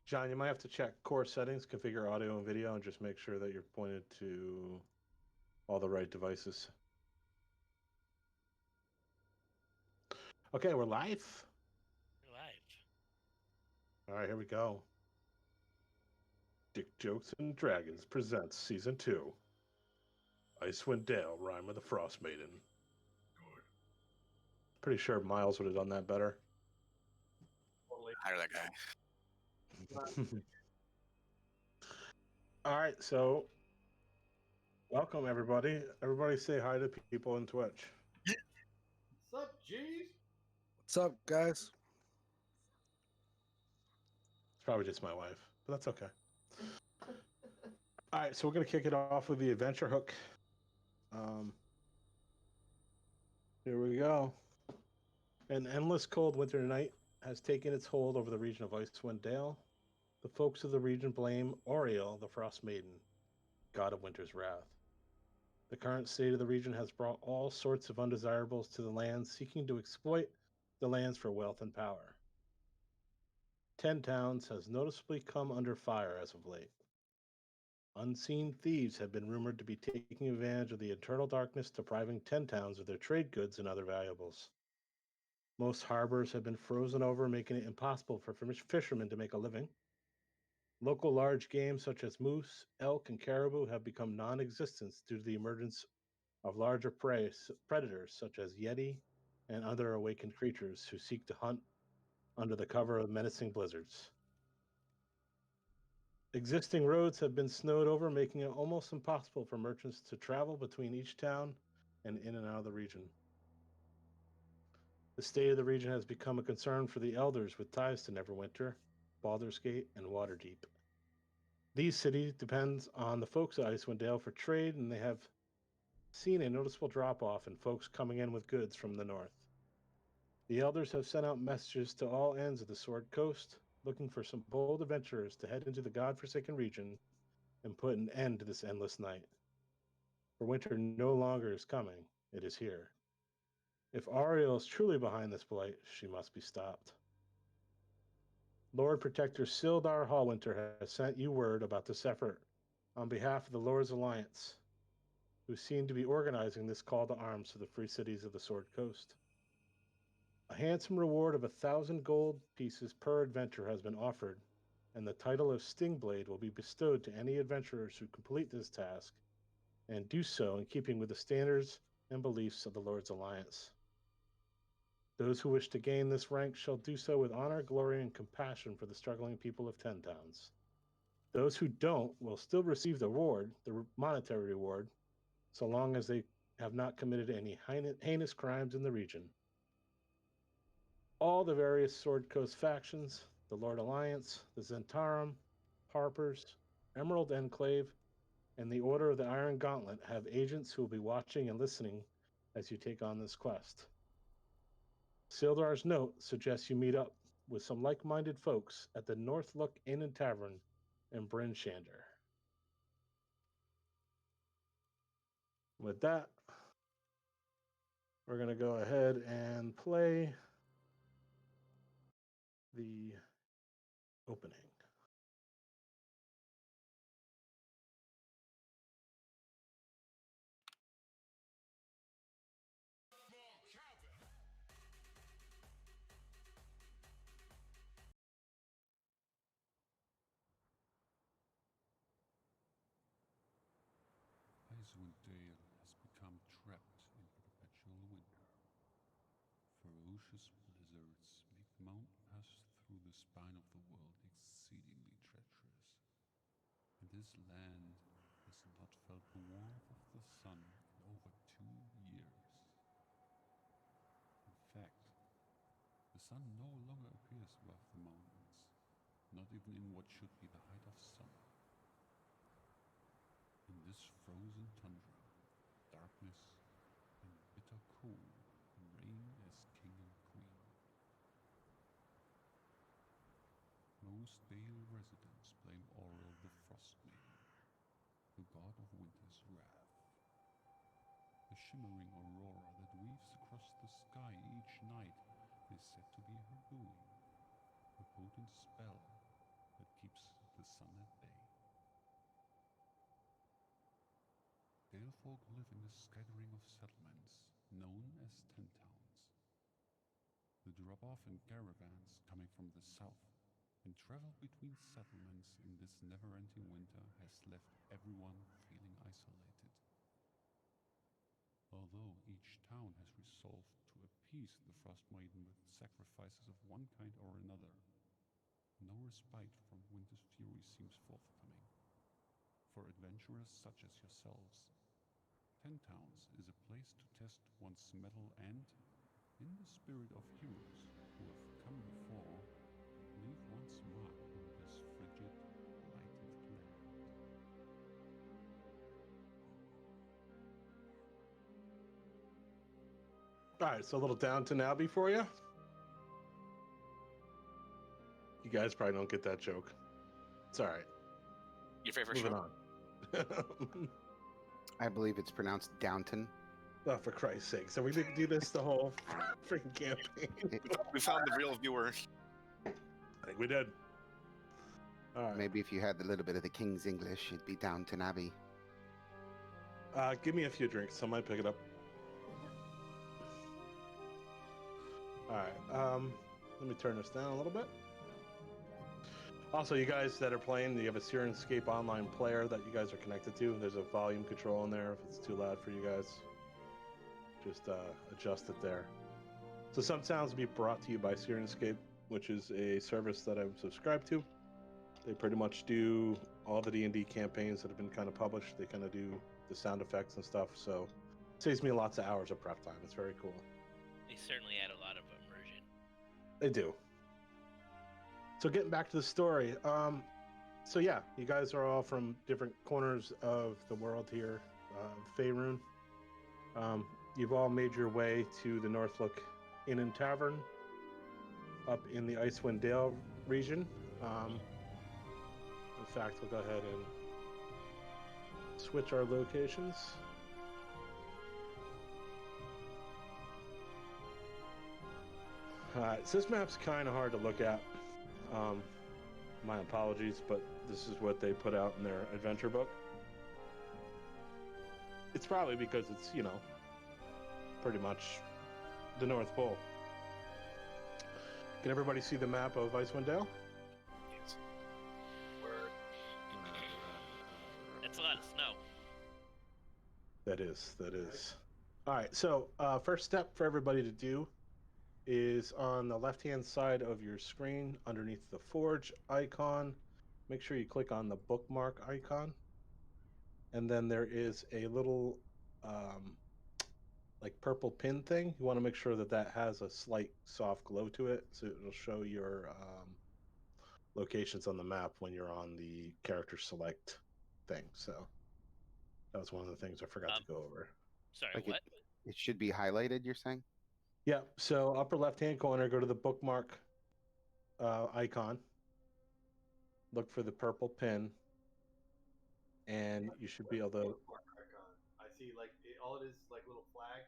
John, you might have to check core settings, configure audio and video, and just make sure that you're pointed to all the right devices. Okay, we're live. We're live. All right, here we go. Dick Jokes and Dragons presents Season 2. Icewind Dale, Rime of the Frost Maiden. Pretty sure Miles would have done that better. Hire that guy. All right, so welcome everybody. Everybody say hi to people in Twitch. What's up, G's? What's up, guys? It's probably just my wife, but that's okay. All right, so we're going to kick it off with the adventure hook. Here we go. An endless cold winter night has taken its hold over the region of Icewind Dale. The folks of the region blame Oriel, the Frost Maiden, god of winter's wrath. The current state of the region has brought all sorts of undesirables to the land, seeking to exploit the lands for wealth and power. 10 Towns has noticeably come under fire as of late. Unseen thieves have been rumored to be taking advantage of the eternal darkness, depriving 10 Towns of their trade goods and other valuables. Most harbors have been frozen over, making it impossible for fishermen to make a living. Local large game such as moose, elk, and caribou have become non-existent due to the emergence of larger predators such as yeti and other awakened creatures who seek to hunt under the cover of menacing blizzards. Existing roads have been snowed over, making it almost impossible for merchants to travel between each town and in and out of the region. The state of the region has become a concern for the elders with ties to Neverwinter, Baldur's Gate, and Waterdeep. These cities depend on the folks of Icewind Dale for trade, and they have seen a noticeable drop-off in folks coming in with goods from the north. The elders have sent out messages to all ends of the Sword Coast, looking for some bold adventurers to head into the godforsaken region and put an end to this endless night. For winter no longer is coming, it is here. If Ariel is truly behind this blight, she must be stopped. Lord Protector Sildar Hallwinter has sent you word about this effort on behalf of the Lord's Alliance, who seem to be organizing this call to arms to the free cities of the Sword Coast. A handsome reward of 1,000 gold pieces per adventure has been offered, and the title of Stingblade will be bestowed to any adventurers who complete this task and do so in keeping with the standards and beliefs of the Lord's Alliance. Those who wish to gain this rank shall do so with honor, glory, and compassion for the struggling people of 10 Towns. Those who don't will still receive the reward, the monetary reward, so long as they have not committed any heinous crimes in the region. All the various Sword Coast factions, the Lord Alliance, the Zentarum, Harpers, Emerald Enclave, and the Order of the Iron Gauntlet have agents who will be watching and listening as you take on this quest. Sildar's note suggests you meet up with some like-minded folks at the Northlook Inn and Tavern in Bryn Shander. With that, we're going to go ahead and play the opening. Icewind Dale has become trapped in perpetual winter. Ferocious blizzards make the mountain pass through the spine of the world exceedingly treacherous. And this land has not felt the warmth of the sun in over 2 years. In fact, the sun no longer appears above the mountains, not even in what should be the height of summer. In this frozen tundra, darkness and bitter cold reign as king and queen. Most Dale residents blame Oriel the Frost Maiden, the god of winter's wrath. The shimmering aurora that weaves across the sky each night is said to be her doing, a potent spell that keeps the sun at bay. Dale folk live in a scattering of settlements known as 10 towns. The drop-off in caravans coming from the south and travel between settlements in this never-ending winter has left everyone feeling isolated. Although each town has resolved to appease the Frost Maiden with sacrifices of one kind or another, no respite from winter's fury seems forthcoming. For adventurers such as yourselves, 10 Towns is a place to test one's mettle and, in the spirit of heroes who have come before, leave one's mark on this frigid, blighted land. All right, so a little Downton Abbey for you. You guys probably don't get that joke. It's all right. Your favorite Moving show? on. I believe it's pronounced Downton. Oh, for Christ's sake. So we didn't do this the whole freaking campaign. We found the real viewer. I think we did. All right. Maybe if you had a little bit of the King's English, it'd be Downton Abbey. Give me a few drinks. I might pick it up. All right. Let me turn this down a little bit. Also, you guys that are playing, you have a Sirenscape online player that you guys are connected to. There's a volume control in there if it's too loud for you guys. Just adjust it there. So some sounds will be brought to you by Sirenscape, which is a service that I'm subscribed to. They pretty much do all the D&D campaigns that have been kind of published. They kind of do the sound effects and stuff. So it saves me lots of hours of prep time. It's very cool. They certainly add a lot of immersion. They do. So getting back to the story, so yeah, you guys are all from different corners of the world here, Faerun. You've all made your way to the Northlook Inn and Tavern up in the Icewind Dale region. In fact, we'll go ahead and switch our locations. Alright, so this map's kind of hard to look at. My apologies, but this is what they put out in their adventure book. It's probably because it's, you know, pretty much the North Pole. Can everybody see the map of Icewind Dale? Yes. That's a lot of snow. That is. All right, so first step for everybody to do is on the left-hand side of your screen underneath the Forge icon. Make sure you click on the bookmark icon. And then there is a little like purple pin thing. You want to make sure that that has a slight soft glow to it, so it'll show your locations on the map when you're on the character select thing. So that was one of the things I forgot to go over. Sorry, Like what? It should be highlighted, you're saying? Yeah, so upper left-hand corner, go to the bookmark icon. Look for the purple pin, and you should be able to... I see, like, all it is like little flag.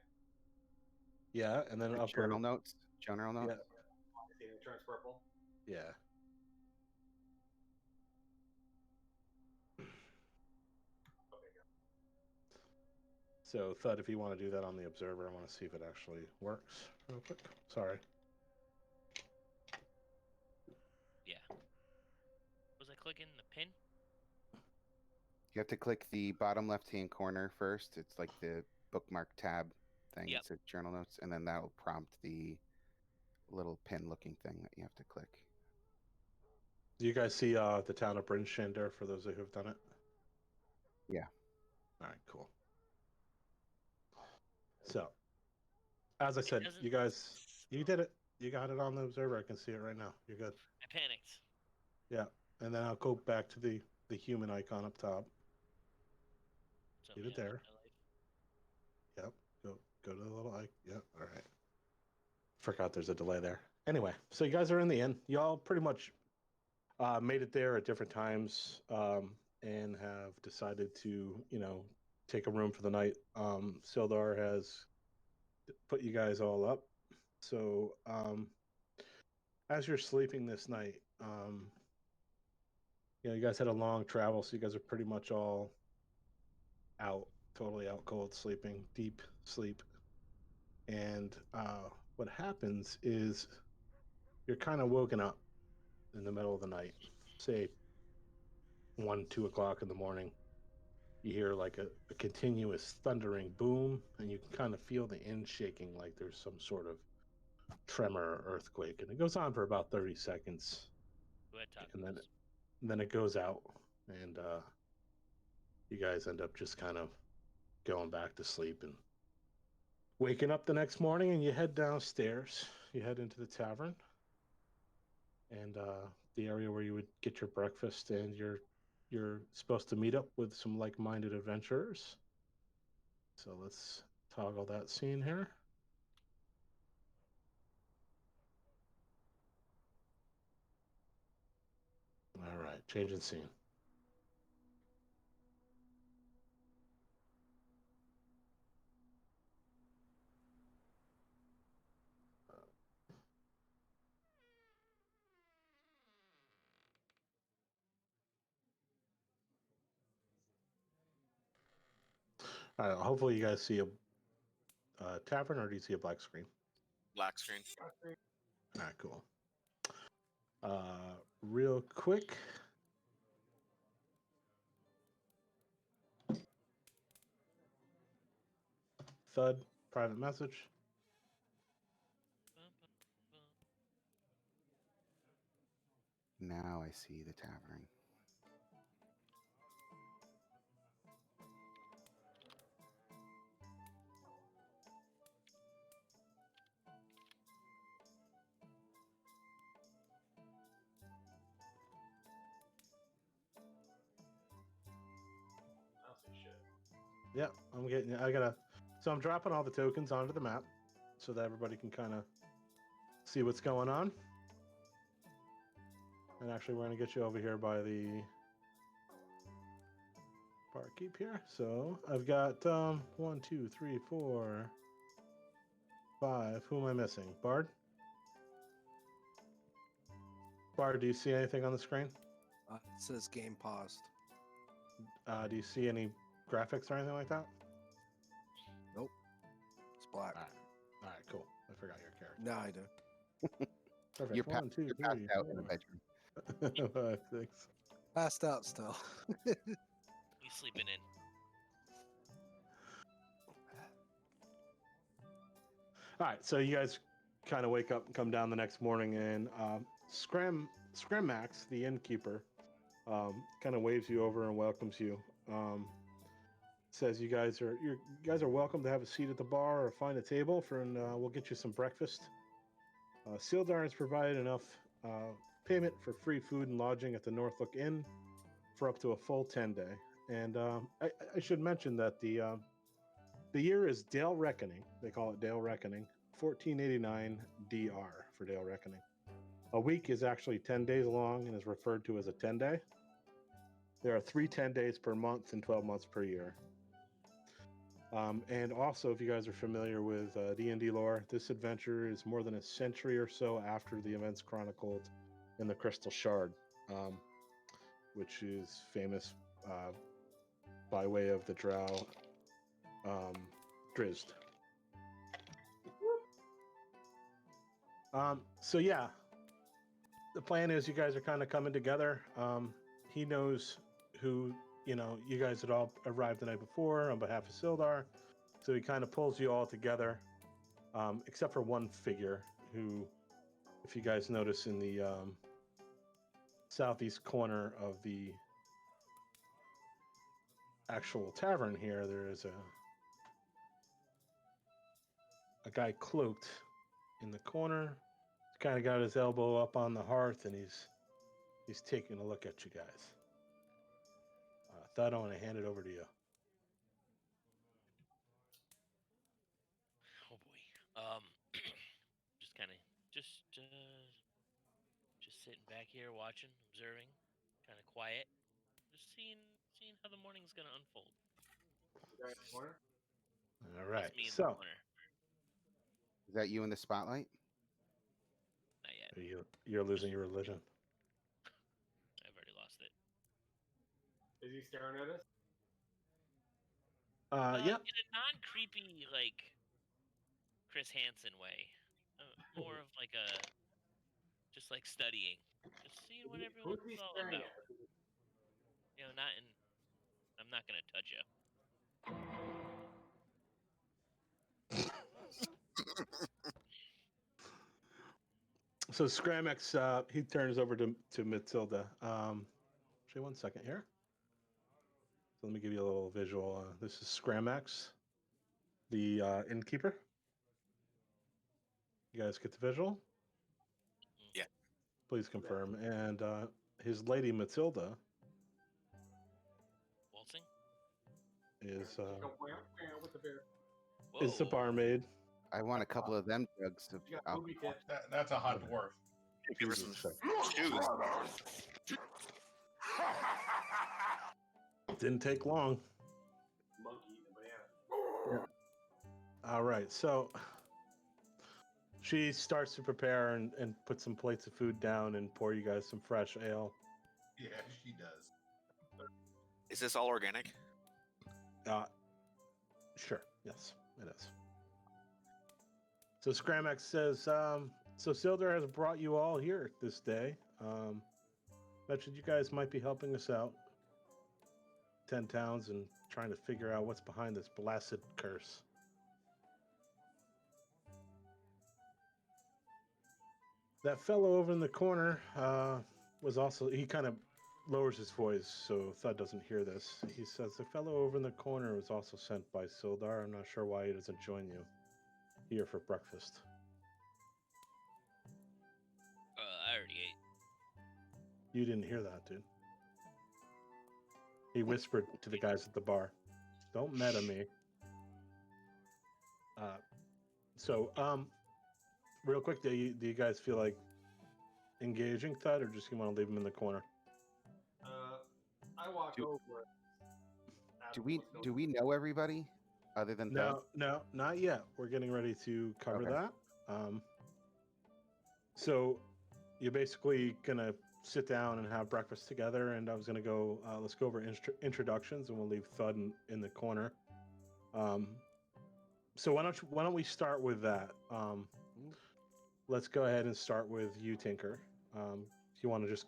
Yeah, and then Like upper... journal notes? Journal notes? Yeah. I see it turns purple. Yeah. Okay, go. So, Thud, if you want to do that on the observer, I want to see if it actually works real quick. Sorry. Yeah. Was I clicking the pin? You have to click the bottom left-hand corner first. It's like the bookmark tab thing. Yep. It says journal notes, and then that will prompt the little pin-looking thing that you have to click. Do you guys see the town of Bryn Shander for those of you who have done it? Yeah. All right, cool. So, as I said, doesn't- you guys, you did it. You got it on the observer. I can see it right now. You're good. I panicked. Yeah, and then I'll go back to the human icon up top. So, Leave it yeah, there. my life. Yep. Go to the little icon. Yep. All right. Forgot there's a delay there. Anyway, so you guys are in the inn. Y'all pretty much made it there at different times and have decided to, you know, take a room for the night. Sildar has put you guys all up. So as you're sleeping this night, You guys had a long travel, so you guys are pretty much all out, totally out cold, sleeping, deep sleep. And what happens is you're kind of woken up in the middle of the night, say 1, 2 o'clock in the morning. You hear like a continuous thundering boom, and you can kind of feel the inn shaking like there's some sort of tremor or earthquake. And it goes on for about 30 seconds. Who had tacos? And then it goes out, and you guys end up just kind of going back to sleep and waking up the next morning, and you head downstairs. You head into the tavern and the area where you would get your breakfast, and you're supposed to meet up with some like-minded adventurers. So let's toggle that scene here. All right, changing scene. All right, hopefully you guys see a tavern, or do you see a black screen? Black screen. All right, cool. Real quick. Thud, private message. Now I see the tavern. I don't see shit. Yeah, so I'm dropping all the tokens onto the map so that everybody can kind of see what's going on. And actually, we're going to get you over here by the barkeep here. So I've got 1, 2, 3, 4, 5. Who am I missing? Bard? Bard, do you see anything on the screen? It says game paused. Do you see any graphics or anything like that? Nope. It's black. All right, cool. I forgot your character. Now I do. Perfect. You're, 1, 2, you're 3, passed out in the 4, bedroom. 5, 6. Passed out still. He's sleeping in. All right, so you guys kind of wake up and come down the next morning, and Scram Max, the innkeeper, kind of waves you over and welcomes you. Says you guys are welcome to have a seat at the bar or find a table and we'll get you some breakfast. Sildar has provided enough payment for free food and lodging at the Northlook Inn for up to a full 10-day. And I should mention that the year is Dale Reckoning. They call it Dale Reckoning. 1489 DR for Dale Reckoning. A week is actually 10 days long and is referred to as a 10-day. There are 3 10 days per month and 12 months per year. And also, if you guys are familiar with D&D lore, this adventure is more than a century or so after the events chronicled in the Crystal Shard, which is famous by way of the drow Drizzt. So yeah, the plan is you guys are kind of coming together. He knows who, you guys had all arrived the night before on behalf of Sildar. So he kind of pulls you all together, except for one figure who, if you guys notice in the southeast corner of the actual tavern here, there is a guy cloaked in the corner. He's kind of got his elbow up on the hearth, and he's taking a look at you guys. Thought I want to hand it over to you. Oh boy. Just kind of just sitting back here, watching, observing, kind of quiet, just seeing how the morning's gonna unfold. The guy in the corner? All right. That's me in the So corner. Is that you in the spotlight? Not yet. you're losing your religion. I've already lost it. Is he staring at us? Yeah. In a non-creepy, like Chris Hansen way. More of like a, just like studying, just seeing what everyone's Who's he all staring about. at? You know, not in. I'm not gonna touch you. So Scramex, he turns over to Matilda. Actually, one second here. So let me give you a little visual. This is Scramex, the innkeeper. You guys get the visual? Yeah. Please confirm. And his lady Matilda Waltzing. is With the bear. the Whoa. barmaid. I want a couple of them jugs of She got alcohol. booby tips. That's a hot dwarf. Give her Jesus some Christ. shoes. Didn't take long. Monkey eating a banana. All right, so she starts to prepare and put some plates of food down and pour you guys some fresh ale. Yeah, she does. Is this all organic? Sure, yes, it is. So Scramex says, so Sildar has brought you all here this day. Mentioned you guys might be helping us out. 10 towns and trying to figure out what's behind this blasted curse. That fellow over in the corner was also, he kind of lowers his voice so Thud doesn't hear this. He says, the fellow over in the corner was also sent by Sildar. I'm not sure why he doesn't join you here for breakfast. I already ate. You didn't hear that, dude. He whispered to the guys at the bar, don't meta me. Real quick, do you guys feel like engaging Thud, or just you want to leave him in the corner? I walk over. Do we know everybody other than Thud? No, not yet. We're getting ready to cover Okay. that. So you're basically gonna sit down and have breakfast together, and I was gonna go. Let's go over introductions, and we'll leave Thud in the corner. So why don't we start with that? Let's go ahead and start with you, Tinker. If you want to just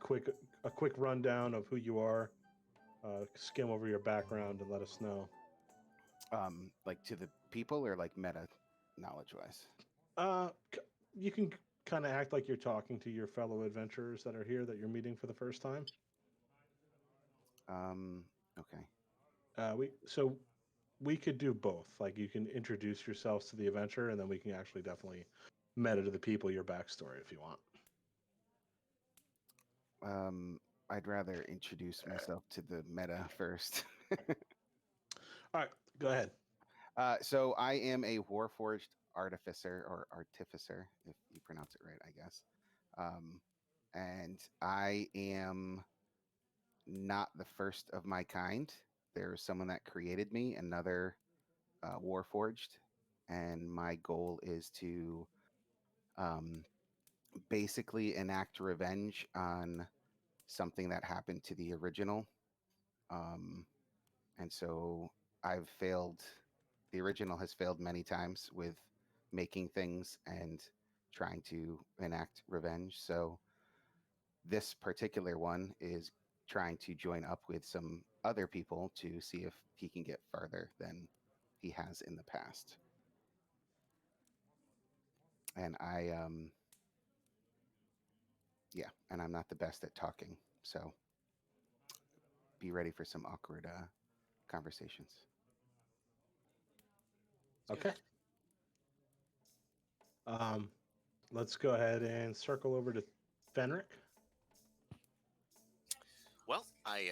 a quick rundown of who you are, skim over your background, and let us know. Like to the people or like meta knowledge wise? You can kind of act like you're talking to your fellow adventurers that are here that you're meeting for the first time. Okay. We could do both. Like you can introduce yourselves to the adventure, and then we can actually definitely meta to the people your backstory if you want. I'd rather introduce myself to the meta first. All right, go ahead. So I am a Warforged artificer or artificer, if you pronounce it right, I guess. And I am not the first of my kind. There's someone that created me, another Warforged, and my goal is to basically enact revenge on something that happened to the original. And so I've failed. The original has failed many times with making things and trying to enact revenge. So this particular one is trying to join up with some other people to see if he can get farther than he has in the past. And and I'm not the best at talking, so be ready for some awkward conversations. Okay. Let's go ahead and circle over to Fenric. Well, I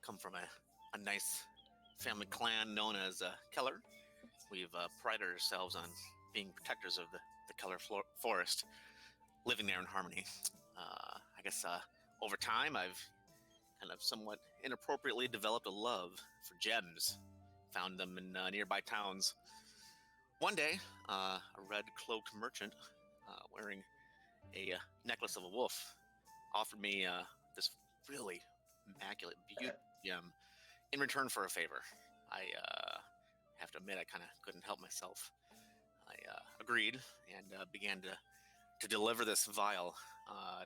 come from a nice family clan known as Keller. We've prided ourselves on being protectors of the Keller forest, living there in harmony. I guess over time I've kind of somewhat inappropriately developed a love for gems. Found them in nearby towns. One day, a red-cloaked merchant wearing a necklace of a wolf offered me this really immaculate, beautiful gem. in return for a favor. I have to admit, I kind of couldn't help myself. I agreed and began to deliver this vial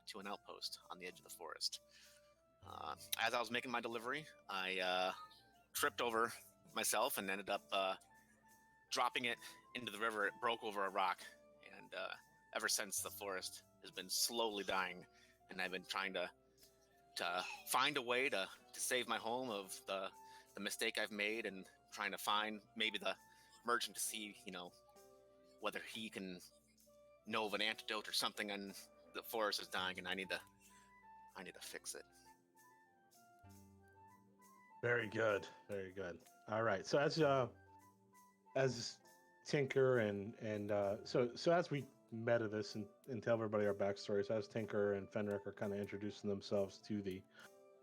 to an outpost on the edge of the forest. As I was making my delivery, I tripped over myself and ended up dropping it into the river. It broke over a rock, and ever since, the forest has been slowly dying, and I've been trying to find a way to save my home of the mistake I've made, and trying to find maybe the merchant to see, whether he can know of an antidote or something. And the forest is dying, and I need to fix it. Very good. Very good. All right. So as Tinker and so as we meta this and tell everybody our backstory, so as Tinker and Fenric are kind of introducing themselves to the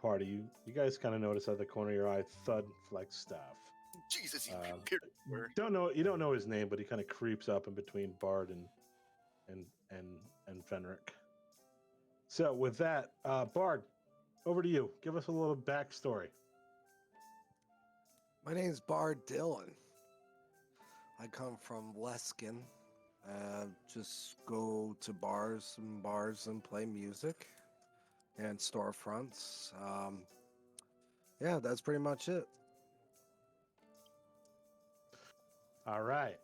party, you guys kind of notice out of the corner of your eye Thud Flagstaff. Jesus, you don't know his name, but he kind of creeps up in between Bard and Fenric. So with that, Bard, over to you. Give us a little backstory. My name's Bard Dillon. I come from Leskin. Just go to bars and play music and storefronts. Yeah, that's pretty much it. All right.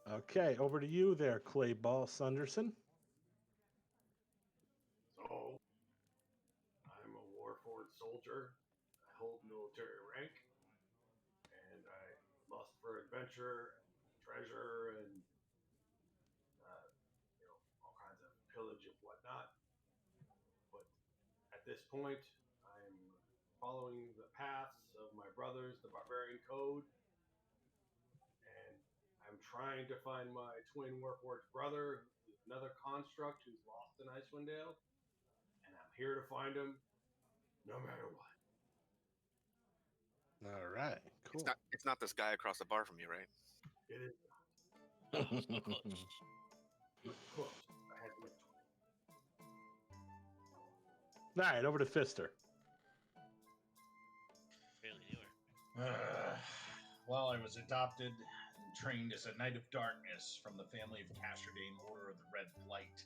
Okay, over to you there, Clayball Sunderson. So, I'm a Warforged soldier. I hold military rank, and I lust for adventure, treasure, and all kinds of pillage and whatnot. But at this point, I'm following the paths of my brothers, the Barbarian Code, and I'm trying to find my twin Warforged brother, who's another construct who's lost in Icewind Dale, and I'm here to find him, no matter what. All right, cool. It's not this guy across the bar from you, right? It is Close. close. I had to make All right, over to Fister. Barely knew her. Well, I was adopted and trained as a Knight of Darkness from the family of Castradane Order of the Red Blight,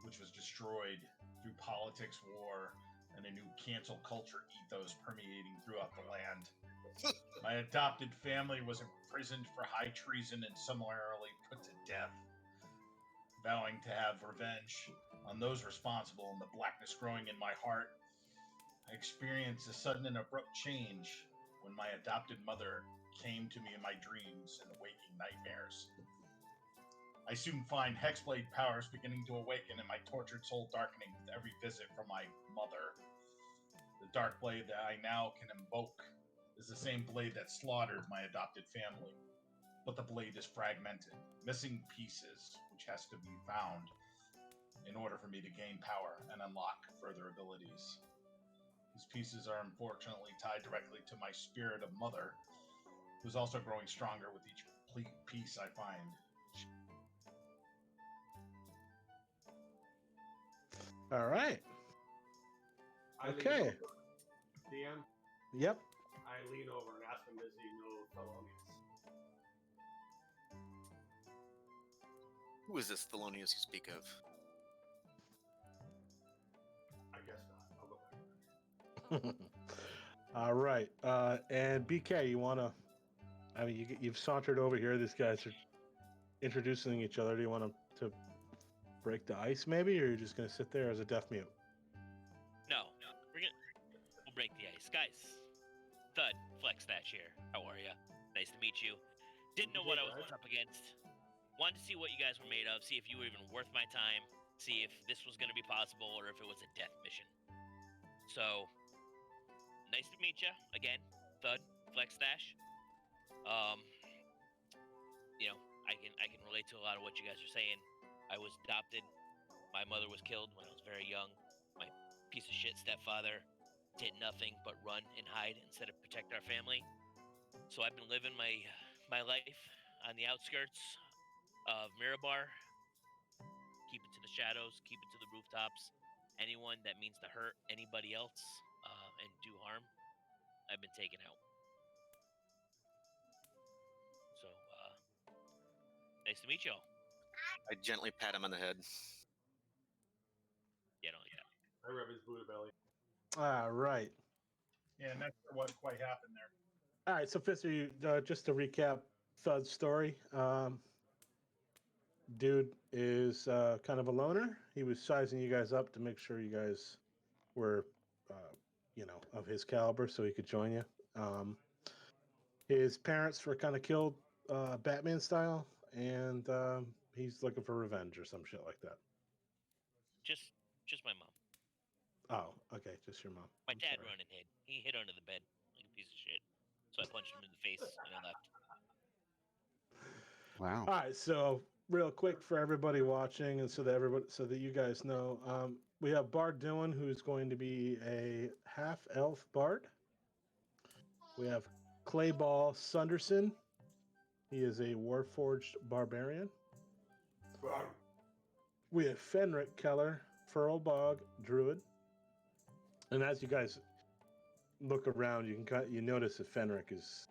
which was destroyed through politics, war, and a new cancel culture ethos permeating throughout the land. My adopted family was imprisoned for high treason and summarily put to death. Vowing to have revenge on those responsible and the blackness growing in my heart, I experienced a sudden and abrupt change when my adopted mother came to me in my dreams and waking nightmares. I soon find Hexblade powers beginning to awaken and my tortured soul darkening with every visit from my mother. The dark blade that I now can invoke is the same blade that slaughtered my adopted family. But the blade is fragmented, missing pieces, which has to be found in order for me to gain power and unlock further abilities. These pieces are unfortunately tied directly to my spirit of mother, who's also growing stronger with each piece I find. All right. I Okay. lean over. DM, Yep. I lean over and ask him, does he know Thelonious? Who is this Thelonious you speak of? I guess not. I'll go back. All right. And BK, you want to? I mean, you've sauntered over here. These guys are introducing each other. Do you want to break the ice, maybe, or are you just going to sit there as a deaf mute? No, we'll break the ice, guys. Thud Flagstaff here. How are ya? Nice to meet you. Didn't know what I was up against. Wanted to see what you guys were made of. See if you were even worth my time. See if this was going to be possible or if it was a death mission. So, nice to meet you again, Thud Flagstaff. I can relate to a lot of what you guys are saying. I was adopted. My mother was killed when I was very young. My piece of shit stepfather did nothing but run and hide instead of protect our family. So I've been living my life on the outskirts of Mirabar. Keep it to the shadows, keep it to the rooftops. Anyone that means to hurt anybody else and do harm, I've been taken out. Nice to meet y'all. I gently pat him on the head. Yeah, don't like that. I rub his Buddha belly. All right. Yeah, not sure what quite happened there. All right. So, Fister, you just to recap Thud's story. Dude is kind of a loner. He was sizing you guys up to make sure you guys were, of his caliber, so he could join you. His parents were kind of killed, Batman style, and he's looking for revenge or some shit like that. Just my mom. Oh, okay, just your mom. My I'm dad sorry. run and hid. He hid under the bed like a piece of shit. So I punched him in the face and I left. Wow. All right, so real quick for everybody watching, and so that you guys know, we have Bard Dylan, who's going to be a half elf bard. We have Clayball Sunderson. He is a warforged barbarian. We have Fenric Keller, Furlbog Druid. And as you guys look around, you notice that Fenric is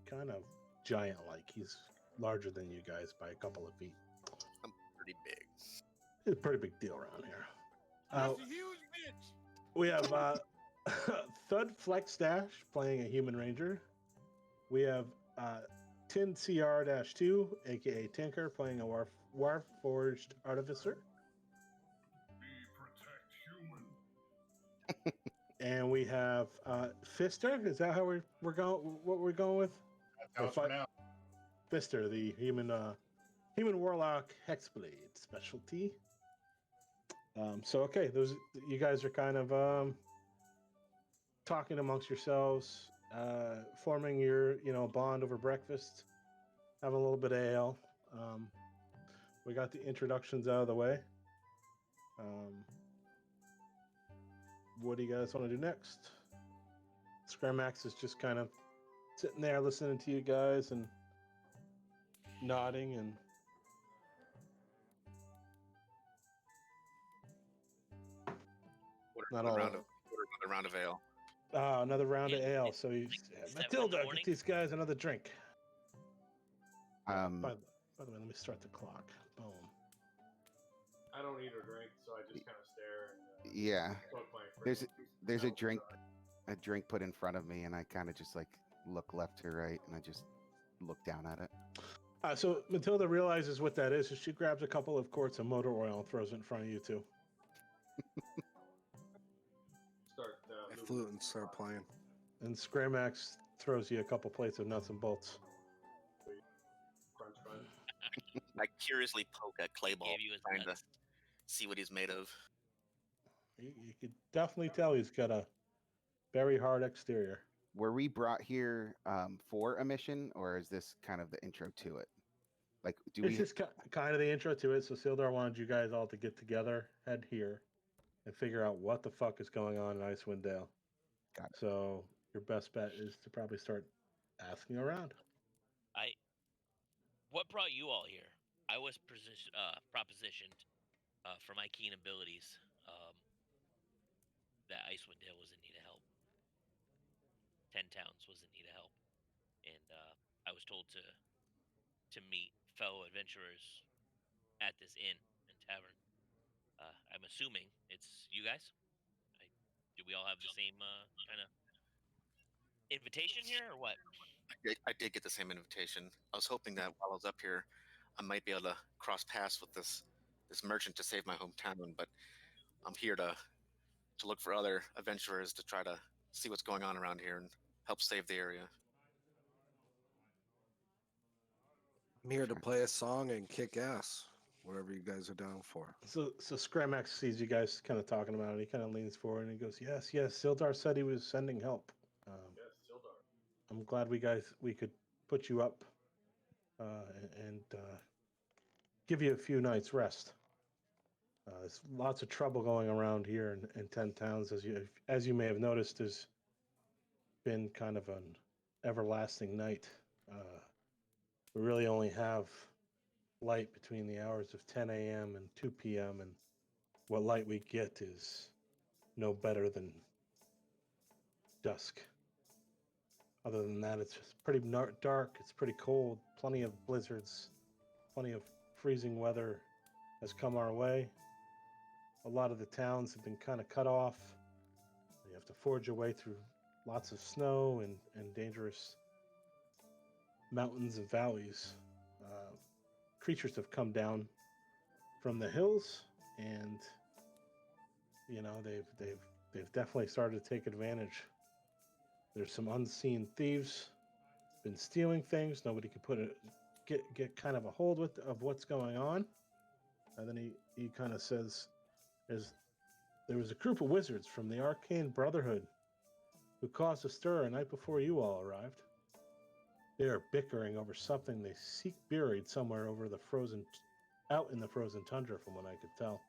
kind of giant-like. He's larger than you guys by a couple of feet. I'm pretty big. It's a pretty big deal around here. That's a huge bitch. We have Thud Flexdash playing a human ranger. We have Tin CR-2, aka Tinker, playing a Warforged artificer. We protect human. And we have Fister. Is that how we're going? What we're going with? That's how it's pronounced. Fister, the human warlock hexblade specialty. So okay, those you guys are kind of talking amongst yourselves, forming your bond over breakfast, having a little bit of ale. We got the introductions out of the way. What do you guys want to do next? Scramax is just kind of sitting there listening to you guys and nodding and not all. Order another round of ale. Another round of ale. So he's 7 in the Matilda, morning? get these guys another drink. By the way, let me start the clock. Boom. I don't eat or drink, so I just kind of stare and Yeah. poke my There's a mouth drink dry. a drink put in front of me, and I kind of just like look left to right, and I just look down at it. So Matilda realizes what that is, so she grabs a couple of quarts of motor oil and throws it in front of you two. Start I moving. flute and start playing. And Scramax throws you a couple plates of nuts and bolts. Crunch, crunch. I curiously poke at Clayball, Gave you his trying to nuts. see what he's made of. You could definitely tell he's got a very hard exterior. Were we brought here for a mission, or is this kind of the intro to it? Like, do It's we? just kind of the intro to it. So Sildar wanted you guys all to get together, head here, and figure out what the fuck is going on in Icewind Dale. Got it. So your best bet is to probably start asking around. What brought you all here? I was propositioned for my keen abilities that Icewind Dale was in need of help. 10 Towns was in need of help, and I was told to meet fellow adventurers at this inn and tavern. I'm assuming it's you guys. Do we all have the same kind of invitation here, or what? I did get the same invitation. I was hoping that while I was up here, I might be able to cross paths with this merchant to save my hometown, but I'm here to look for other adventurers to try to see what's going on around here and help save the area. I'm here to play a song and kick ass, whatever you guys are down for. So Scramax sees you guys kind of talking about it. He kind of leans forward and he goes, "Yes, Sildar said he was sending help. Yes, Sildar. I'm glad we could put you up and give you a few nights rest. There's lots of trouble going around here in 10 Towns, as you may have noticed. There's been kind of an everlasting night. We really only have light between the hours of 10 a.m. and 2 p.m. and what light we get is no better than dusk. Other than that, it's just pretty dark. It's pretty cold. Plenty of blizzards plenty of freezing weather has come our way. A lot of the towns have been kind of cut off. You have to forge your way through lots of snow and dangerous mountains and valleys. Creatures have come down from the hills, and they've definitely started to take advantage. There's some unseen thieves been stealing things. Nobody could get kind of a hold of what's going on. And then he kind of says, there was a group of wizards from the Arcane Brotherhood who caused a stir a night before you all arrived. They are bickering over something they seek buried somewhere out in the frozen tundra, from what I could tell.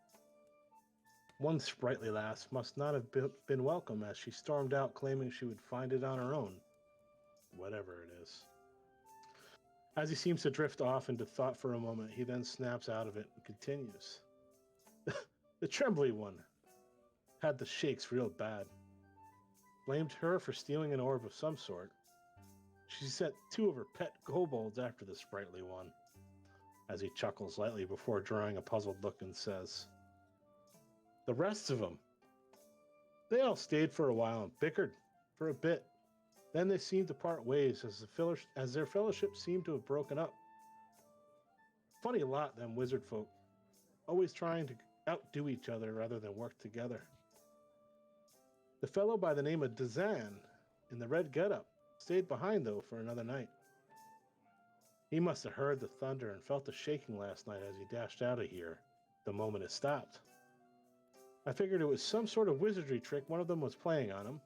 One sprightly lass must not have been welcome, as she stormed out claiming she would find it on her own, whatever it is. As he seems to drift off into thought for a moment, he then snaps out of it and continues. The trembly one had the shakes real bad. Blamed her for stealing an orb of some sort. She sent 2 of her pet kobolds after the sprightly one, as he chuckles lightly before drawing a puzzled look and says, the rest of them, they all stayed for a while and bickered for a bit. Then they seemed to part ways as their fellowship seemed to have broken up. Funny lot, them wizard folk, always trying to outdo each other rather than work together. The fellow by the name of Dazan in the red getup stayed behind, though, for another night. He must have heard the thunder and felt the shaking last night as he dashed out of here the moment it stopped. I figured it was some sort of wizardry trick one of them was playing on him.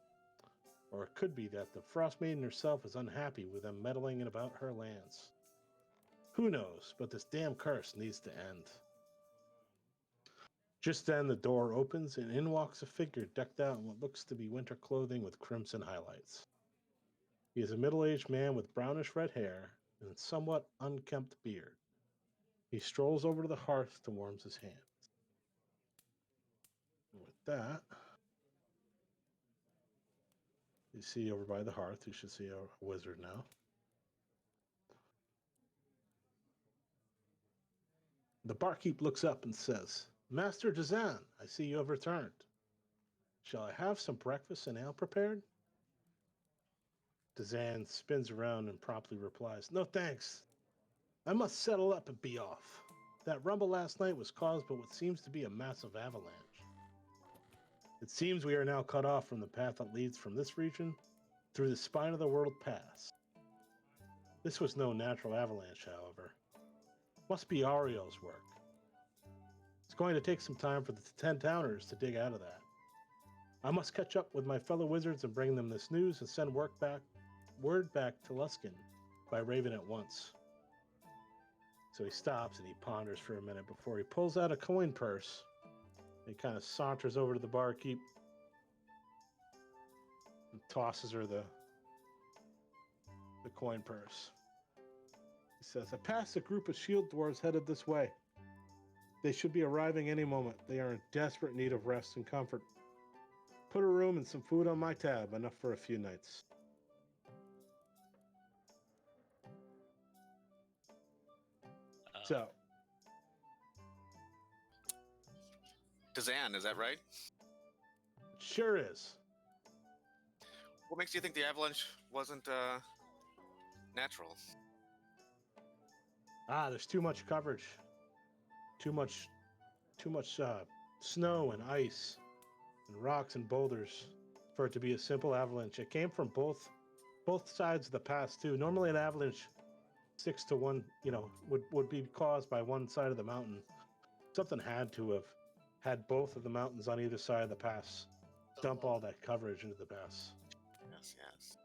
Or it could be that the Frost Maiden herself is unhappy with them meddling in about her lands. Who knows, but this damn curse needs to end. Just then the door opens and in walks a figure decked out in what looks to be winter clothing with crimson highlights. He is a middle-aged man with brownish red hair and a somewhat unkempt beard. He strolls over to the hearth to warm his hands. And with that, you see over by the hearth, you should see a wizard now. The barkeep looks up and says, Master Dazan, I see you have returned. Shall I have some breakfast and ale prepared? Dazan spins around and promptly replies, no thanks. I must settle up and be off. That rumble last night was caused by what seems to be a massive avalanche. It seems we are now cut off from the path that leads from this region through the spine of the world pass. This was no natural avalanche, however. Must be Ariel's work. It's going to take some time for the 10 towners to dig out of that. I must catch up with my fellow wizards and bring them this news and send word back to Luskin by Raven at once. So he stops and he ponders for a minute before he pulls out a coin purse. He kind of saunters over to the barkeep and tosses her the coin purse. He says, I passed a group of shield dwarves headed this way. They should be arriving any moment. They are in desperate need of rest and comfort. Put a room and some food on my tab, enough for a few nights. So, Dazan, is that right? sure is. What makes you think the avalanche wasn't natural? There's too much coverage. Too much snow and ice and rocks and boulders for it to be a simple avalanche. It came from both sides of the pass too. Normally an avalanche 6 to 1, would be caused by one side of the mountain. Something had to have had both of the mountains on either side of the pass dump all that coverage into the pass. Yes, yes.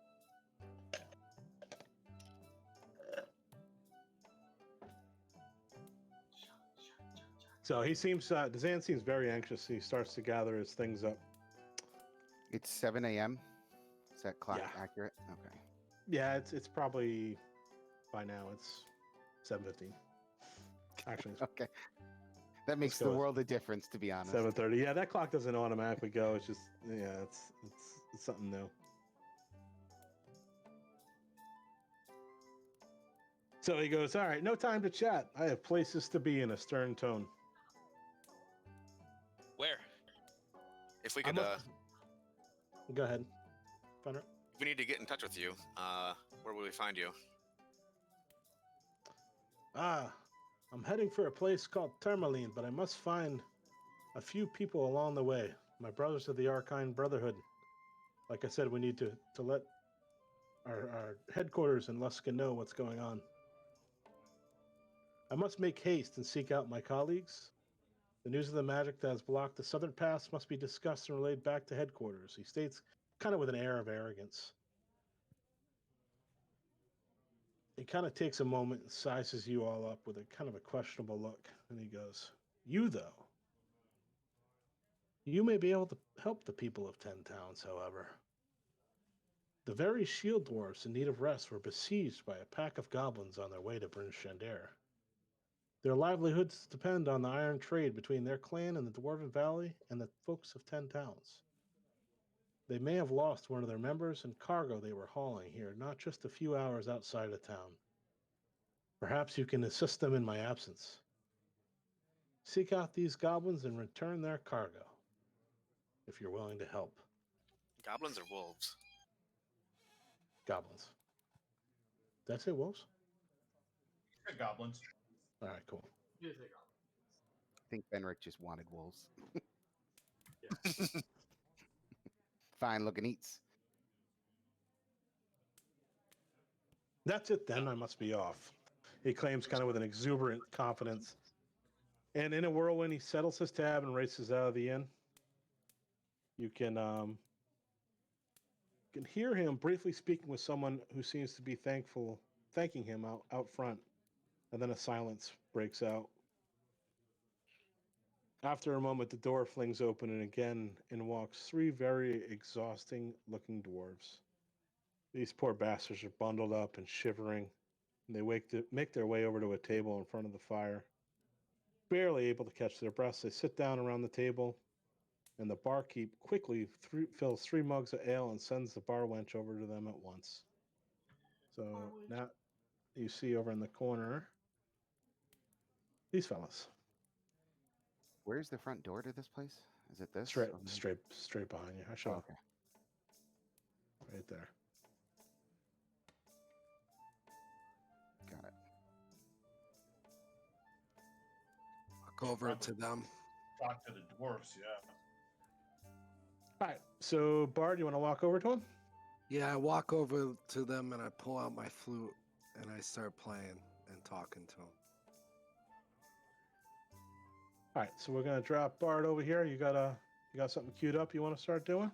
So he seems, Dazan seems very anxious. He starts to gather his things up. It's 7 a.m. Is that clock Yeah. accurate? Okay. Yeah, it's probably, by now, it's 7:15. Actually, it's Okay. That makes go the with world a difference, to be honest. 7:30. Yeah, that clock doesn't automatically go. It's just, it's something new. So he goes, all right, no time to chat. I have places to be, in a stern tone. Where? If we I could, must... Go ahead. Fenrir. if we need to get in touch with you, where will we find you? I'm heading for a place called Tourmaline, but I must find a few people along the way. My brothers of the Arcane Brotherhood. Like I said, we need to let our headquarters in Luskin know what's going on. I must make haste and seek out my colleagues. The news of the magic that has blocked the southern pass must be discussed and relayed back to headquarters, he states, kind of with an air of arrogance. He kind of takes a moment and sizes you all up with a kind of a questionable look, and he goes, you, though, you may be able to help the people of 10 towns, however. The very shield dwarfs in need of rest were besieged by a pack of goblins on their way to Bryn Shander. Their livelihoods depend on the iron trade between their clan in the Dwarven Valley and the folks of 10 towns. They may have lost one of their members and cargo they were hauling here, not just a few hours outside of town. Perhaps you can assist them in my absence. Seek out these goblins and return their cargo, if you're willing to help. Goblins or wolves? Goblins. Did I say wolves? Goblins. All right, cool. You take off. I think Benrick just wanted wolves. Yeah. Fine looking eats. That's it then, I must be off. He claims kind of with an exuberant confidence. And in a whirlwind, he settles his tab and races out of the inn. You can hear him briefly speaking with someone who seems to be thanking him out front. And then a silence breaks out. After a moment, the door flings open and again in walks three very exhausting looking dwarves. These poor bastards are bundled up and shivering. And they make their way over to a table in front of the fire. Barely able to catch their breaths, they sit down around the table, and the barkeep quickly fills 3 mugs of ale and sends the bar wench over to them at once. So now you see over in the corner these fellas. Where's the front door to this place? Is it this? Straight behind you. I show okay. right there. Got it. Walk over to them. Talk to the dwarfs, yeah. All right. So Bard, you want to walk over to him? Yeah, I walk over to them and I pull out my flute and I start playing and talking to them. All right. So we're gonna drop Bard over here. You got something queued up you want to start doing?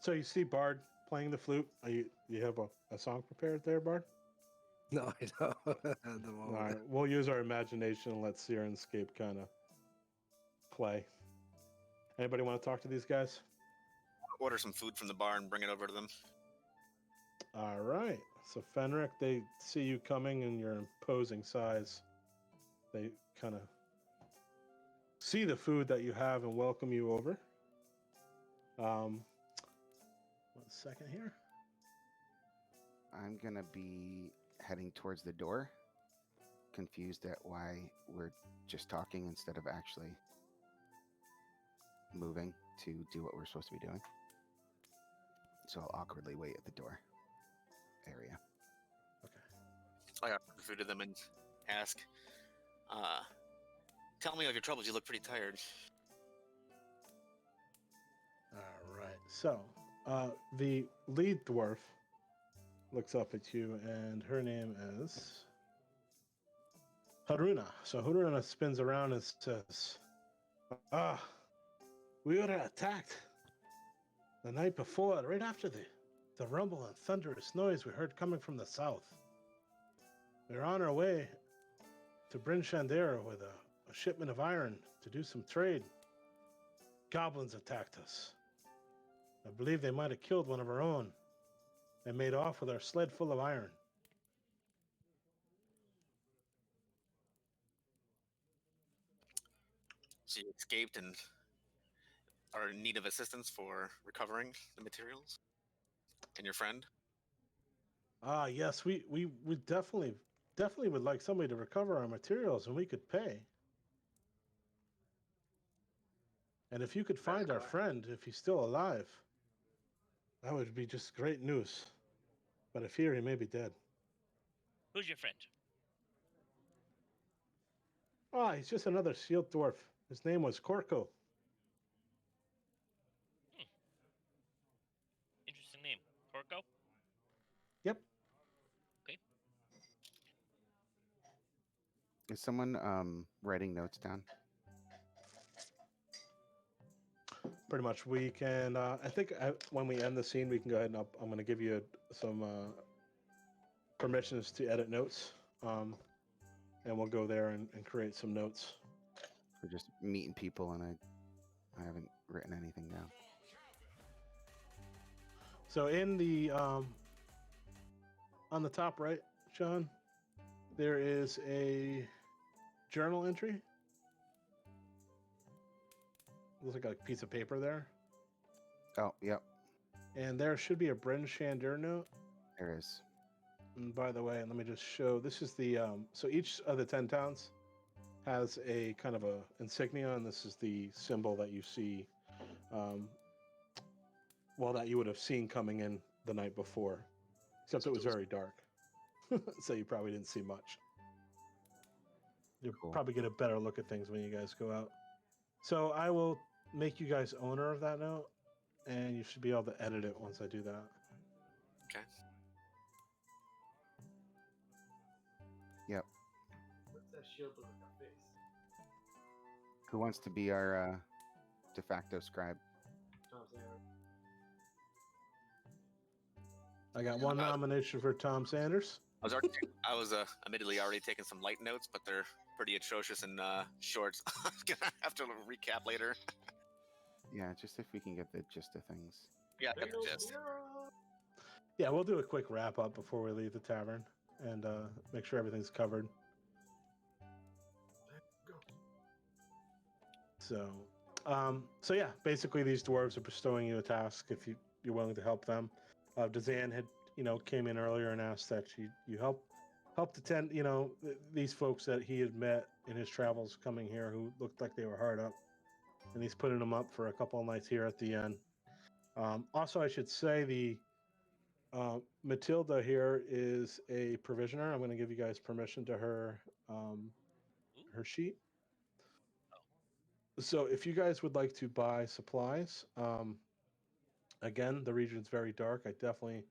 So you see Bard playing the flute. You have a song prepared there, Bard? No, I don't at the moment. All right, we'll use our imagination and let Sirenscape kind of play. Anybody want to talk to these guys? Order some food from the bar and bring it over to them. All right. So Fenric, they see you coming in your imposing size. They kind of see the food that you have and welcome you over. 1 second here. I'm going to be heading towards the door, confused at why we're just talking instead of actually moving to do what we're supposed to be doing. So I'll awkwardly wait at the door area. I offer food to them and ask, tell me of your troubles. You look pretty tired. All right. So the lead dwarf looks up at you, and her name is Haruna. So Haruna spins around and says, we were attacked the night before, right after the rumble and thunderous noise we heard coming from the south. We were on our way to Bryn Shander with a shipment of iron to do some trade. Goblins attacked us. I believe they might have killed one of our own and made off with our sled full of iron. So you escaped and are in need of assistance for recovering the materials? And your friend? Ah, yes, we definitely would like somebody to recover our materials, and we could pay. And if you could find our friend, if he's still alive, that would be just great news. But I fear he may be dead. Who's your friend? Ah, he's just another shield dwarf. His name was Corco. Interesting name. Corco? Yep. Okay. Is someone writing notes down? Pretty much. We can. I think when we end the scene, we can go ahead and I'm going to give you some permissions to edit notes, and we'll go there and create some notes. We're just meeting people, and I haven't written anything down. So in the on the top right, Sean, there is a journal entry. Looks like a piece of paper there. Oh, yep, And there should be a Bryn Shander note. there is. And by the way, let me just show. This is the so each of the 10 towns has a kind of a insignia, and this is the symbol that you see. Well, that you would have seen coming in the night before, except it was very dark, so you probably didn't see much. You'll Cool. probably get a better look at things when you guys go out. So I will make you guys owner of that note, and you should be able to edit it once I do that. Okay. Yep. What's that shield look like on face? Who wants to be our de facto scribe? Tom Sanders. I got one nomination for Tom Sanders. I was admittedly already taking some light notes, but they're pretty atrocious and short. I'm gonna have to recap later. Yeah, just if we can get the gist of things. Yeah, I got the gist. Yeah, we'll do a quick wrap up before we leave the tavern and make sure everything's covered. So yeah, basically these dwarves are bestowing you a task if you're willing to help them. Dazan had came in earlier and asked that you help attend these folks that he had met in his travels coming here who looked like they were hard up, and he's putting them up for a couple of nights here at the end. Also, I should say the Matilda here is a provisioner. I'm going to give you guys permission to her sheet. So if you guys would like to buy supplies, again, the region is very dark. I definitely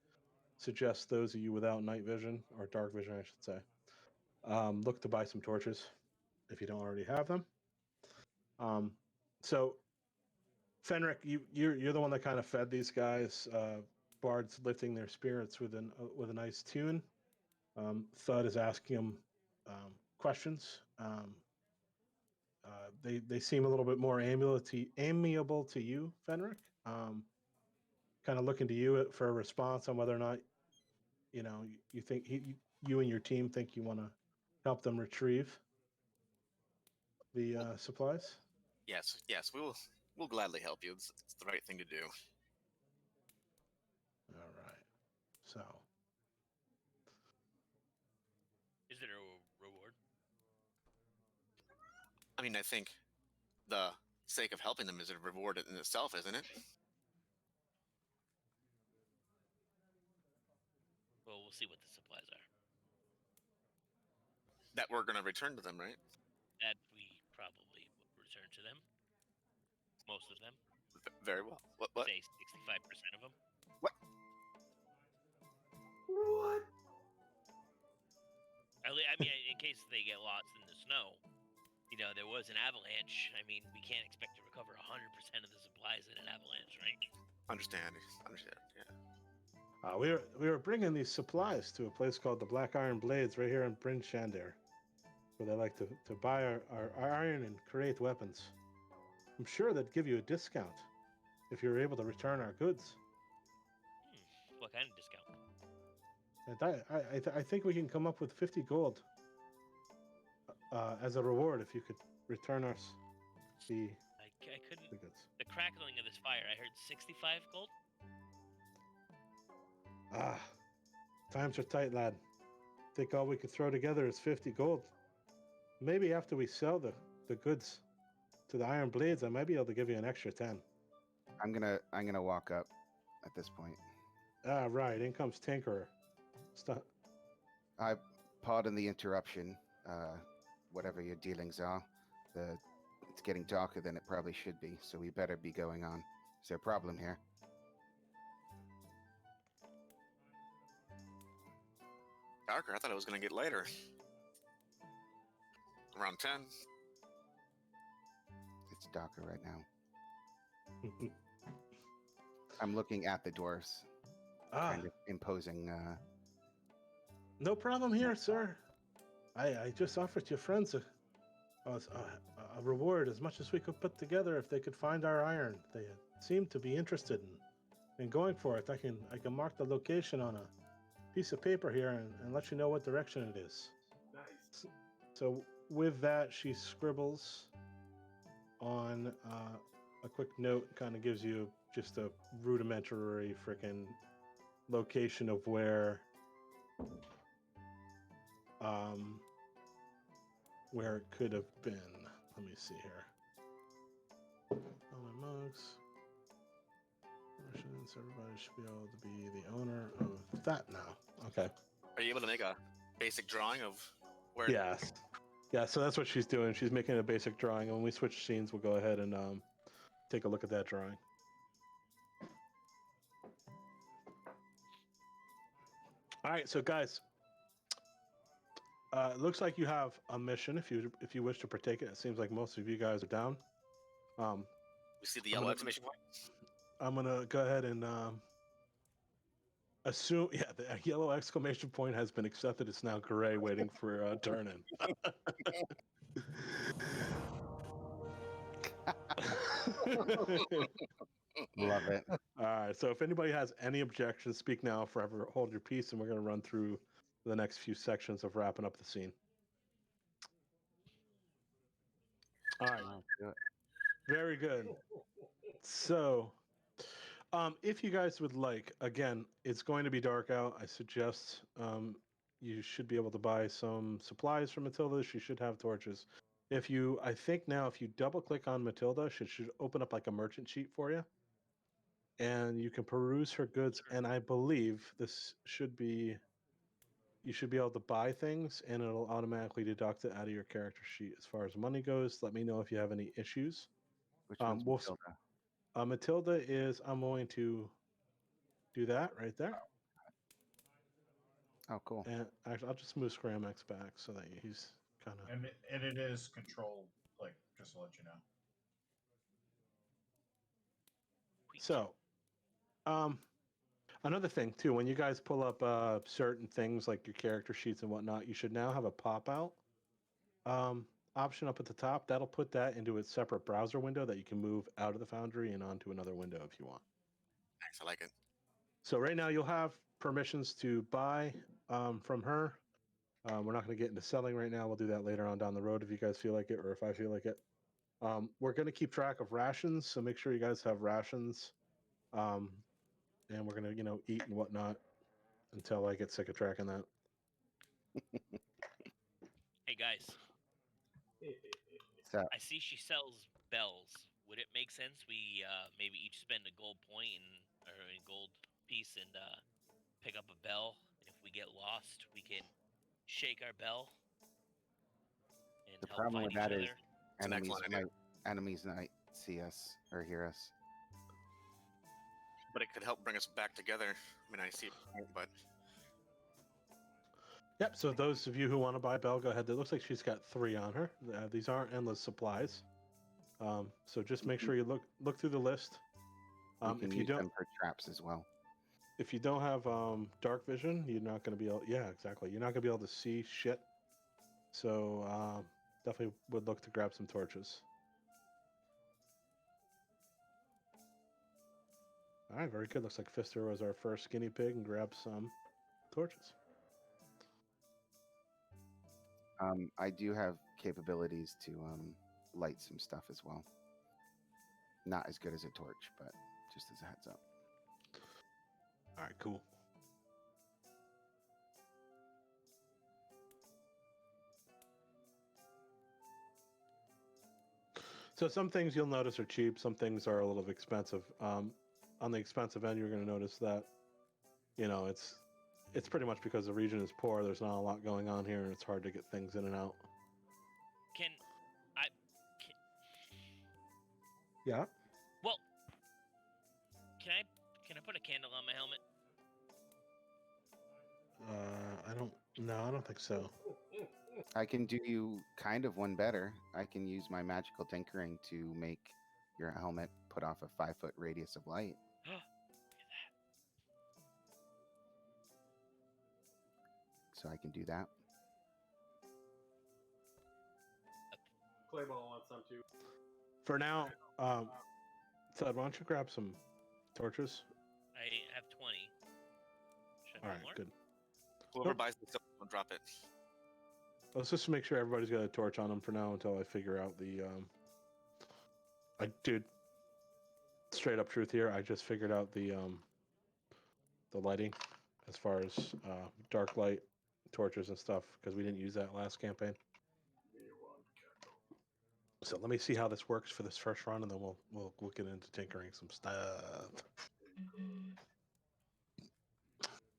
suggest those of you without night vision, or dark vision, I should say, look to buy some torches if you don't already have them. So Fenric, you're the one that kind of fed these guys. Bard's lifting their spirits with a nice tune. Thud is asking them questions. They seem a little bit more amiable to you, Fenric. Kind of looking to you for a response on whether or not you think you and your team think you want to help them retrieve the supplies. Yes, we'll gladly help you. It's the right thing to do. All right. So Is there a reward? I mean, I think the sake of helping them is a reward in itself, isn't it? Well, we'll see what the supplies are. That we're going to return to them, right? That we probably will return to them. Most of them. Very well. What? Say 65% of them. What? I mean, in case they get lost in the snow. There was an avalanche. I mean, we can't expect to recover 100% of the supplies in an avalanche, right? Understand. Yeah. We were bringing these supplies to a place called the Black Iron Blades right here in Bryn Shander, where they like to buy our iron and create weapons. I'm sure they'd give you a discount if you were able to return our goods. What kind of discount? And I think we can come up with 50 gold as a reward if you could return us the I couldn't. goods. The crack crackling of this fire. I heard 65 gold. Times are tight, lad. Think all we could throw together is 50 gold. Maybe after we sell the goods to the Iron Blades, I might be able to give you an extra 10. I'm gonna walk up at this point. Right. In comes Tinkerer. Stop. I pardon the interruption. Whatever your dealings are, it's getting darker than it probably should be, so we better be going on. Is there a problem here? Darker. I thought it was going to get later. Around 10. It's darker right now. I'm looking at the dwarves, kind of imposing. No problem here, sir. I just offered your friends a reward, as much as we could put together if they could find our iron. They seem to be interested in going for it. I can mark the location on a piece of paper here and let you know what direction it is. Nice. So with that, she scribbles on a quick note, kind of gives you just a rudimentary freaking location of where it could have been. Let me see here. All my mugs. Everybody should be able to be the owner of that now. Okay. Are you able to make a basic drawing of where? Yes. Yeah, so that's what she's doing. She's making a basic drawing. And when we switch scenes, we'll go ahead and take a look at that drawing. All right, so guys, it looks like you have a mission if you wish to partake it. It seems like most of you guys are down. We see the yellow exclamation point. I'm gonna go ahead and assume, yeah, the yellow exclamation point has been accepted. It's now gray, waiting for turn in. Love it. All right, so if anybody has any objections, speak now, forever hold your peace, and we're going to run through the next few sections of wrapping up the scene. All right, very good. So, if you guys would like, again, it's going to be dark out. I suggest you should be able to buy some supplies from Matilda. She should have torches. I think now, if you double click on Matilda, she should open up like a merchant sheet for you. And you can peruse her goods, and I believe you should be able to buy things, and it'll automatically deduct it out of your character sheet as far as money goes. Let me know if you have any issues. Which one's Matilda? Matilda is, I'm going to do that right there. Oh, cool. And actually, I'll just move Scram X back so that he's kind of... And it is control click, just to let you know. So, another thing too, when you guys pull up certain things like your character sheets and whatnot, you should now have a pop-out option up at the top. That'll put that into a separate browser window that you can move out of the Foundry and onto another window if you want. Nice, I like it. So right now you'll have permissions to buy from her. We're not going to get into selling right now. We'll do that later on down the road if you guys feel like it, or if I feel like it. We're going to keep track of rations, so make sure you guys have rations. And we're going to, eat and whatnot until I get sick of tracking that. Hey guys, So I see she sells bells. Would it make sense we maybe each spend a gold point or a gold piece and pick up a bell? And if we get lost, we can shake our bell and the help problem find with each that is other. enemies might see us or hear us. But it could help bring us back together. I mean, I see, but Yep, so those of you who want to buy Belle, go ahead. It looks like she's got 3 on her. These aren't endless supplies. So just make sure you look through the list. We can use them for traps as well. If you don't have dark vision, you're not going to be able... Yeah, exactly. You're not going to be able to see shit. So definitely would look to grab some torches. All right, very good. Looks like Fister was our first guinea pig and grabbed some torches. I do have capabilities to light some stuff as well. Not as good as a torch, but just as a heads up. All right, cool. So some things you'll notice are cheap. Some things are a little expensive. On the expensive end, you're going to notice that, it's pretty much because the region is poor. There's not a lot going on here, and it's hard to get things in and out. Can I? Yeah. Well, can I put a candle on my helmet? I don't think so. I can do you kind of one better. I can use my magical tinkering to make your helmet put off a 5-foot radius of light. Look at So I can do that. Clayball wants some too. For now, Ted, why don't you grab some torches? I have 20. Should I All have right, more? good. Whoever Nope. buys the stuff, don't drop it. Let's just make sure everybody's got a torch on them for now until I figure out the. Dude, straight up truth here. I just figured out the lighting, as far as dark light torches and stuff, because we didn't use that last campaign. So let me see how this works for this first run, and then we'll get into tinkering some stuff.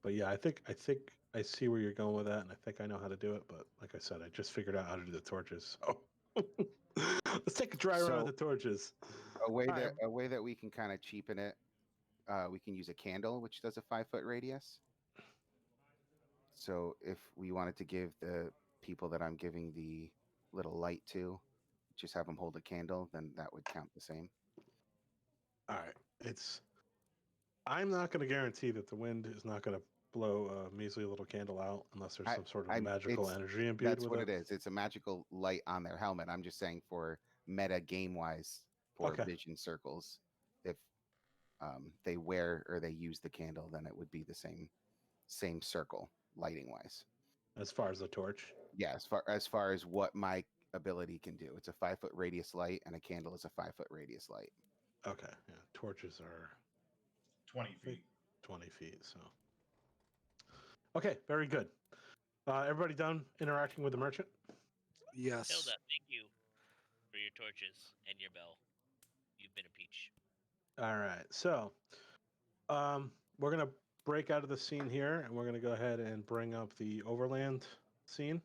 But yeah, I think I see where you're going with that, and I think I know how to do it. But like I said, I just figured out how to do the torches. So let's take a dry run of the torches. A way All right. that we can kind of cheapen it, we can use a candle, which does a 5-foot radius. So if we wanted to give the people that I'm giving the little light to, just have them hold a candle, then that would count the same. All right, I'm not going to guarantee that the wind is not going to blow a measly little candle out unless there's some sort of magical energy imbued That's with what it. it is. It's a magical light on their helmet. I'm just saying for meta game wise, for Okay. vision circles, if they wear or they use the candle, then it would be the same circle lighting wise. As far as the torch. Yeah, as far as what my ability can do, it's a 5-foot radius light, and a candle is a 5-foot radius light. Okay, yeah, torches are 20 feet. 20 feet. So, okay, very good. Everybody done interacting with the merchant? Yes. Hilda, thank you for your torches and your bell. You've been a peach. All right, so we're gonna break out of the scene here, and we're gonna go ahead and bring up the overland scene,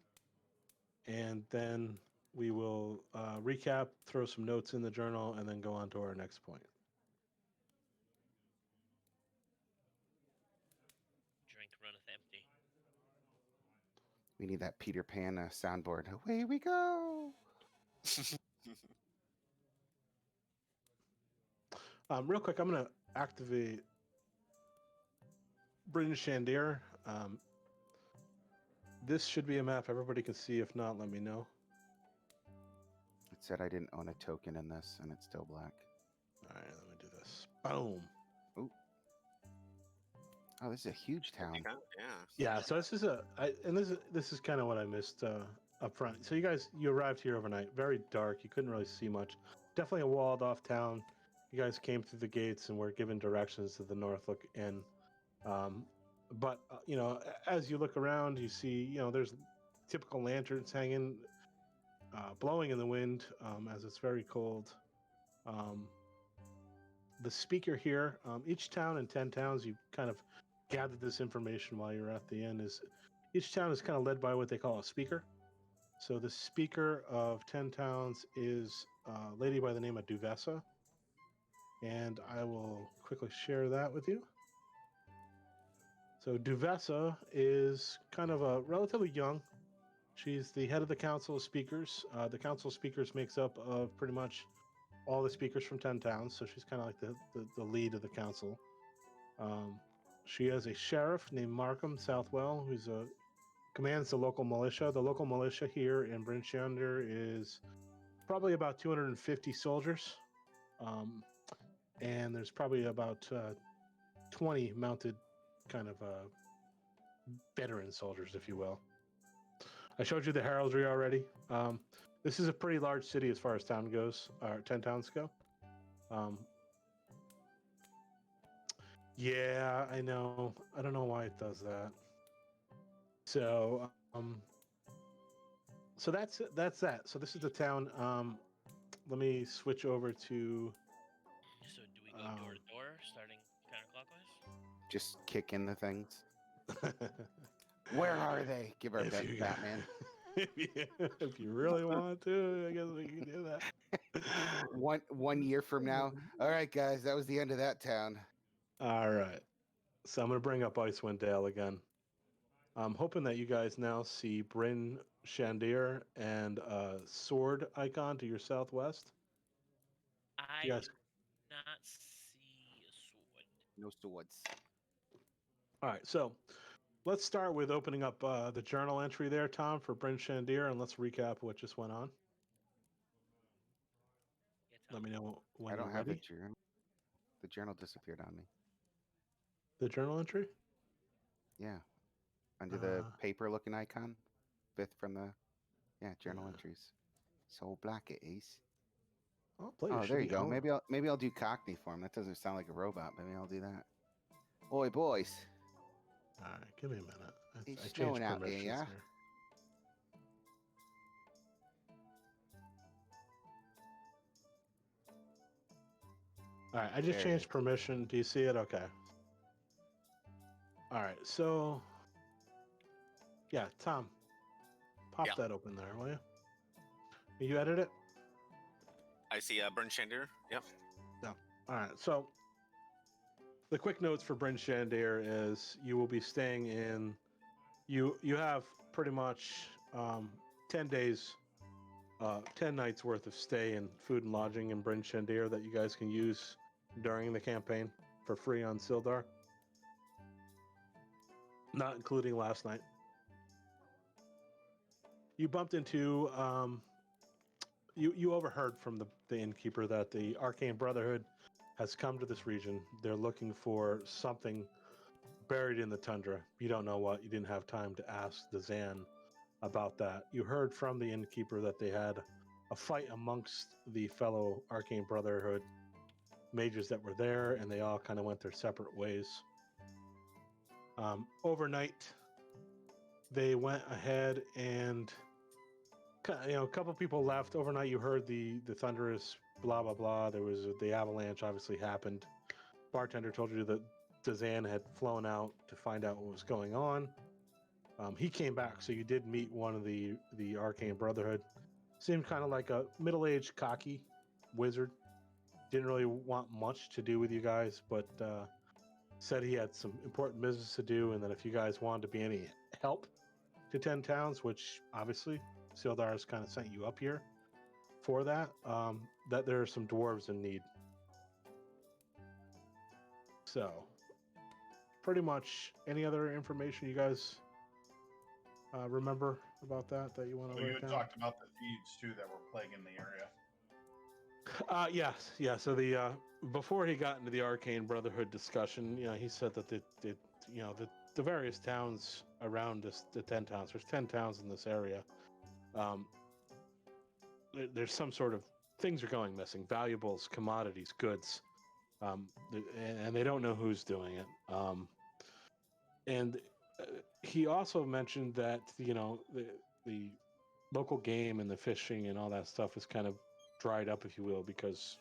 and then we will recap, throw some notes in the journal, and then go on to our next point. Drink runneth empty. We need that Peter Pan soundboard. Away we go. Real quick, I'm gonna activate Bryn Shandir. This should be a map everybody can see. If not, let me know. It said I didn't own a token in this, and it's still black. All right, let me do this. Boom. Ooh. Oh, this is a huge town. Yeah. So this is this is kind of what I missed up front. So you arrived here overnight. Very dark. You couldn't really see much. Definitely a walled off town. You guys came through the gates and were given directions to the Northlook Inn. But as you look around, you see there's typical lanterns hanging, blowing in the wind as it's very cold. The speaker here, each town in 10 towns, you kind of gathered this information while you're at the inn, is each town is kind of led by what they call a speaker. So the speaker of 10 towns is a lady by the name of Duvessa. And I will quickly share that with you. So Duvessa is kind of a relatively young. She's the head of the Council of Speakers. The Council of Speakers makes up of pretty much all the speakers from 10 towns. So she's kind of like the lead of the council. She has a sheriff named Markham Southwell, who's commands the local militia. The local militia here in Bryn Shandir is probably about 250 soldiers. And there's probably about 20 mounted kind of veteran soldiers, if you will. I showed you the heraldry already. This is a pretty large city as far as town goes, or 10 towns go. Um, yeah, I know. I don't know why it does that. So, so that's that. So this is the town. Let me switch over to. So do we go door to door, starting counterclockwise? Just kick in the things. Where are they? Give our If you- Batman. if you really want to, I guess we can do that. one year from now. All right, guys, that was the end of that town. All right. So I'm going to bring up Icewind Dale again. I'm hoping that you guys now see Bryn Shandir and a sword icon to your southwest. I You guys, do not see a sword. No swords. all right. So let's start with opening up the journal entry there, Tom, for Bryn Shandir, and let's recap what just went on. Yeah, Let me know when I you're don't have the ready. journal. The journal disappeared on me. The journal entry? Yeah, under the Uh, paper-looking icon, fifth from the journal Yeah. entries. So black it is. Oh, play Oh, there you shitty go. horror. Maybe I'll do Cockney for him. That doesn't sound like a robot. Maybe I'll do that. Oi, boys. All right, give me a minute. It's I snowing changed out here, permissions yeah? here. All right, I just There it changed is. permission. Do you see it? Okay. All right, so yeah, Tom, pop Yeah. that open there, will you? You edit it? I see Bryn Shandir. Yep. No. All right, so the quick notes for Bryn Shandir is you will be staying in. You have pretty much 10 days, 10 nights worth of stay and food and lodging in Bryn Shandir that you guys can use during the campaign for free on Sildar. Not including last night. You bumped into you overheard from the innkeeper that the Arcane Brotherhood has come to this region. They're looking for something buried in the tundra. You don't know what. You didn't have time to ask the Zan about that. You heard from the innkeeper that they had a fight amongst the fellow Arcane Brotherhood mages that were there, and they all kind of went their separate ways. Overnight, they went ahead and a couple people left overnight. You heard the thunderous blah blah blah. There was the avalanche obviously happened. Bartender told you that Dazan had flown out to find out what was going on. He came back, so you did meet one of the Arcane Brotherhood. Seemed kind of like a middle-aged, cocky wizard. Didn't really want much to do with you guys, but said he had some important business to do, and that if you guys wanted to be any help to 10 towns, which obviously Sildar has kind of sent you up here for that, that there are some dwarves in need. So, pretty much any other information you guys remember about that you want to So you write had down? talked about the thieves too that were plaguing the area. Yes, yeah. So the before he got into the Arcane Brotherhood discussion, he said that the various towns around us, the 10 towns. There's 10 towns in this area. There's some sort of things are going missing: valuables, commodities, goods, and they don't know who's doing it. And he also mentioned that the local game and the fishing and all that stuff is kind of dried up, if you will, because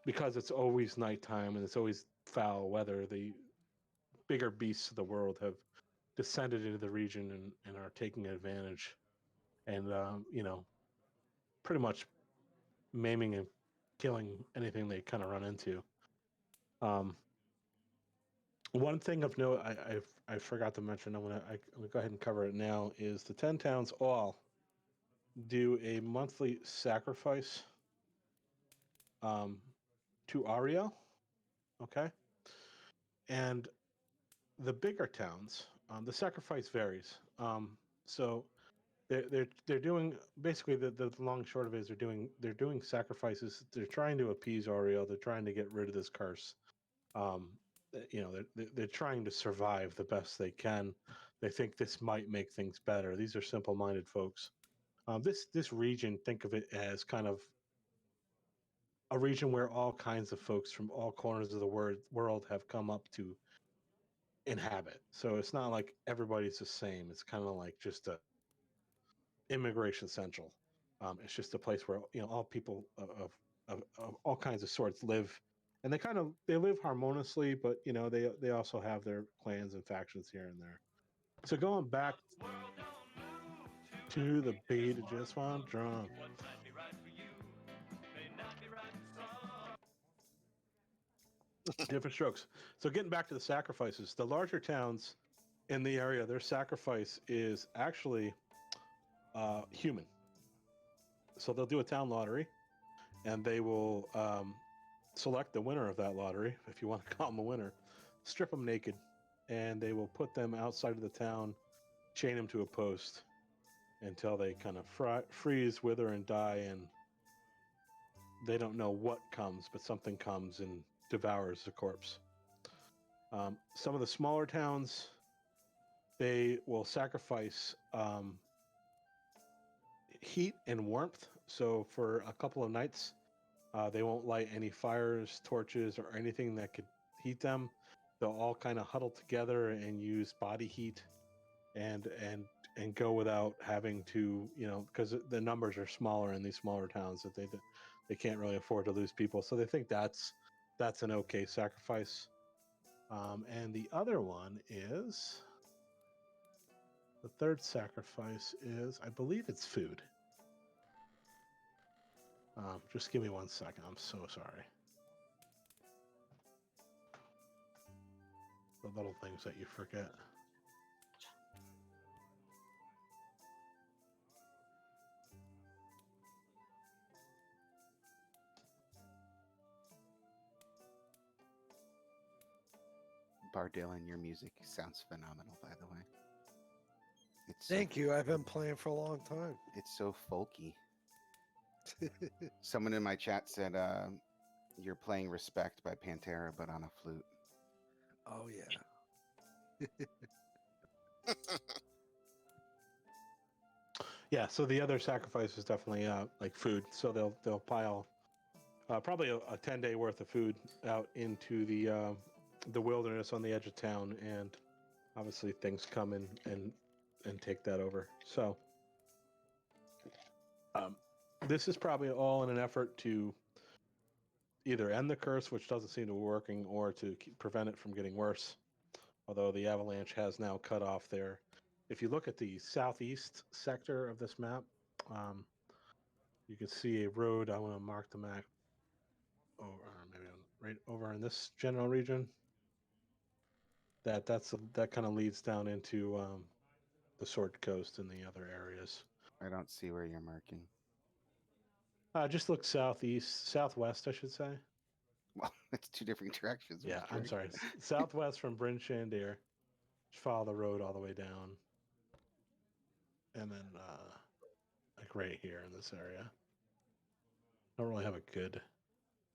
because it's always nighttime and it's always foul weather. The bigger beasts of the world have descended into the region and are taking advantage, and pretty much maiming and killing anything they kind of run into. Um, One thing of note I forgot to mention. I'm gonna go ahead and cover it now. Is the 10 towns all do a monthly sacrifice um, to Ariel, okay? And the bigger towns, the sacrifice varies. So they're doing basically the long and short of it is they're doing sacrifices. They're trying to appease Ariel. They're trying to get rid of this curse. Um, they're trying to survive the best they can. They think this might make things better. These are simple-minded folks. This region, think of it as kind of a region where all kinds of folks from all corners of the world have come up to inhabit. So it's not like everybody's the same. It's kind of like just a immigration central. It's just a place where all people of all kinds of sorts live, and they live harmoniously, but they also have their clans and factions here and there. So going back to the beat of just one drum. Different strokes. So getting back to the sacrifices, the larger towns in the area, their sacrifice is actually human. So they'll do a town lottery, and they will select the winner of that lottery, if you want to call them a winner, strip them naked, and they will put them outside of the town, chain them to a post until they kind of freeze, wither, and die, and they don't know what comes, but something comes and devours the corpse. Some of the smaller towns, they will sacrifice heat and warmth. So for a couple of nights, they won't light any fires, torches, or anything that could heat them. They'll all kind of huddle together and use body heat, and go without having to, because the numbers are smaller in these smaller towns, that they can't really afford to lose people. So they think that's an okay sacrifice. And the other one is, the third sacrifice is, I believe it's food. Just give me 1 second. I'm so sorry. The little things that you forget. Bar Dylan, your music sounds phenomenal, by the way. Thank you. I've been playing for a long time. It's so folky. Someone in my chat said you're playing Respect by Pantera, but on a flute. Oh, yeah. Yeah, so the other sacrifice is definitely like food. So they'll pile probably a 10-day worth of food out into the wilderness on the edge of town, and obviously things come in and take that over. So this is probably all in an effort to either end the curse, which doesn't seem to be working, or to prevent it from getting worse. Although the avalanche has now cut off there. If you look at the southeast sector of this map, you can see a road. I want to mark the map over, maybe right over in this general region. That kind of leads down into the Sword Coast and the other areas. I don't see where you're marking. Just look southwest, I should say. Well, it's two different directions. Yeah, I'm sorry. Southwest from Bryn Shandir. Just follow the road all the way down. And then, like right here in this area. Don't really have a good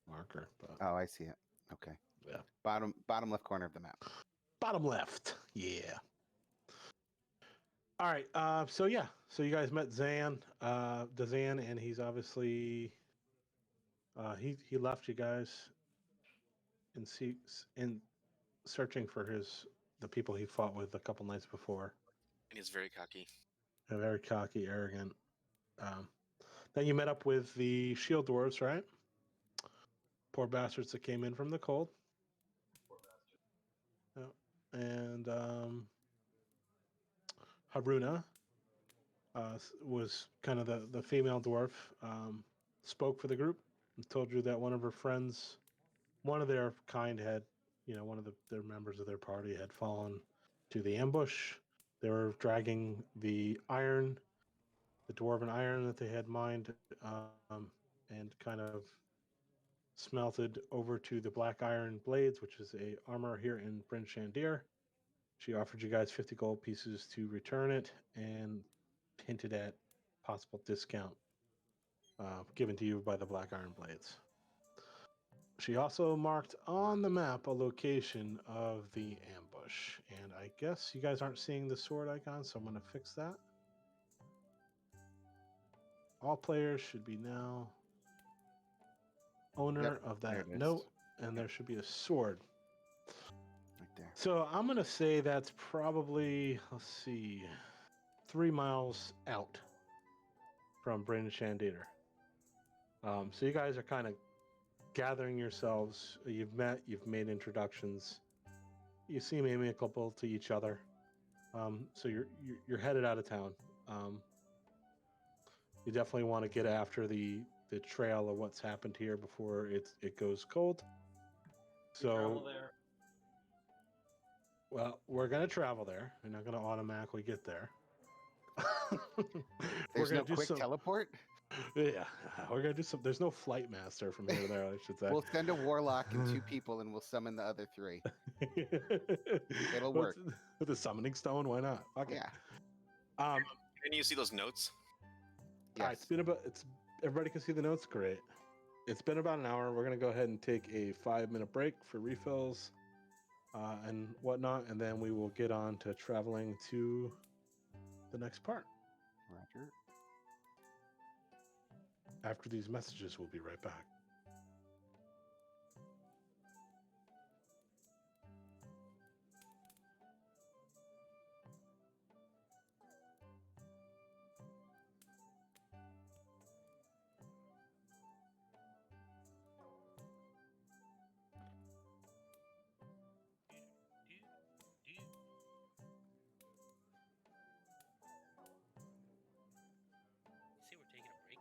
marker, but... Oh, I see it. Okay. Yeah. Bottom left corner of the map. Bottom left. Yeah. All right. So you guys met Dazan, and he's obviously he left you guys in searching for the people he fought with a couple nights before. And he's very cocky. Very cocky, arrogant. Then you met up with the shield dwarves, right? Poor bastards that came in from the cold. Poor bastard. Yeah. And Haruna was kind of the female dwarf, spoke for the group and told you that one of her friends, one of their kind had, one of their members of their party had fallen to the ambush. They were dragging the dwarven iron that they had mined, and kind of smelted over to the black iron blades, which is a armor here in Bryn Shandir. She offered you guys 50 gold pieces to return it, and hinted at possible discount given to you by the Black Iron Blades. She also marked on the map a location of the ambush, and I guess you guys aren't seeing the sword icon, so I'm going to fix that. All players should be now owner Yep, of there that it is. note, and there should be a sword. Right there. So I'm gonna say that's probably, let's see, 3 miles out from Brandon Shandater. So you guys are kind of gathering yourselves. You've met, you've made introductions. You seem amicable to each other. So you're headed out of town. You definitely want to get after the trail of what's happened here before it goes cold. We travel So, there. well, we're gonna travel there. We're not gonna automatically get there. We're There's gonna no do quick some. teleport. Yeah, we're gonna do some. There's no flight master from here to there, I should say. We'll send a warlock and 2 people, and we'll summon the other 3. It'll work. With a summoning stone, why not? Okay. Yeah. Can you see those notes? All right, Yes. it's everybody can see the notes. Great. It's been about an hour. We're gonna go ahead and take a 5-minute break for refills and whatnot, and then we will get on to traveling to the next part. Roger. After these messages, we'll be right back. Say we're taking a break.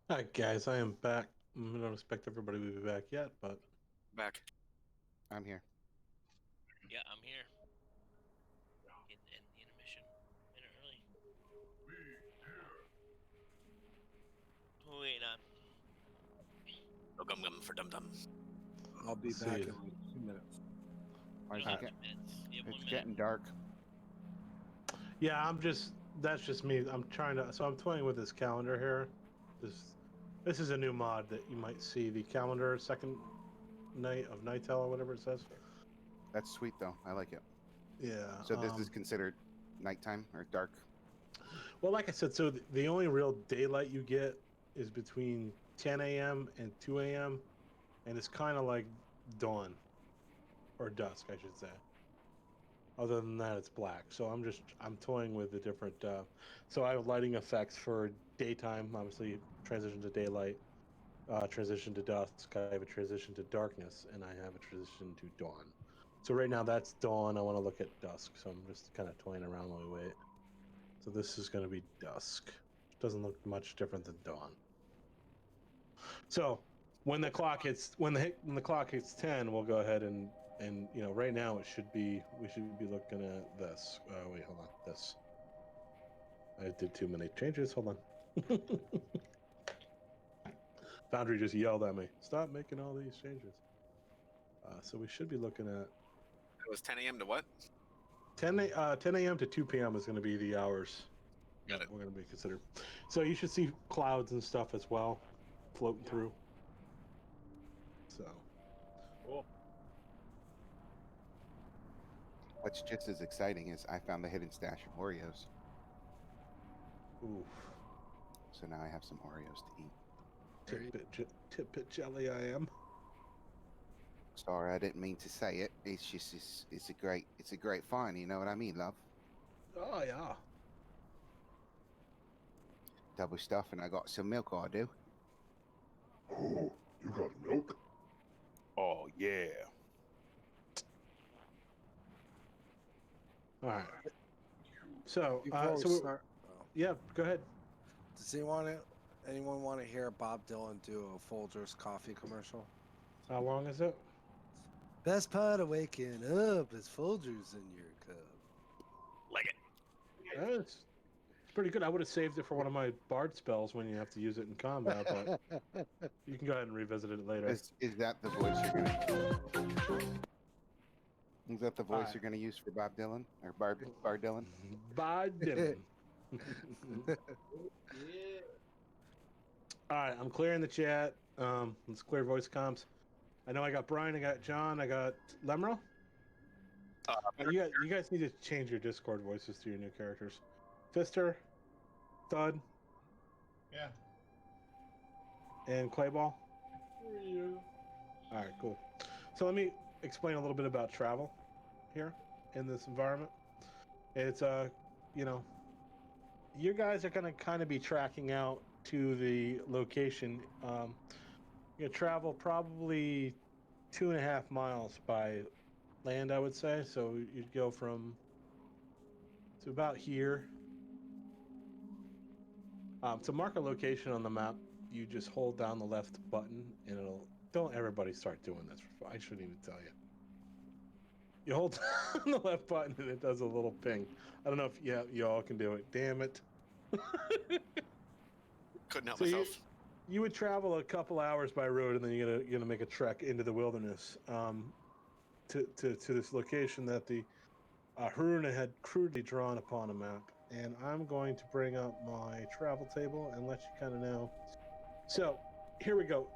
All right, guys, I am back. I don't expect everybody to be back yet, but Back. I'm here. Yeah, I'm here. In the intermission. A minute early. Who are we waiting on? Oh, gum gum for dum dum. I'll be See back you. in like 2 minutes. Why You is don't it have get- 2 minutes. You have 1 It's minute. getting dark. yeah, that's just me. I'm trying to. So I'm toying with this calendar here. This is a new mod that you might see. The calendar second night of Nightel or whatever it says. That's sweet though. I like it. Yeah. So this is considered nighttime or dark. Well, like I said, so the only real daylight you get is between 10 a.m. and 2 a.m. and it's kind of like dawn or dusk, I should say. Other than that, it's black. So I'm toying with the different. So I have lighting effects for daytime, obviously transition to daylight, transition to dusk. I have a transition to darkness, and I have a transition to dawn. So right now that's dawn. I want to look at dusk, so I'm just kind of toying around while we wait. So this is going to be dusk. Doesn't look much different than dawn. So when the clock hits when the clock hits 10, we'll go ahead and right now we should be looking at this. Wait, hold on. This. I did too many changes. Hold on. Foundry just yelled at me. Stop making all these changes. So we should be looking at It was 10 a.m. to what? 10 a.m. to 2 p.m. is going to be the hours Got that it. we're going to be considered. So you should see clouds and stuff as well floating through. So What's just as exciting is I found the hidden stash of Oreos. oof. So now I have some Oreos to eat. Tidbit jelly I am. Sorry, I didn't mean to say it. It's just it's a great find. You know what I mean, love? Oh yeah. Double stuff, and I got some milk. I do. Oh, you got milk? Oh yeah. All right. So, Before so we start, yeah, go ahead. does anyone want to hear Bob Dylan do a Folgers coffee commercial? How long is it? Best part of waking up is Folgers in your cup. Like it. It's pretty good. I would have saved it for one of my Bard spells when you have to use it in combat, but you can go ahead and revisit it later. Is that the voice you're gonna? Is that the voice Alright. you're gonna use for Bob Dylan or Bar Dylan? Bard Dylan. All right, I'm clearing the chat. Let's clear voice comms. I know I got Brian, I got John, I got Lemro. You guys need to change your Discord voices to your new characters. Fister, Thud, Yeah. and Clayball. All right, cool. So let me explain a little bit about travel here in this environment. It's you guys are gonna kind of be tracking out to the location. You travel probably 2.5 miles by land, I would say. So you'd go from to about here. To mark a location on the map, you just hold down the left button, and it'll. Don't everybody start doing this. I shouldn't even tell you. You hold down the left button, and it does a little ping. I don't know if you all can do it. Damn it. Couldn't help So myself. you would travel a couple hours by road, and then you're gonna make a trek into the wilderness to this location that the Haruna had crudely drawn upon a map. And I'm going to bring up my travel table and let you kind of know. So here we go.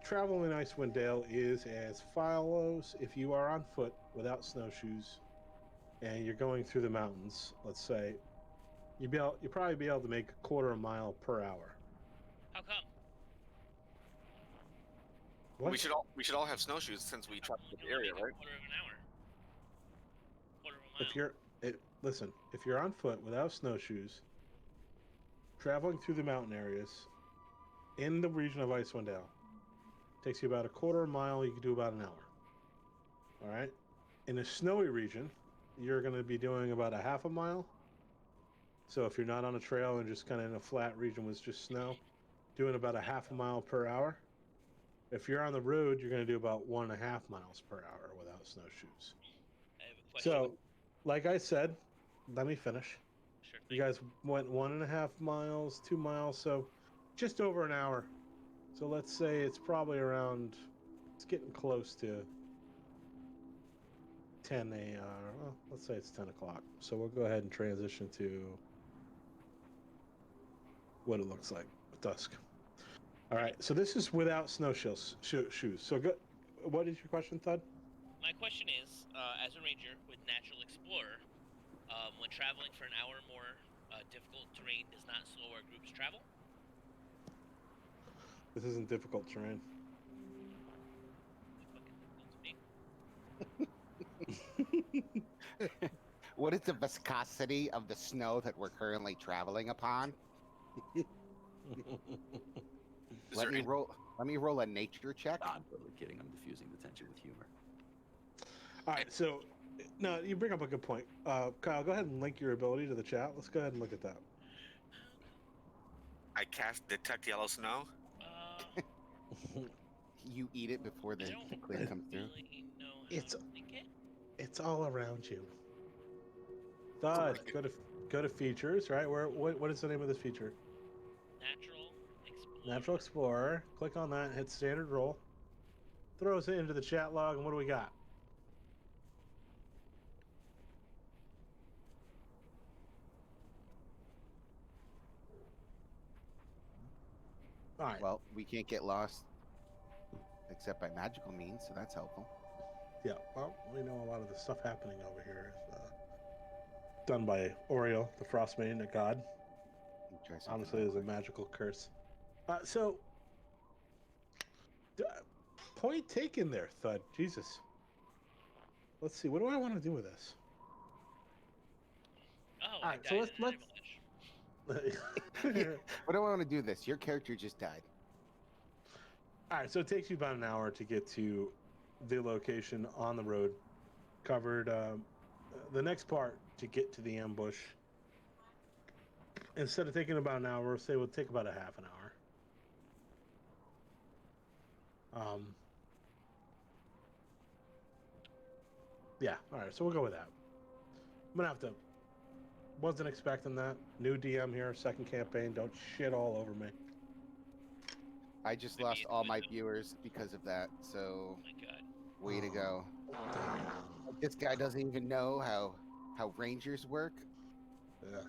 Travel in Icewind Dale is as follows. If you are on foot without snowshoes and you're going through the mountains, let's say, you'll probably be able to make a quarter of a mile per hour. How come? What? We should all have snowshoes since we travel Only the gonna area, make a right? quarter of an hour. Quarter of a mile. Listen, if you're on foot without snowshoes, traveling through the mountain areas in the region of Icewind Dale takes you about a quarter of a mile. You can do about an hour. All right. In a snowy region, you're going to be doing about a half a mile. So if you're not on a trail and just kind of in a flat region with just snow, doing about a half a mile per hour. If you're on the road, you're going to do about 1.5 miles per hour without snowshoes. I have a question. So, like I said, let me finish. Sure You thing. guys went 1.5 miles, 2 miles, so just over an hour. So let's say it's probably around, it's getting close to 10 a.m. Well, let's say it's 10 o'clock. So we'll go ahead and transition to what it looks like at dusk. All right, so this is without shoes. So what is your question, Thud? My question is, as a ranger with Natural Explorer, when traveling for an hour or more, difficult terrain does not slow our group's travel? This isn't difficult terrain. Fucking difficult to me. What is the viscosity of the snow that we're currently traveling upon? Let me roll a nature check. I'm totally kidding. I'm diffusing the tension with humor. All right, so no, you bring up a good point. Kyle, go ahead and link your ability to the chat. Let's go ahead and look at that. I cast Detect Yellow Snow. You eat it before the clear comes through. Really know how to link it? It's all around you. Thud, go to features, right? What is the name of this feature? Natural Explorer. Natural Explorer. Click on that, hit standard roll. Throws it into the chat log, and what do we got? All right. Well, we can't get lost except by magical means, so that's helpful. Yeah, well, we know a lot of the stuff happening over here is done by Oriel, the Frost Maiden, a god. Obviously, there's a magical curse. Point taken there, Thud. Jesus. Let's see. What do I want to do with this? Oh, all right, so let's. What do I want to do this? Your character just died. All right, so it takes you about an hour to get to the location on the road. Covered the next part to get to the ambush. Instead of taking about an hour, say we'll take about a half an hour. Yeah, all right, so we'll go with that. I'm gonna have to. Wasn't expecting that. New DM here, second campaign. Don't shit all over me. I just lost all my viewers because of that, so Oh my god. way to go. This guy doesn't even know how rangers work. Yeah,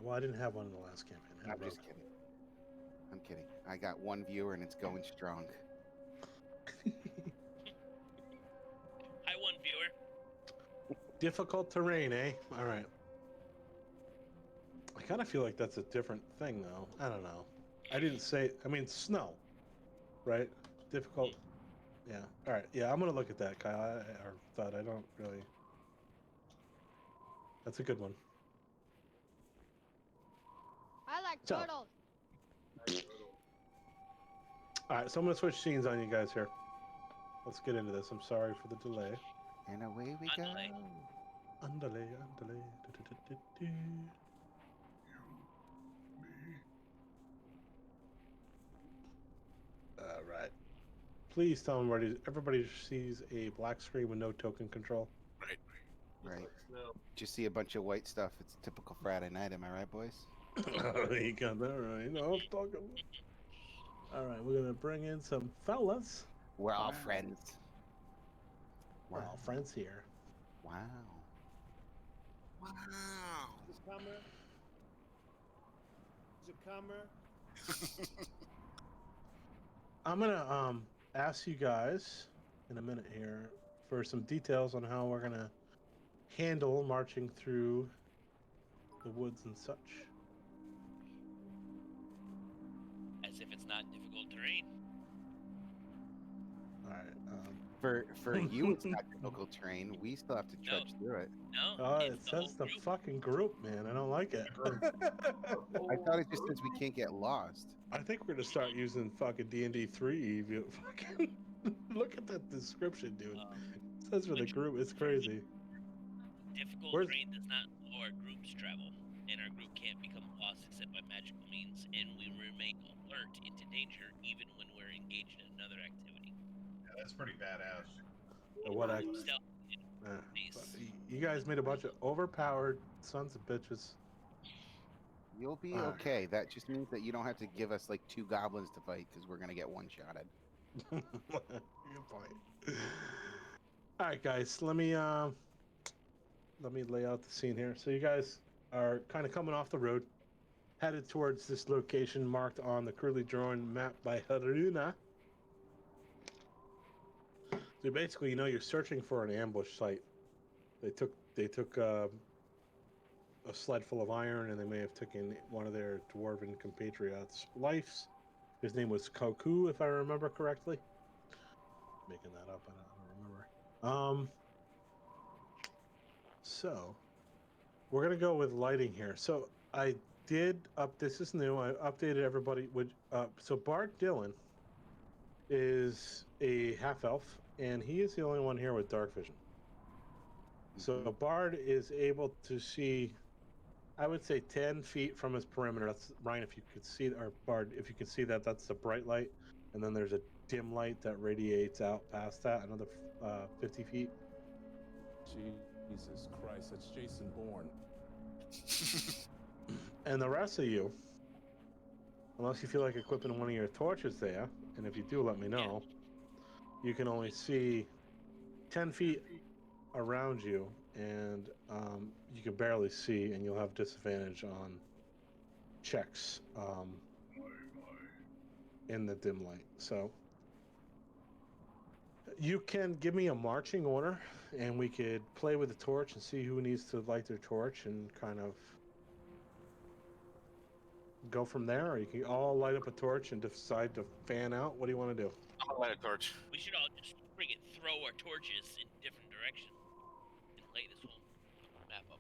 well, I didn't have one in the last campaign. I'm just kidding. I'm kidding. I got one viewer and it's going strong. Hi, one viewer. Difficult terrain, eh? All right. I kind of feel like that's a different thing, though. I don't know. I didn't say. I mean, snow, right? Difficult. Yeah. All right. Yeah, I'm gonna look at that, Kyle. Or thought I don't really. That's a good one. I like turtles. All right, so I'm gonna switch scenes on you guys here. Let's get into this. I'm sorry for the delay. And away we go. Andale. All right. Please tell everybody sees a black screen with no token control. Right. Just see a bunch of white stuff. It's typical Friday night, am I right, boys? You got that right. You know what I'm talking about. All right, we're gonna bring in some fellas. We're all friends. We're all friends here. Wow. Wow. Is it camera? I'm gonna ask you guys in a minute here for some details on how we're gonna handle marching through the woods and such. As if it's not difficult terrain. All right. For you, it's not difficult terrain. We still have to trudge through it. No. Oh, it says the fucking group, man. I don't like it. I thought it just says we can't get lost. I think we're gonna start using fucking D&D 3. Fucking look at that description, dude. It says for the group. It's crazy. Difficult terrain does not slow our group's travel, and our group can't become lost except by magical means, and we remain alert into danger even when we're engaged in another activity. Yeah, that's pretty badass. What I, Stealth you guys made a bunch of overpowered sons of bitches. You'll be Alright. okay. That just means that you don't have to give us like 2 goblins to fight because we're gonna get one-shotted. Good point. All right, guys. Let me lay out the scene here. So you guys are kind of coming off the road, headed towards this location marked on the crudely drawn map by Haruna. So basically, you're searching for an ambush site. They took a sled full of iron, and they may have taken one of their dwarven compatriots' lives. His name was Koku, if I remember correctly. Making that up, I don't remember. So we're gonna go with lighting here. So I did up. This is new. I updated everybody. So Bart Dillon is a half elf, and he is the only one here with dark vision. So Bard is able to see, I would say, 10 feet from his perimeter. That's Ryan. If you could see, or Bard, if you could see that, that's the bright light, and then there's a dim light that radiates out past that, another 50 feet. Jesus Christ, that's Jason Bourne. And the rest of you, unless you feel like equipping one of your torches there, and if you do, let me know, you can only see 10 feet around you, and you can barely see, and you'll have disadvantage on checks in the dim light. So you can give me a marching order, and we could play with the torch and see who needs to light their torch and kind of go from there, or you can all light up a torch and decide to fan out. What do you want to do? I'm gonna light a torch. We should all just friggin' throw our torches in different directions and light this whole map up.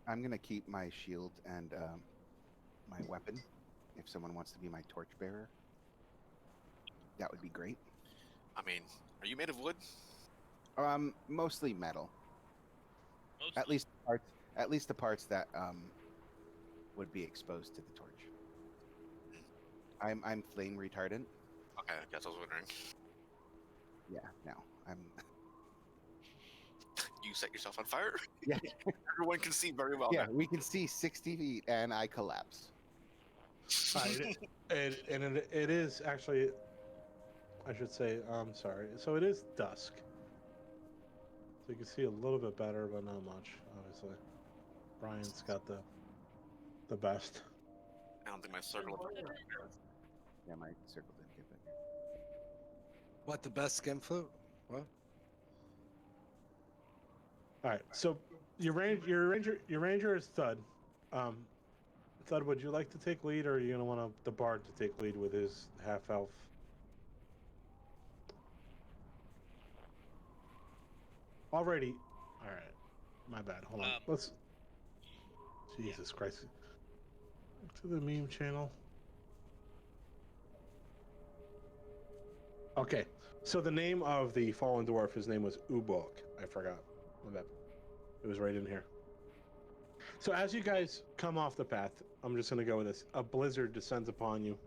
I'm gonna keep my shield and my weapon. If someone wants to be my torchbearer, that would be great. I mean, are you made of wood? Mostly metal. Mostly. At least the parts that would be exposed to the torch. I'm flame retardant. Okay, I guess I was wondering. Yeah, no, I'm. You set yourself on fire? Yeah. Everyone can see very well. Yeah, now. we can see 60 feet, and I collapse. It is actually, I should say, I'm sorry. So it is dusk. So you can see a little bit better, but not much, obviously. Brian's got the best. I don't think my circle of Yeah, my circle didn't get bigger. What, the best skin flute? What? All right. So your ranger is Thud. Thud, would you like to take lead, or are you gonna want the bard to take lead with his half elf? Already. All right. My bad. Hold on. Let's. Jesus Christ. To the meme channel. Okay. So the name of the fallen dwarf, his name was Ubok. I forgot. My bad. It was right in here. So as you guys come off the path, I'm just going to go with this. A blizzard descends upon you.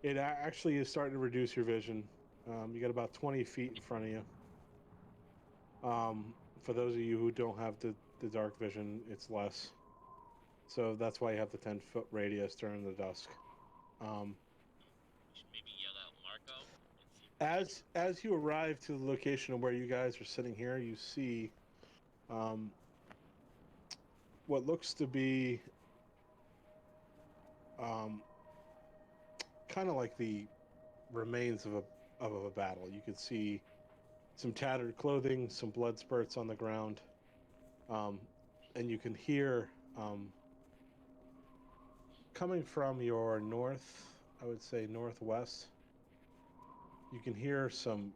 It actually is starting to reduce your vision. You got about 20 feet in front of you. For those of you who don't have the dark vision, it's less. So that's why you have the 10-foot radius during the dusk. Should maybe yell out Marco. As you arrive to the location of where you guys are sitting here, you see what looks to be kind of like the remains of a battle. You can see some tattered clothing, some blood spurts on the ground, and you can hear coming from your north, I would say northwest, you can hear some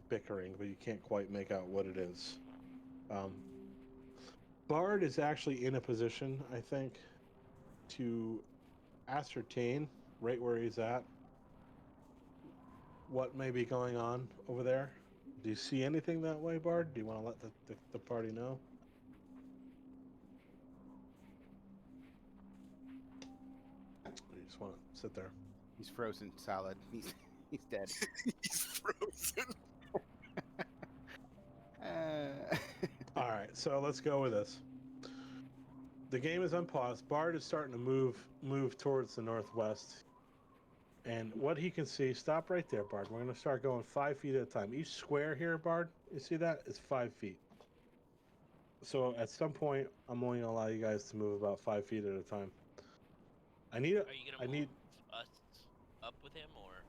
bickering, but you can't quite make out what it is. Bard is actually in a position, I think, to ascertain right where he's at what may be going on over there. Do you see anything that way, Bard? Do you want to let the party know? sit there. He's frozen solid. He's dead. He's frozen. All right, so let's go with this. The game is unpaused. Bard is starting to move towards the northwest. And what he can see, stop right there, Bard. We're going to start going 5 feet at a time. Each square here, Bard, you see that? Is 5 feet. So at some point, I'm only going to allow you guys to move about 5 feet at a time. Are you gonna move us up with him, or?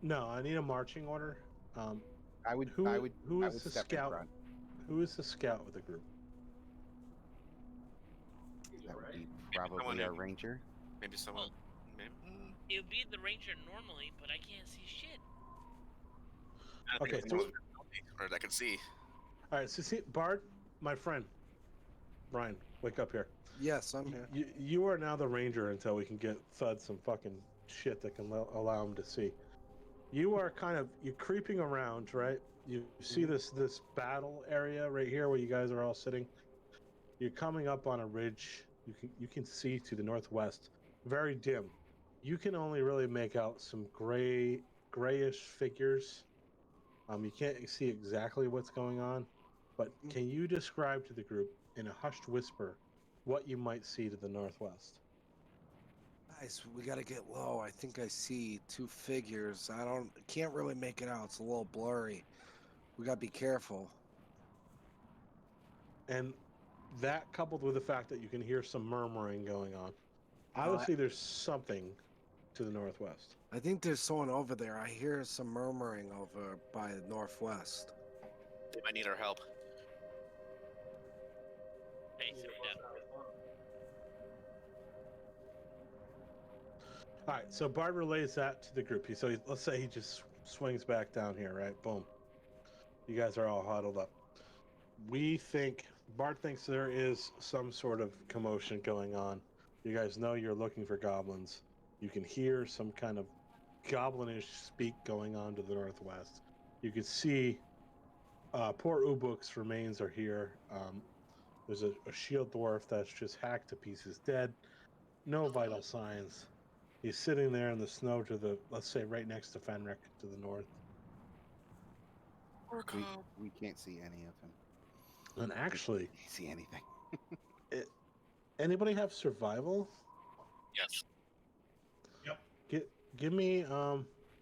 No, I need a marching order. Who is the step scout? in front. Who is the scout with the group? That would be probably our ranger. Maybe someone. It would be the ranger normally, but I can't see shit. Okay, so or I can see. All right, so see, Bard, my friend, Brian, wake up here. Yes, I'm here. You are now the ranger until we can get Thud some fucking shit that can allow him to see. You are you're creeping around, right? You see this battle area right here where you guys are all sitting. You're coming up on a ridge. You can see to the northwest, very dim. You can only really make out some grayish figures. You can't see exactly what's going on, but can you describe to the group in a hushed whisper what you might see to the northwest? Guys, we gotta get low. I think I see 2 figures. I can't really make it out. It's a little blurry. We gotta be careful. And that, coupled with the fact that you can hear some murmuring going on, obviously there's something to the northwest. I think there's someone over there. I hear some murmuring over by the northwest. They might need our help. Hey, sit down. All right, so Bard relays that to the group. Let's say he just swings back down here, right? Boom. You guys are all huddled up. Bard thinks there is some sort of commotion going on. You guys know you're looking for goblins. You can hear some kind of goblinish speak going on to the northwest. You can see poor Ubuk's remains are here. There's a shield dwarf that's just hacked to pieces, dead. No vital signs. He's sitting there in the snow let's say right next to Fenric to the north. We can't see any of him. And actually, see anything? Anybody have survival? Yes. Yep. Give me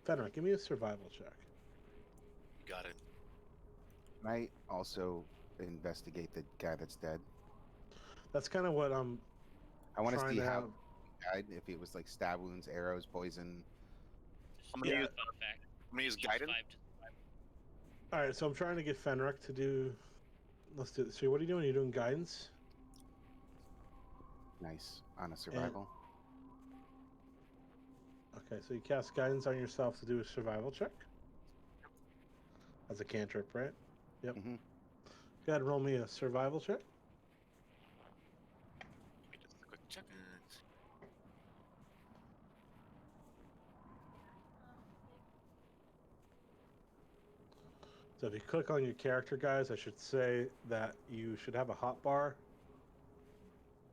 Fenric, give me a survival check. You got it. Can I also investigate the guy that's dead? That's kind of what I'm. I want to see how he died. If it was like stab wounds, arrows, poison. I'm gonna use guidance. All right, so I'm trying to get Fenric to do. Let's do this. So what are you doing? You're doing guidance. Nice on a survival. Okay, so you cast guidance on yourself to do a survival check. As a cantrip, right? Yep. Mm-hmm. Go ahead, roll me a survival check. Just a quick check. So if you click on your character, guys, I should say that you should have a hotbar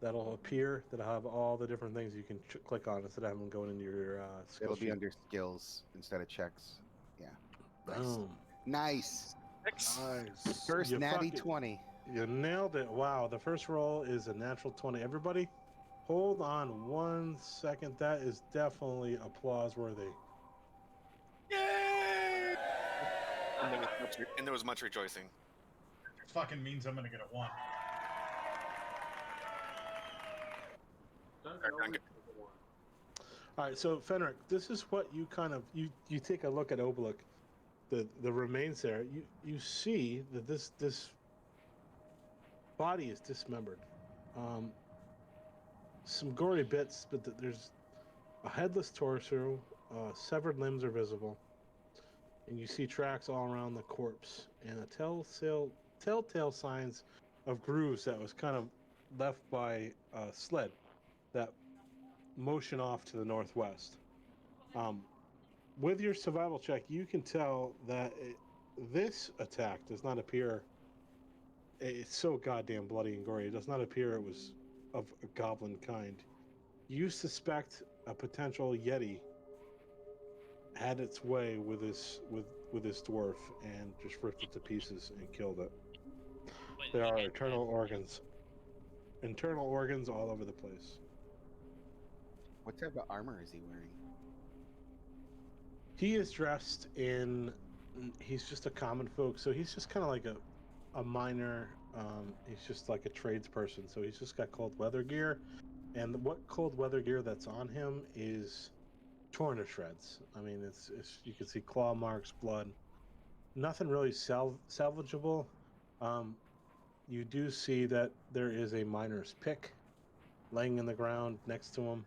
that'll appear that'll have all the different things you can click on instead of them going into your skill It'll sheet. be under skills instead of checks. Yeah. Nice. Boom. Nice. Nice. First natty 20. You nailed it. Wow. The first roll is a natural 20. Everybody, hold on 1 second. That is definitely applause worthy. Yay! And there was much rejoicing. It fucking means I'm gonna get a 1. All right, so Fenric, this is what you you take a look at Obelik, the remains there. You see that this body is dismembered. Some gory bits, but there's a headless torso, severed limbs are visible, and you see tracks all around the corpse and a telltale signs of grooves that was kind of left by a sled that motion off to the northwest. With your survival check, you can tell that this attack does not appear. It's so goddamn bloody and gory. It does not appear it was of a goblin kind. You suspect a potential Yeti had its way with this dwarf and just ripped it to pieces and killed it. But There he are had- internal organs all over the place. What type of armor is he wearing? He is dressed in. He's just a common folk, so he's just kind of like a minor. He's just like a tradesperson, so he's just got cold weather gear, and what cold weather gear that's on him is torn to shreds. I mean, it's you can see claw marks, blood. Nothing really salvageable. You do see that there is a miner's pick laying in the ground next to him.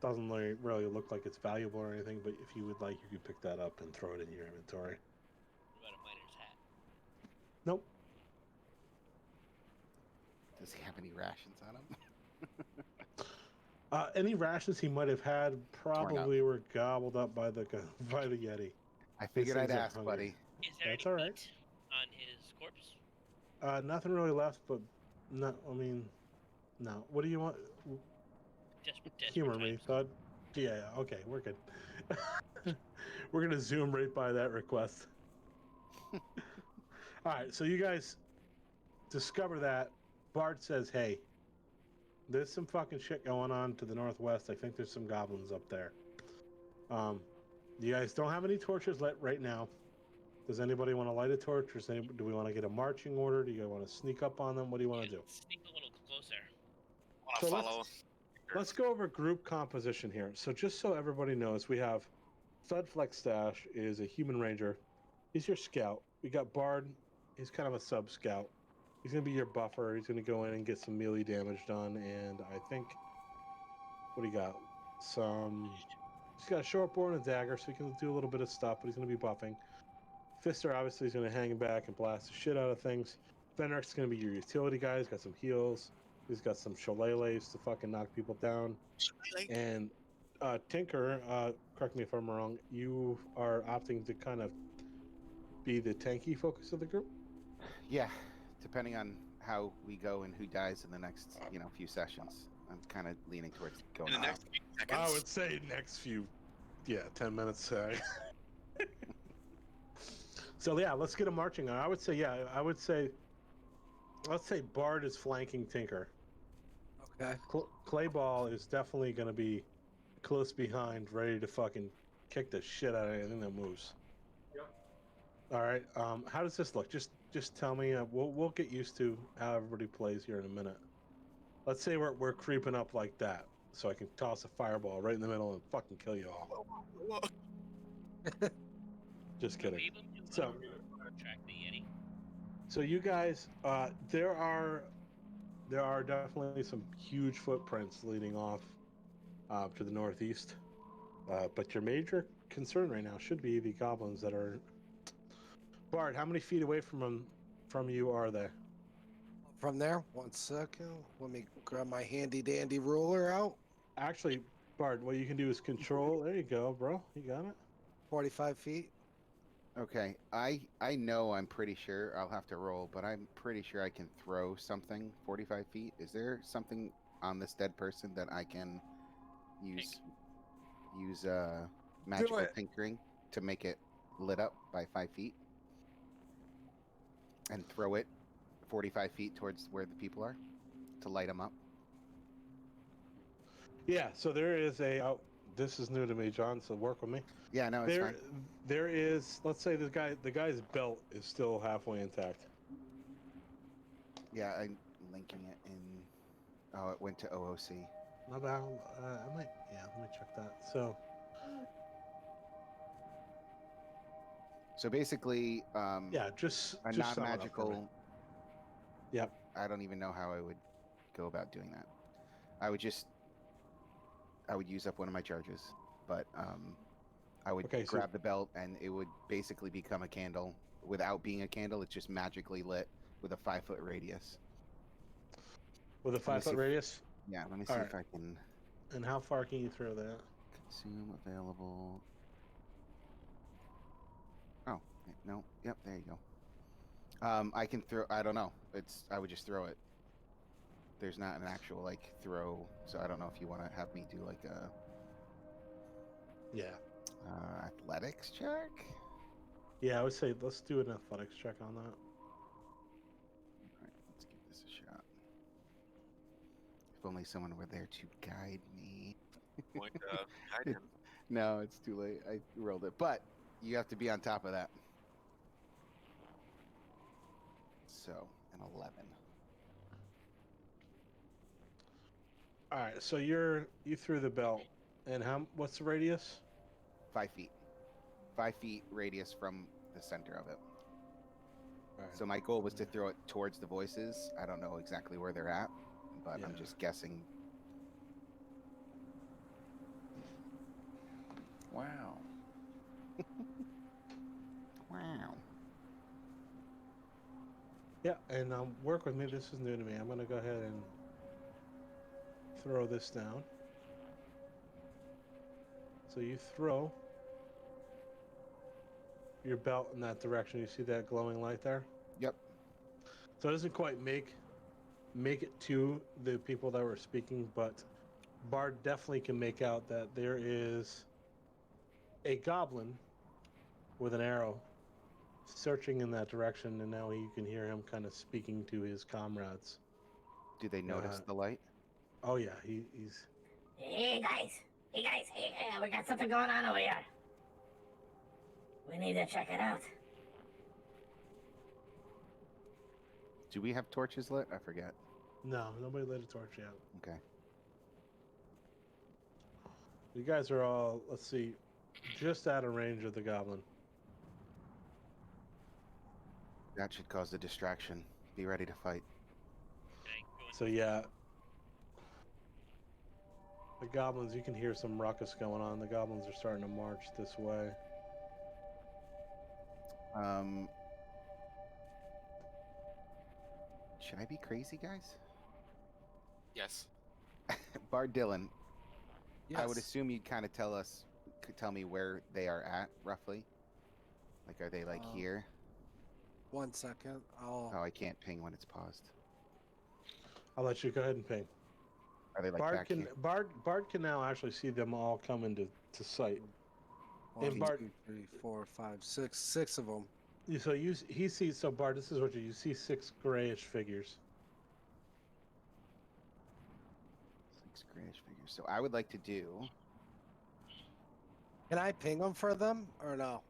Doesn't really look like it's valuable or anything, but if you would like, you could pick that up and throw it in your inventory. What about a miner's hat? Nope. Does he have any rations on him? Any rations he might have had probably were gobbled up by the Yeti. I figured I'd things are ask, hungry. buddy. Is there That's any all right. meat on his corpse? Nothing really left, but no. I mean, no. What do you want? Desperate Humor me, times. thought. Yeah. Okay, we're good. We're gonna zoom right by that request. All right. So you guys discover that Bart says, "Hey, there's some fucking shit going on to the northwest. I think there's some goblins up there. You guys don't have any torches lit right now. Does anybody want to light a torch, or do we want to get a marching order? Do you guys want to sneak up on them? What do you want to do? Sneak a little closer. Want to So follow? Let's go over group composition here. So just so everybody knows, we have Stud Stash is a human ranger. He's your scout. We got Bard. He's kind of a sub scout. He's gonna be your buffer. He's gonna go in and get some melee damage done. And I think, what do you got? He's got a short bow and a dagger, so he can do a little bit of stuff. But he's gonna be buffing. Fister obviously is gonna hang back and blast the shit out of things. Fenric's gonna be your utility guy. He's got some heals. He's got some shillelaghs to fucking knock people down. And Tinker, correct me if I'm wrong, you are opting to kind of be the tanky focus of the group? Yeah, depending on how we go and who dies in the next, few sessions. I'm kind of leaning towards going In the out. next few seconds. I would say next few, 10 minutes. So yeah, let's get a marching on. I would say, let's say Bard is flanking Tinker. Okay. Clayball is definitely going to be close behind, ready to fucking kick the shit out of anything that moves. Yep. All right. How does this look? Just tell me. We'll get used to how everybody plays here in a minute. Let's say we're creeping up like that, so I can toss a fireball right in the middle and fucking kill you all. Just kidding. So Track the Yeti. So you guys, there are definitely some huge footprints leading off to the northeast, but your major concern right now should be the goblins that are. Bard, how many feet away from you are they? From there, 1 second. Let me grab my handy dandy ruler out. Actually, Bard, what you can do is control. There you go, bro. You got it. 45 feet. Okay, I know I'm pretty sure I'll have to roll, but I'm pretty sure I can throw something 45 feet. Is there something on this dead person that I can use magical tinkering to make it lit up by 5 feet and throw it 45 feet towards where the people are to light them up? Yeah. So there is a. Oh, this is new to me, John. So work with me. Yeah, no, it's fine. There is. Let's say the guy's belt is still halfway intact. Yeah, I'm linking it in. Oh, it went to OOC. My bad. I might. Yeah, let me check that. So basically, just a sum it up for me. non-magical. Yep. I don't even know how I would go about doing that. I would use up one of my charges, but I would grab the belt and it would basically become a candle. Without being a candle, it's just magically lit with a 5-foot radius. With a 5-foot radius? Yeah, let me see if I can. And how far can you throw that? Consume available. Oh, no. Yep, there you go. I can throw. I don't know. I would just throw it. there's not an actual like throw, so I don't know if you want to have me do like a Yeah. athletics check. Yeah, I would say let's do an athletics check on that. All right, let's give this a shot. If only someone were there to guide me. Point guide him. No, it's too late. I rolled it, but you have to be on top of that. So an 11. All right, so you threw the belt, and what's the radius? 5 feet. 5 feet radius from the center of it. All right. So my goal was to throw it towards the voices. I don't know exactly where they're at, but I'm Yeah. just guessing. Wow. Wow. Yeah, and work with me. This is new to me. I'm gonna go ahead and throw this down. So you throw your belt in that direction. You see that glowing light there? Yep. So it doesn't quite make it to the people that were speaking, but Bard definitely can make out that there is a goblin with an arrow searching in that direction, and now you can hear him kind of speaking to his comrades. Do they notice the light? Oh yeah, he's. Hey guys, hey, we got something going on over here. We need to check it out. Do we have torches lit? I forget. No, nobody lit a torch yet. Okay. You guys are all, let's see, just out of range of the goblin. That should cause a distraction. Be ready to fight. So yeah, the goblins, you can hear some ruckus going on. The goblins are starting to march this way. Should I be crazy, guys? Yes. Bard Dylan, Yes. I would assume you'd kind of tell me where they are at, roughly. Like, are they like here? 1 second. Oh, I can't ping when it's paused. I'll let you go ahead and ping. Are they like Bard back can here? Bard can now actually see them all come into sight. 1, And Bard, 2, 3, 4, 5, 6. 6 of them. so he sees. So Bard, this is what you see: 6 grayish figures. 6 grayish figures. So I would like to do. Can I ping them for them or no?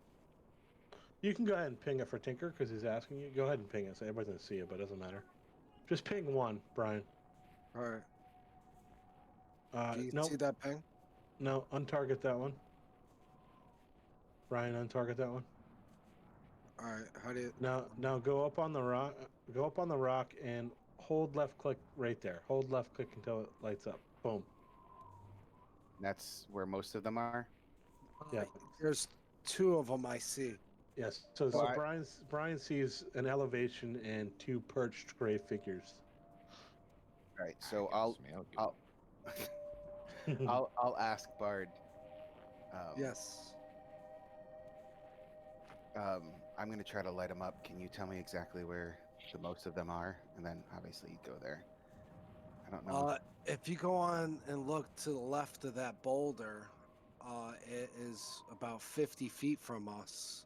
You can go ahead and ping it for Tinker because he's asking you. Go ahead and ping it so everybody can see it, but it doesn't matter. Just ping one, Brian. All right. Do you Nope. see that ping? No, untarget that one. Brian, untarget that one. All right. How do you? Now go up on the rock. Go up on the rock and hold left click right there. Hold left click until it lights up. Boom. That's where most of them are. Yeah. There's 2 of them I see. Yes. So Well, Brian sees an elevation and 2 perched gray figures. All right. So I'll ask Bard. Yes. I'm gonna try to light them up. Can you tell me exactly where the most of them are, and then obviously you go there. I don't know. If you go on and look to the left of that boulder, it is about 50 feet from us.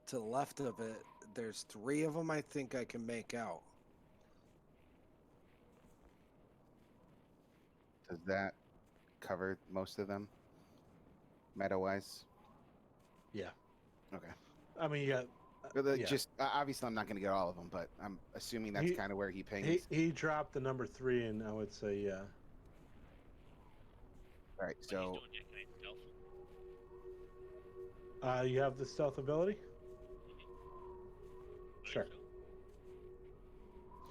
To the left of it, there's 3 of them I think I can make out. Does that cover most of them, meta-wise? Yeah. Okay. I mean, you got. Yeah. Just obviously, I'm not going to get all of them, but I'm assuming that's kind of where he pings. He dropped the number 3, and I would say yeah. All right, so you have the stealth ability. Sure.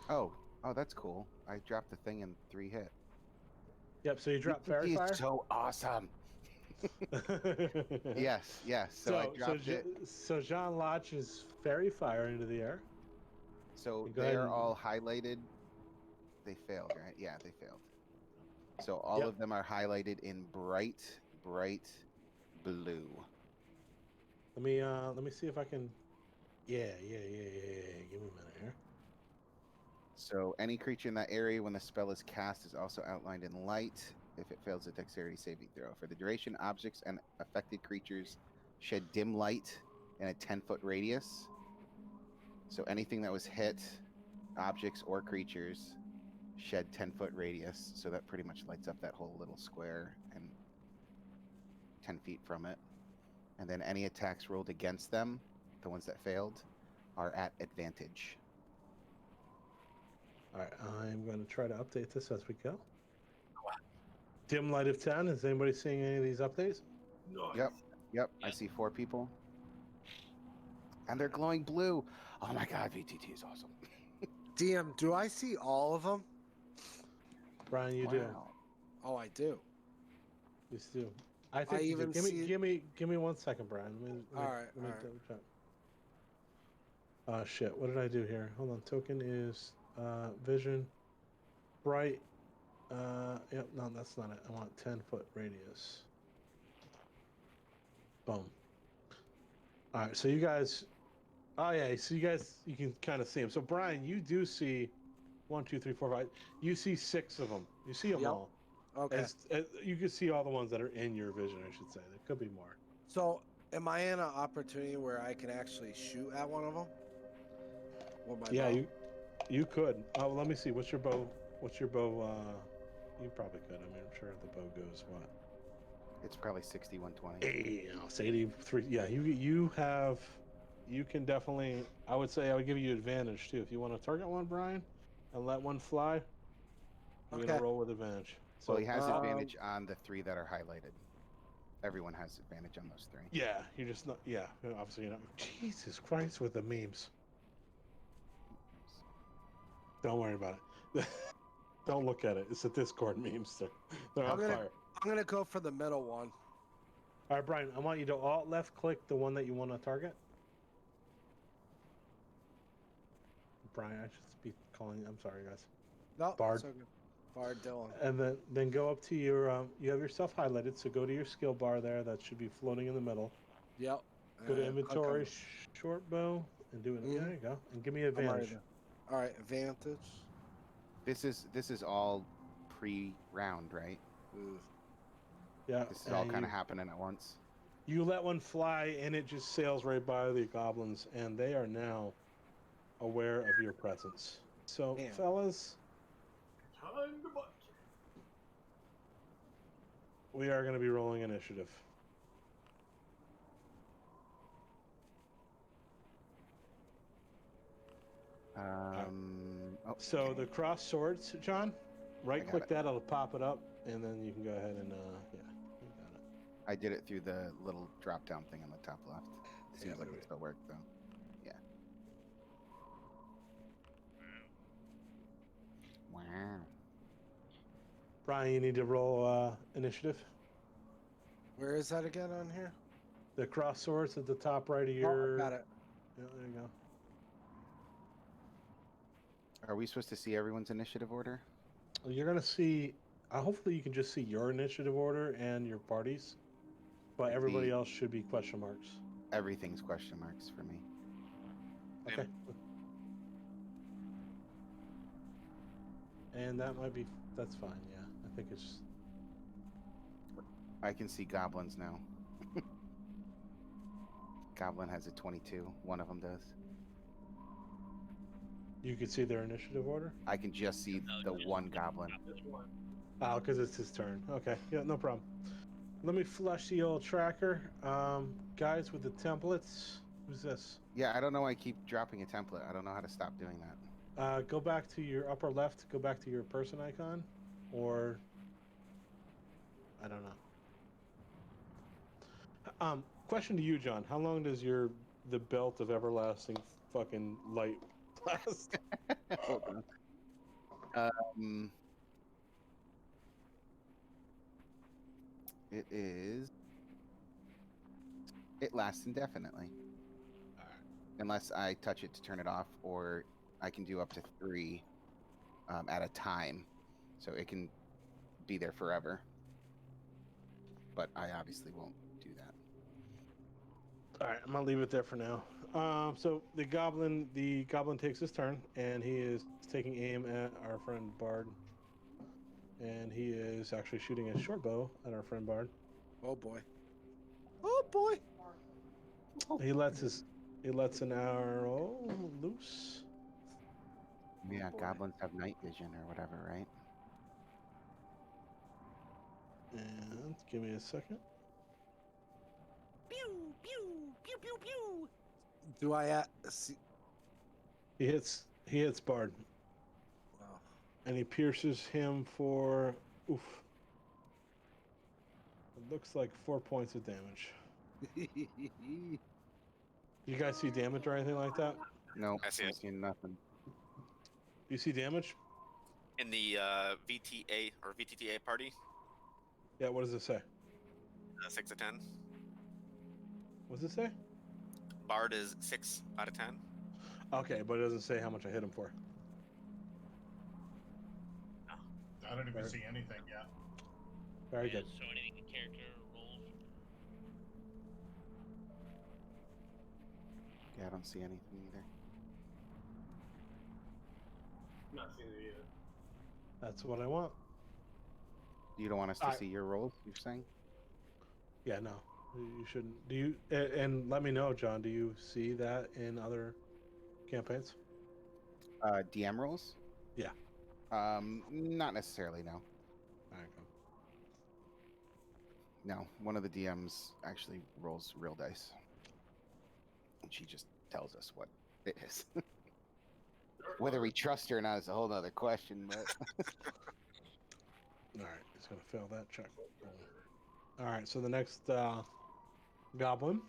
Oh, that's cool. I dropped the thing in 3 hit. Yep. So you dropped fairy He's fire. so awesome. Yes. So I dropped it. So Jean launches fairy fire into the air. So Go they ahead are and- all highlighted. They failed, right? Yeah, they failed. So all of them are highlighted in bright blue. Let me see if I can. Yeah. Give me a minute here. So any creature in that area when the spell is cast is also outlined in light if it fails a dexterity saving throw. For the duration, objects and affected creatures shed dim light in a 10-foot radius. So anything that was hit, objects or creatures, shed 10-foot radius. So that pretty much lights up that whole little square and 10 feet from it. And then any attacks rolled against them, the ones that failed, are at advantage. All right, I'm going to try to update this as we go. Dim light of 10. Is anybody seeing any of these updates? Nice. Yep. I see 4 people. And they're glowing blue. Oh my god, VTT is awesome. DM, do I see all of them? Brian, you do. Oh, I do. You do. I think you do. Give me 1 second, Brian. All right. double check. Shit. What did I do here? Hold on. Token is vision, bright. Yep. No, that's not it. I want 10-foot radius. Boom. All right. So you guys. Oh yeah. So you can kind of see them. So Brian, you do see 1, 2, 3, 4, 5. You see 6 of them. You see them all. Okay. You can see all the ones that are in your vision, I should say. There could be more. So, am I in an opportunity where I can actually shoot at one of them? With my bow? You could. Oh, let me see. What's your bow? You probably could. I mean, I'm sure the bow goes what? It's probably 60, 120. Hey, it's 83. Yeah, you can definitely. I would say I would give you advantage too if you want to target one, Brian, and let one fly. You're gonna roll with advantage. So he has advantage on the 3 that are highlighted. Everyone has advantage on those 3. Yeah, you're just not. Yeah, obviously you're not. Jesus Christ with the memes. Don't worry about it. Don't look at it. It's a Discord memes. They're on fire. I'm gonna go for the middle one. All right, Brian. I want you to alt left click the one that you want to target. Brian, I should be calling. I'm sorry, guys. No, Bard. it's okay. Bard Dylan. And then go up to your you have yourself highlighted, so go to your skill bar there. That should be floating in the middle. Yep. Go to inventory, short bow, and do it. There you go. And give me advantage. All right, advantage. This is all pre-round, right? Yeah. This is all kind of happening at once. You let one fly, and it just sails right by the goblins, and they are now aware of your presence. So, fellas, Time to butt. we are going to be rolling initiative. So the cross swords, John, right-click that, it'll pop it up, and then you can go ahead and, you got it. I did it through the little drop-down thing on the top left. Seems like it still worked, though. Yeah. Wow. Brian, you need to roll initiative. Where is that again on here? The cross swords at the top right of your... Oh, got it. Yeah, there you go. Are we supposed to see everyone's initiative order? You're going to see... hopefully you can just see your initiative order and your parties. But everybody else should be question marks. Everything's question marks for me. Okay. And that might be... That's fine, yeah. I think it's... I can see goblins now. Goblin has a 22. One of them does. You can see their initiative order? I can just see the one goblin. Oh, because it's his turn. Okay, yeah, no problem. Let me flush the old tracker. Guys with the templates. Who's this? Yeah, I don't know why I keep dropping a template. I don't know how to stop doing that. Go back to your upper left. Go back to your person icon. Or... I don't know. Question to you, John. How long does the belt of everlasting fucking light last? Hold on. It lasts indefinitely. Unless I touch it to turn it off, or I can do up to 3 at a time. So it can be there forever. But I obviously won't do that. All right, I'm gonna leave it there for now. So the goblin takes his turn, and he is taking aim at our friend Bard, and he is actually shooting a short bow at our friend Bard. Oh boy! Oh boy! He lets an arrow loose. Yeah, boy. goblins have night vision or whatever, right? And give me a second. Pew pew pew pew pew. Do I see? He hits Bard, Wow. and he pierces him for oof. It looks like 4 points of damage. You guys see damage or anything like that? No, I see I'm it. seeing nothing. Do you see damage? In the VTA or VTTA party, Yeah. What does it say? 6 to 10. What does it say? Bard is 6 out of 10. Okay, but it doesn't say how much I hit him for. I don't even Right. see anything yet. Very good. So anything in character rolls. Yeah, I don't see anything either. Not seeing it either. That's what I want. You don't want us to see your rolls, you're saying? Yeah, no, you shouldn't. Do you? And let me know, John. Do you see that in other campaigns? DM rolls? Yeah. Not necessarily, no. Okay. No, one of the DMs actually rolls real dice. And she just tells us what it is. Whether we trust her or not is a whole other question, but All right, he's gonna fail that check. All right, so the next goblin.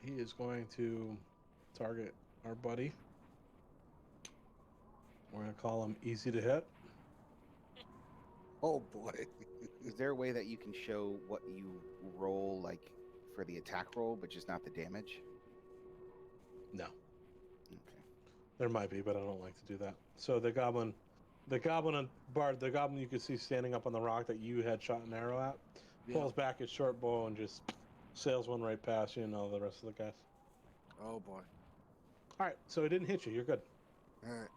He is going to target our buddy. We're gonna call him easy to hit. Oh boy! is there a way that you can show what you roll like for the attack roll, but just not the damage? No, Okay. there might be, but I don't like to do that. So the goblin on Bard, the goblin you could see standing up on the rock that you had shot an arrow at, pulls back his short bow and just sails one right past you and all the rest of the guys. Oh boy! All right, so it didn't hit you. You're good. All right.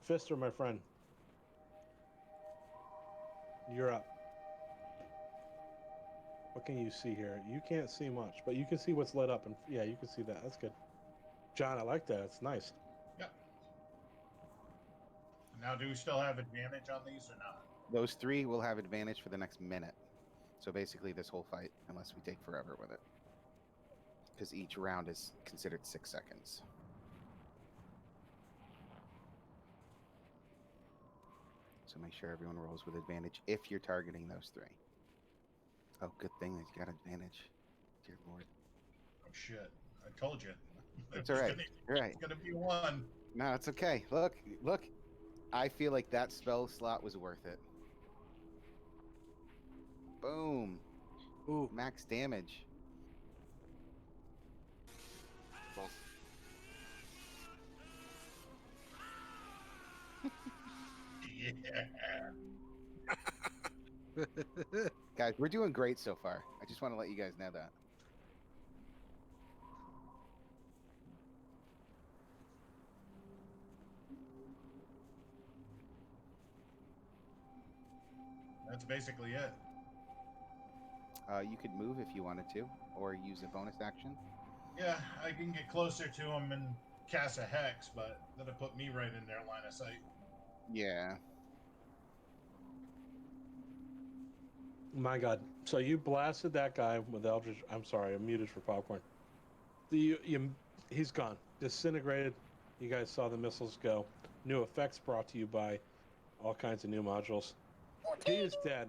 Fister, my friend, you're up. What can you see here? You can't see much, but you can see what's lit up, and yeah, you can see that. That's good. John, I like that. It's nice. Yep. Now, do we still have advantage on these or not? Those three will have advantage for the next minute. So basically this whole fight, unless we take forever with it. Because each round is considered 6 seconds. So make sure everyone rolls with advantage if you're targeting those three. Oh, good thing that you got advantage. Dear Lord. Oh, shit. I told you. It's all right. You're right. It's going to be one. No, it's okay. Look. I feel like that spell slot was worth it. Boom. Ooh. Max damage. Yeah. Guys, we're doing great so far. I just want to let you guys know that. That's basically it. You could move if you wanted to, or use a bonus action. Yeah, I can get closer to him and cast a hex, but that'll put me right in their line of sight. Yeah. My God. So you blasted that guy with Eldritch. I'm sorry, I'm muted for popcorn. He's gone. Disintegrated. You guys saw the missiles go. New effects brought to you by all kinds of new modules. He is dead.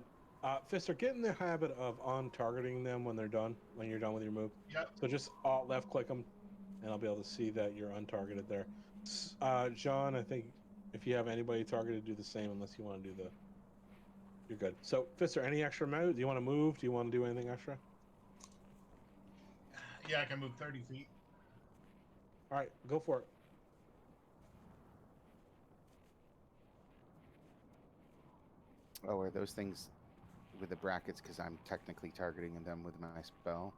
Fister, get in the habit of on-targeting them when they're done, when you're done with your move. Yep. So just alt left click them, and I'll be able to see that you're untargeted there. John, I think if you have anybody targeted, do the same unless you want to do the... You're good. So, Fister, any extra move? Do you want to move? Do you want to do anything extra? Yeah, I can move 30 feet. All right, go for it. Oh, are those things with the brackets because I'm technically targeting them with my spell?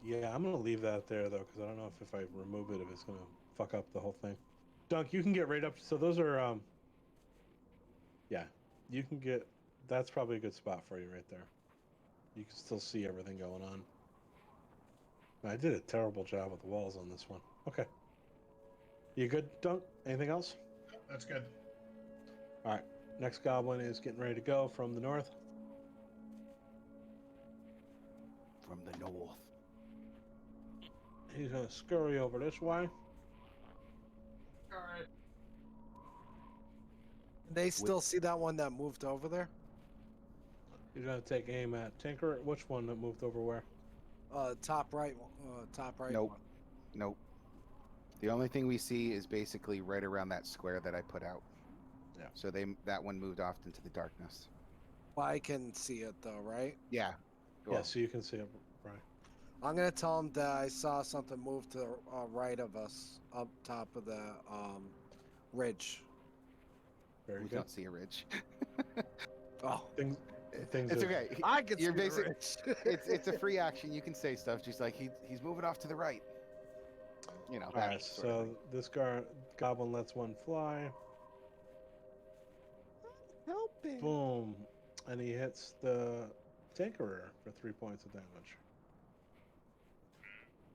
Yeah, I'm gonna leave that there though, because I don't know if I remove it, if it's gonna fuck up the whole thing. Dunk, you can get right up. So those are yeah, you can get. That's probably a good spot for you right there. You can still see everything going on. I did a terrible job with the walls on this one. Okay. You good, Dunk? Anything else? That's good. All right. Next goblin is getting ready to go from the north. From the north. He's gonna scurry over this way. All right. They still see that one that moved over there? He's gonna take aim at Tinker. Which one that moved over where? Top right. Top right Nope. one. Nope. The only thing we see is basically right around that square that I put out. Yeah. So that one moved off into the darkness. Well, I can see it though, right? Yeah. Yeah, so you can see it, right? I'm gonna tell him that I saw something move to the right of us, up top of the ridge. Very We good. don't see a ridge. Oh, Things It's are- okay. I can You're see the basic. ridge. It's a free action. You can say stuff just like he's moving off to the right. You know. All That right, sort of so thing. this goblin lets one fly. Helping. Boom, and he hits the Tinkerer for 3 points of damage.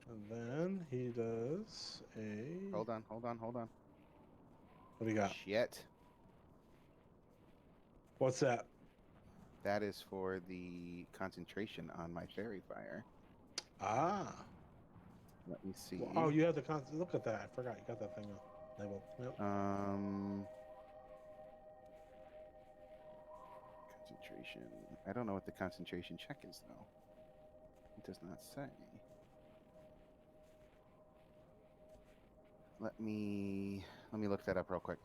And then he does a. Hold on. What do you got? Shit. What's that? That is for the concentration on my fairy fire. Ah. Let me see. Well, oh, you have the look at that. I forgot you got that thing labeled. Yep. Concentration. I don't know what the concentration check is though. It does not say. Let me look that up real quick.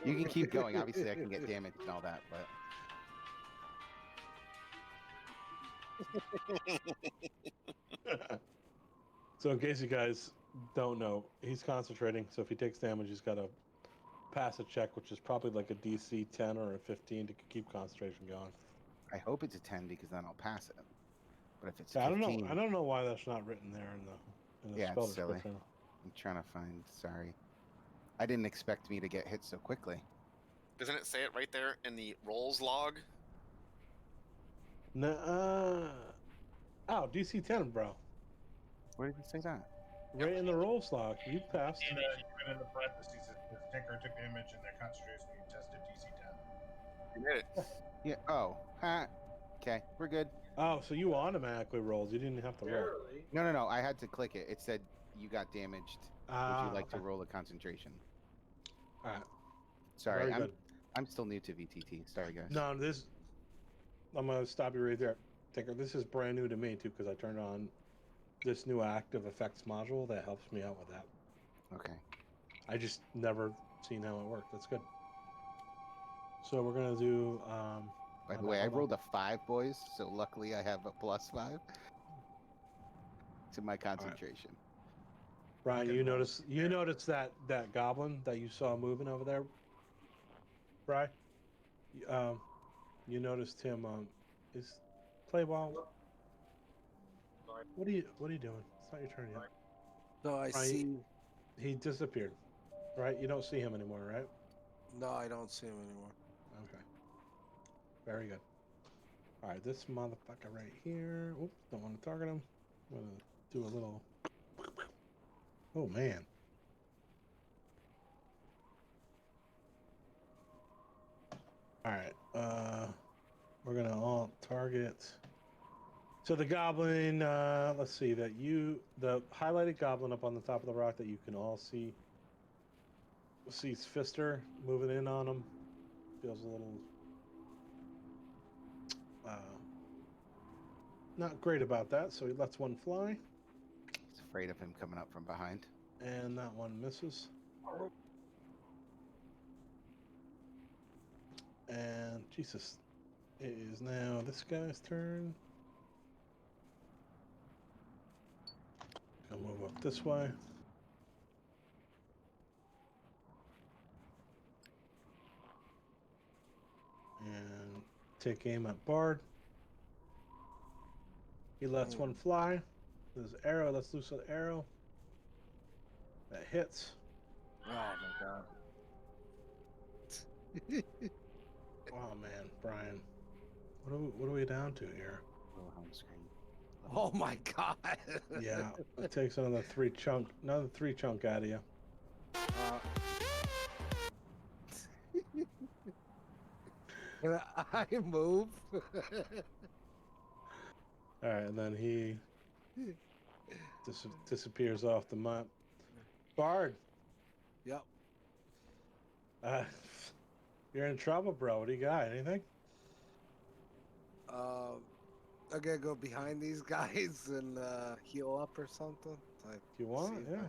You can keep going. Obviously, I can get damage and all that, but So in case you guys don't know, he's concentrating. So if he takes damage, he's got to pass a check, which is probably like a DC 10 or a 15 to keep concentration going. I hope it's a 10 because then I'll pass it. But if it's Yeah, 15, I don't know why that's not written there in the yeah, spell it's silly. description. I'm trying to find. Sorry, I didn't expect me to get hit so quickly. Doesn't it say it right there in the rolls log? Oh, DC 10, bro. Where did it say that? Right in the roll log. You passed. Even in the parentheses, it says Tinker took damage and their concentration being tested DC 10. You did it. Yeah. Oh. Ha. Okay. We're good. Oh, so you automatically rolled. You didn't have to roll. Barely. No. I had to click it. It said you got damaged. Would you like to roll a concentration? All right. Sorry, Very good. I'm still new to VTT. Sorry, guys. No, I'm gonna stop you right there, Tinker. This is brand new to me too because I turned on this new active effects module that helps me out with that. Okay. I just never seen how it worked. That's good. So we're gonna do. By the way, I rolled a 5, boys. So luckily, I have a +5 to my concentration. Brian, you notice that goblin that you saw moving over there, Brian? You noticed him. Is play ball. What are you doing? It's not your turn yet. So I see. He disappeared. Right? You don't see him anymore, right? No, I don't see him anymore. Okay. Very good. All right, this motherfucker right here. Oops, don't want to target him. I'm gonna do a little. Oh man. All right. We're gonna all target. So the goblin. Let's see the highlighted goblin up on the top of the rock that you can all see. Sees Fister moving in on him. Feels a little. Not great about that, so he lets one fly. He's afraid of him coming up from behind. And that one misses. And Jesus, it is now this guy's turn. I'll move up this way. And take aim at Bard. He lets one fly. There's an arrow. Let's loose an arrow. That hits. Oh my god. Oh man, Brian. What are we down to here? Little home screen. Oh my god. Yeah, it takes another three chunk out of you. Can I move? All right, and then he disappears off the map. Bard. Yep. You're in trouble, bro. What do you got? Anything? I'm gonna go behind these guys and heal up or something. If you want, yeah.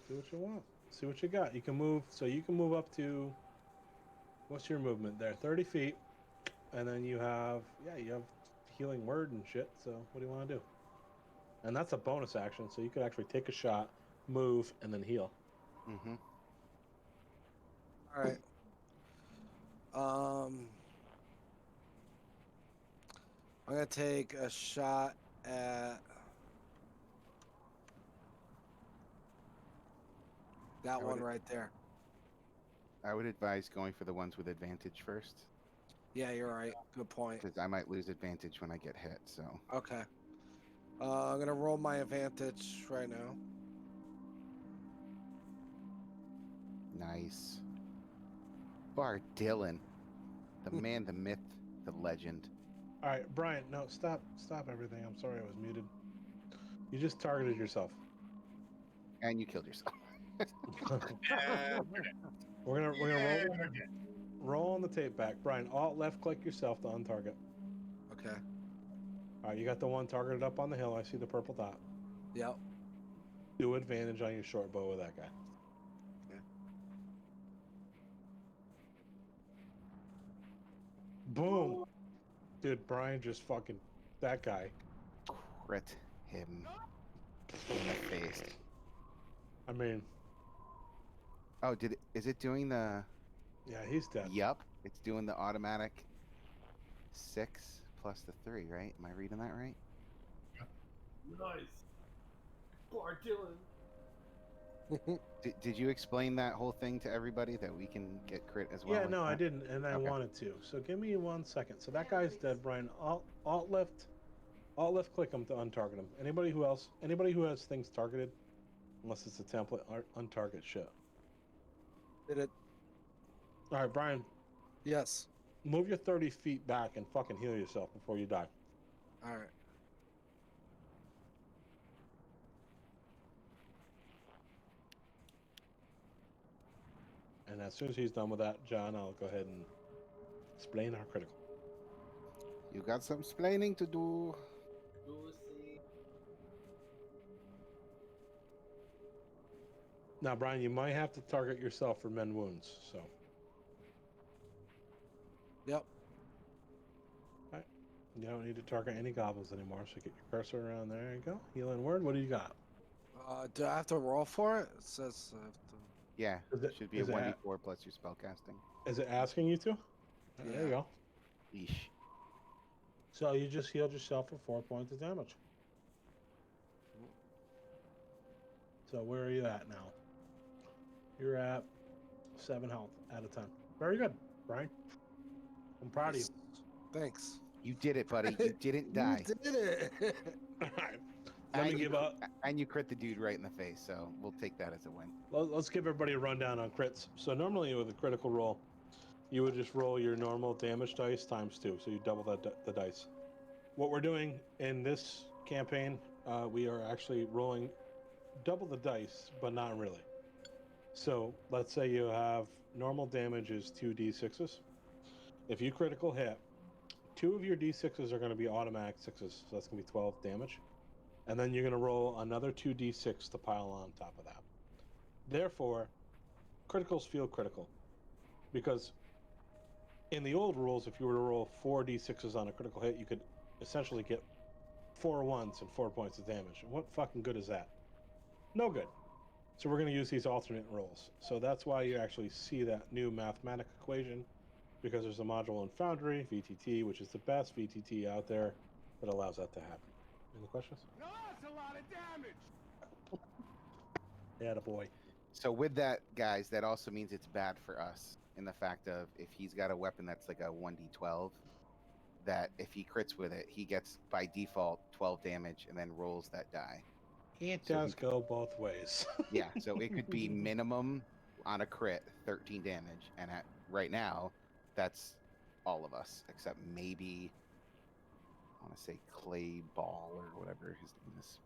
Do what you want. See what you got. You can move. So you can move up to. What's your movement there? 30 feet, and then you have healing word and shit. So what do you want to do? And that's a bonus action, so you could actually take a shot, move, and then heal. Mm-hmm. All right. I'm gonna take a shot at that one right there. I would advise going for the ones with advantage first. Yeah, you're right. Good point. Because I might lose advantage when I get hit, so. Okay. I'm gonna roll my advantage right now. Nice. Bard Dylan. The man, the myth, the legend. All right, Brian. No, stop everything. I'm sorry, I was muted. You just targeted yourself. And you killed yourself. We're gonna roll on the tape back. Brian, alt left click yourself to untarget. Okay. All right, you got the one targeted up on the hill. I see the purple dot. Yep. Do advantage on your short bow with that guy. Okay. Boom. Dude, Brian just fucking that guy. Crit him in the face. I mean. Oh, is it doing the? Yeah, he's dead. Yup, it's doing the automatic 6 plus the 3, right? Am I reading that right? Nice. Bard Dylan. Did you explain that whole thing to everybody that we can get crit as well? Yeah, like no, that? I didn't, and I wanted to. So give me 1 second. So that guy's dead, Brian. Alt left click him to untarget him. Anybody who has things targeted, unless it's a template, untarget shit. Did it? All right, Brian. Yes. Move your 30 feet back and fucking heal yourself before you die. All right. And as soon as he's done with that, John, I'll go ahead and explain our critical. You got some explaining to do. Now, Brian, you might have to target yourself for men wounds, so. Yep. Right. You don't need to target any goblins anymore, so get your cursor around there. There you go. Healing word. What do you got? Do I have to roll for it? It says I have to... Yeah, it should be a 1d4 plus your spellcasting. Is it asking you to? Yeah. There you go. Yeesh. So you just healed yourself for 4 points of damage. So where are you at now? You're at 7 health out of 10. Very good, Brian. I'm proud of you. Thanks. You did it, buddy. You didn't die. You did it. All right. Let me give up. And you crit the dude right in the face, so we'll take that as a win. Let's give everybody a rundown on crits. So normally with a critical roll, you would just roll your normal damage dice times 2, so you double the dice. What we're doing in this campaign, we are actually rolling double the dice, but not really. So let's say you have normal damage is 2d6s. If you critical hit, 2 of your d6s are going to be automatic 6s, so that's going to be 12 damage. And then you're going to roll another 2d6 to pile on top of that. Therefore, criticals feel critical. Because in the old rules, if you were to roll 4 d6s on a critical hit, you could essentially get 4 1s and 4 points of damage. What fucking good is that? No good. So we're going to use these alternate rolls. So that's why you actually see that new mathematical equation, because there's a module in Foundry, VTT, which is the best VTT out there that allows that to happen. Any questions? No, that's a lot of damage. Yeah, boy. So with that, guys, that also means it's bad for us in the fact of if he's got a weapon that's like a 1d12, that if he crits with it, he gets by default 12 damage and then rolls that die. It So does go both ways. Yeah, so it could be minimum on a crit 13 damage, and right now, that's all of us except maybe I want to say Clay Ball or whatever his name is.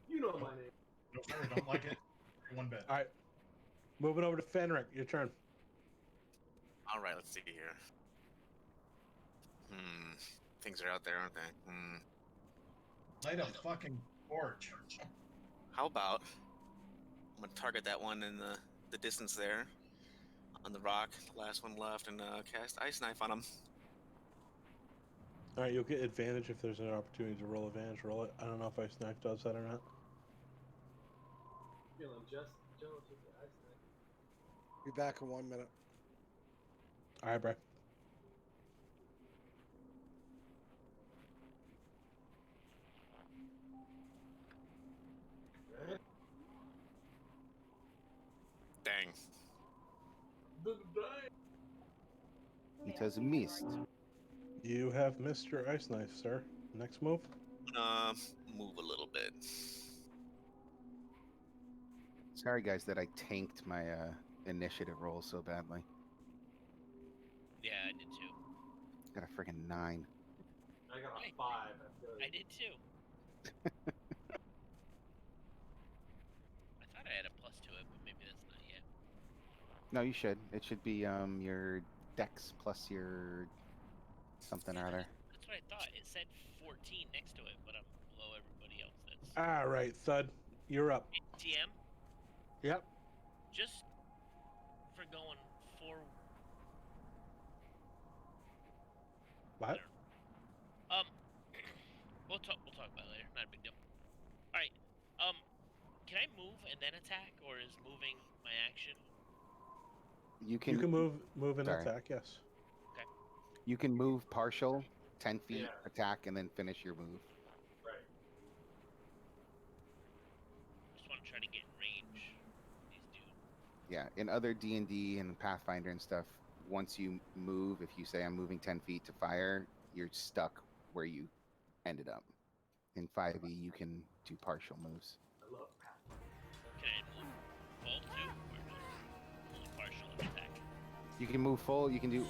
You know my name. Nope, I don't like it. One bit. All right. Moving over to Fenric. Your turn. All right, let's see here. Things are out there, aren't they? Light a fucking torch. How about I'm gonna target that one in the distance there on the rock, last one left, and cast Ice Knife on him. All right, you'll get advantage if there's an opportunity to roll advantage. Roll it. I don't know if Ice Knife does that or not. Feeling just jealous with the ice knife. Be back in 1 minute. All right, Bray. Dang. It has missed. You have missed your Ice Knife, sir. Next move. Move a little bit. Sorry, guys, that I tanked my initiative roll so badly. Yeah, I did too. Got a freaking 9. I got a 5. I did too. I thought I had a plus to it, but maybe that's not yet. No, you should. It should be your dex plus your something or other. That's what I thought. It said 14 next to it, but I'm below everybody else. That's All right, Thud. You're up. TM. Yep. Just for going forward. What? We'll talk about it later. Not a big deal. All right. Can I move and then attack, or is moving my action? You can move and sorry. attack. Yes. Okay. You can move partial 10 feet, Yeah. attack, and then finish your move. Right. Just want to try to get in range. These dudes. Yeah, in other D&D and Pathfinder and stuff, once you move, if you say I'm moving 10 feet to fire, you're stuck where you ended up. In 5e, you can do partial moves. I love Pat. Can I move full too, or just only partial attack? You can move full. You can do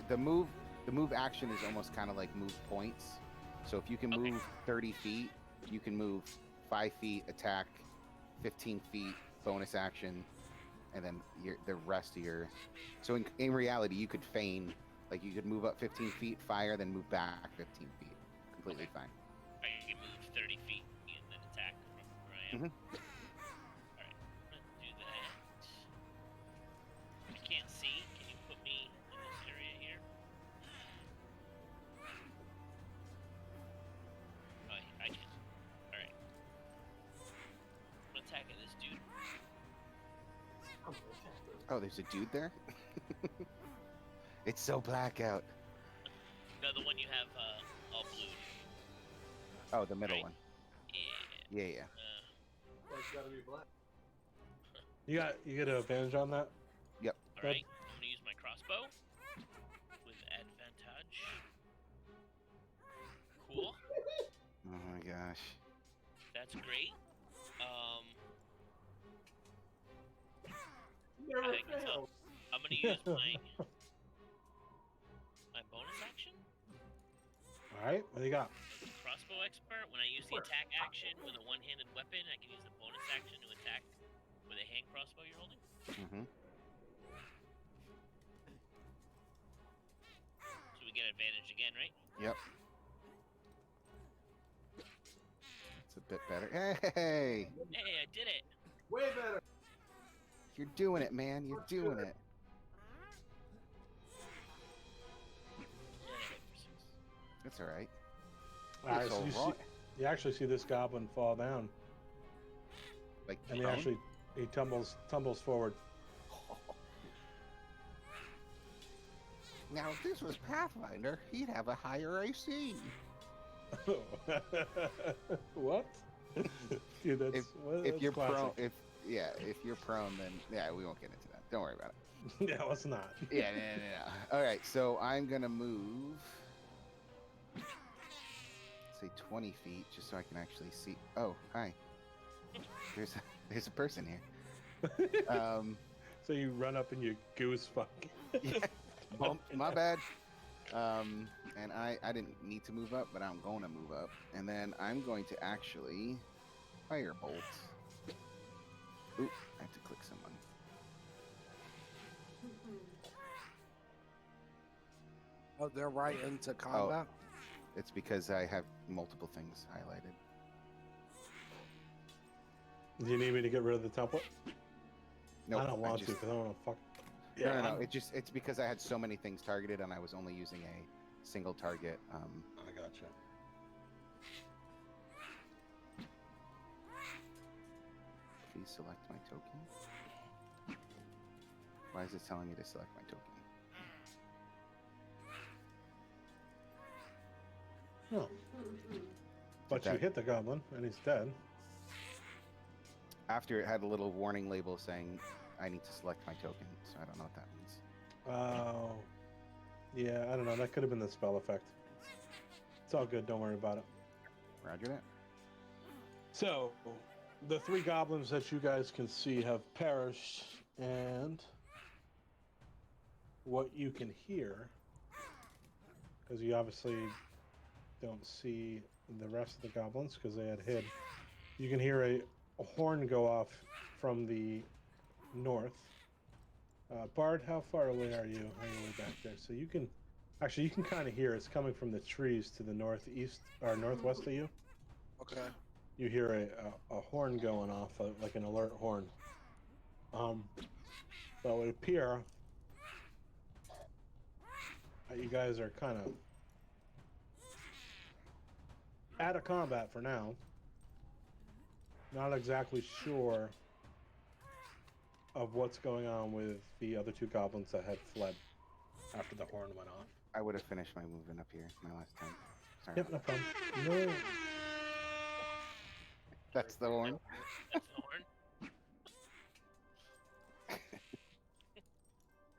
the move. The move action is almost kind of like move points. So if you can move 30 feet, you can move 5 feet, attack, 15 feet, bonus action, and then the rest of your. So in reality, you could feign, like you could move up 15 feet, fire, then move back 15 feet. Completely fine. I can move 30 feet and then attack from where I am. Mhm. Alright, let's do that. I can't see. Can you put me in this area here? Oh, I can. Alright. I'm attacking this dude. Oh, there's a dude there. It's so black out. No, the one you have all blue. Oh, the middle one. Yeah. Yeah. That's gotta be black. You get an advantage on that. Yep. Alright, I'm gonna use my crossbow with advantage. Cool. Oh my gosh. That's great. Never I guess fails. I'm gonna use my bonus action. All right. What do you got? Crossbow expert. When I use the attack action with a one-handed weapon, I can use the bonus action to attack with a hand crossbow you're holding. Mm-hmm. So we get advantage again, right? Yep. It's a bit better. Hey! Hey, I did it. Way better. You're doing it, man. You're doing it. That's all right. All right. It's So all right. you actually see this goblin fall down. Like, and he prone? actually he tumbles forward. Now, if this was Pathfinder, he'd have a higher AC. What? Dude, that's If that's you're classic. prone, if you're prone, then we won't get into that. Don't worry about it. Yeah, let's not. Yeah, no. All right, so I'm gonna move, say 20 feet, just so I can actually see. Oh, hi. There's a person here. So you run up and you goose fuck. Yeah, bump. My bad. And I didn't need to move up, but I'm going to move up, and then I'm going to actually firebolt. Oop, I have to click someone. Oh, they're right into combat? It's because I have multiple things highlighted. Do you need me to get rid of the template? Nope, I don't want to because I don't want to fuck. Yeah, no. It's because I had so many things targeted and I was only using a single target. I gotcha. Please select my token. Why is it telling me to select my token? No. But you hit the goblin and he's dead. After it had a little warning label saying I need to select my token, so I don't know what that means. Oh. Yeah, I don't know. That could have been the spell effect. It's all good. Don't worry about it. Roger that. So, the 3 goblins that you guys can see have perished, and what you can hear, because you obviously don't see the rest of the goblins because they had hid, you can hear a horn go off from the north. Bard, how far away are you? Are you way back there? So you can kind of hear it's coming from the trees to the northeast or northwest of you. Okay. You hear a horn going off, like an alert horn. So it would appear you guys are kind of out of combat for now. Not exactly sure of what's going on with the other 2 goblins that had fled after the horn went off. I would have finished my movement up here my last time. Sorry. Yep, no problem. No. That's the horn. That's the horn.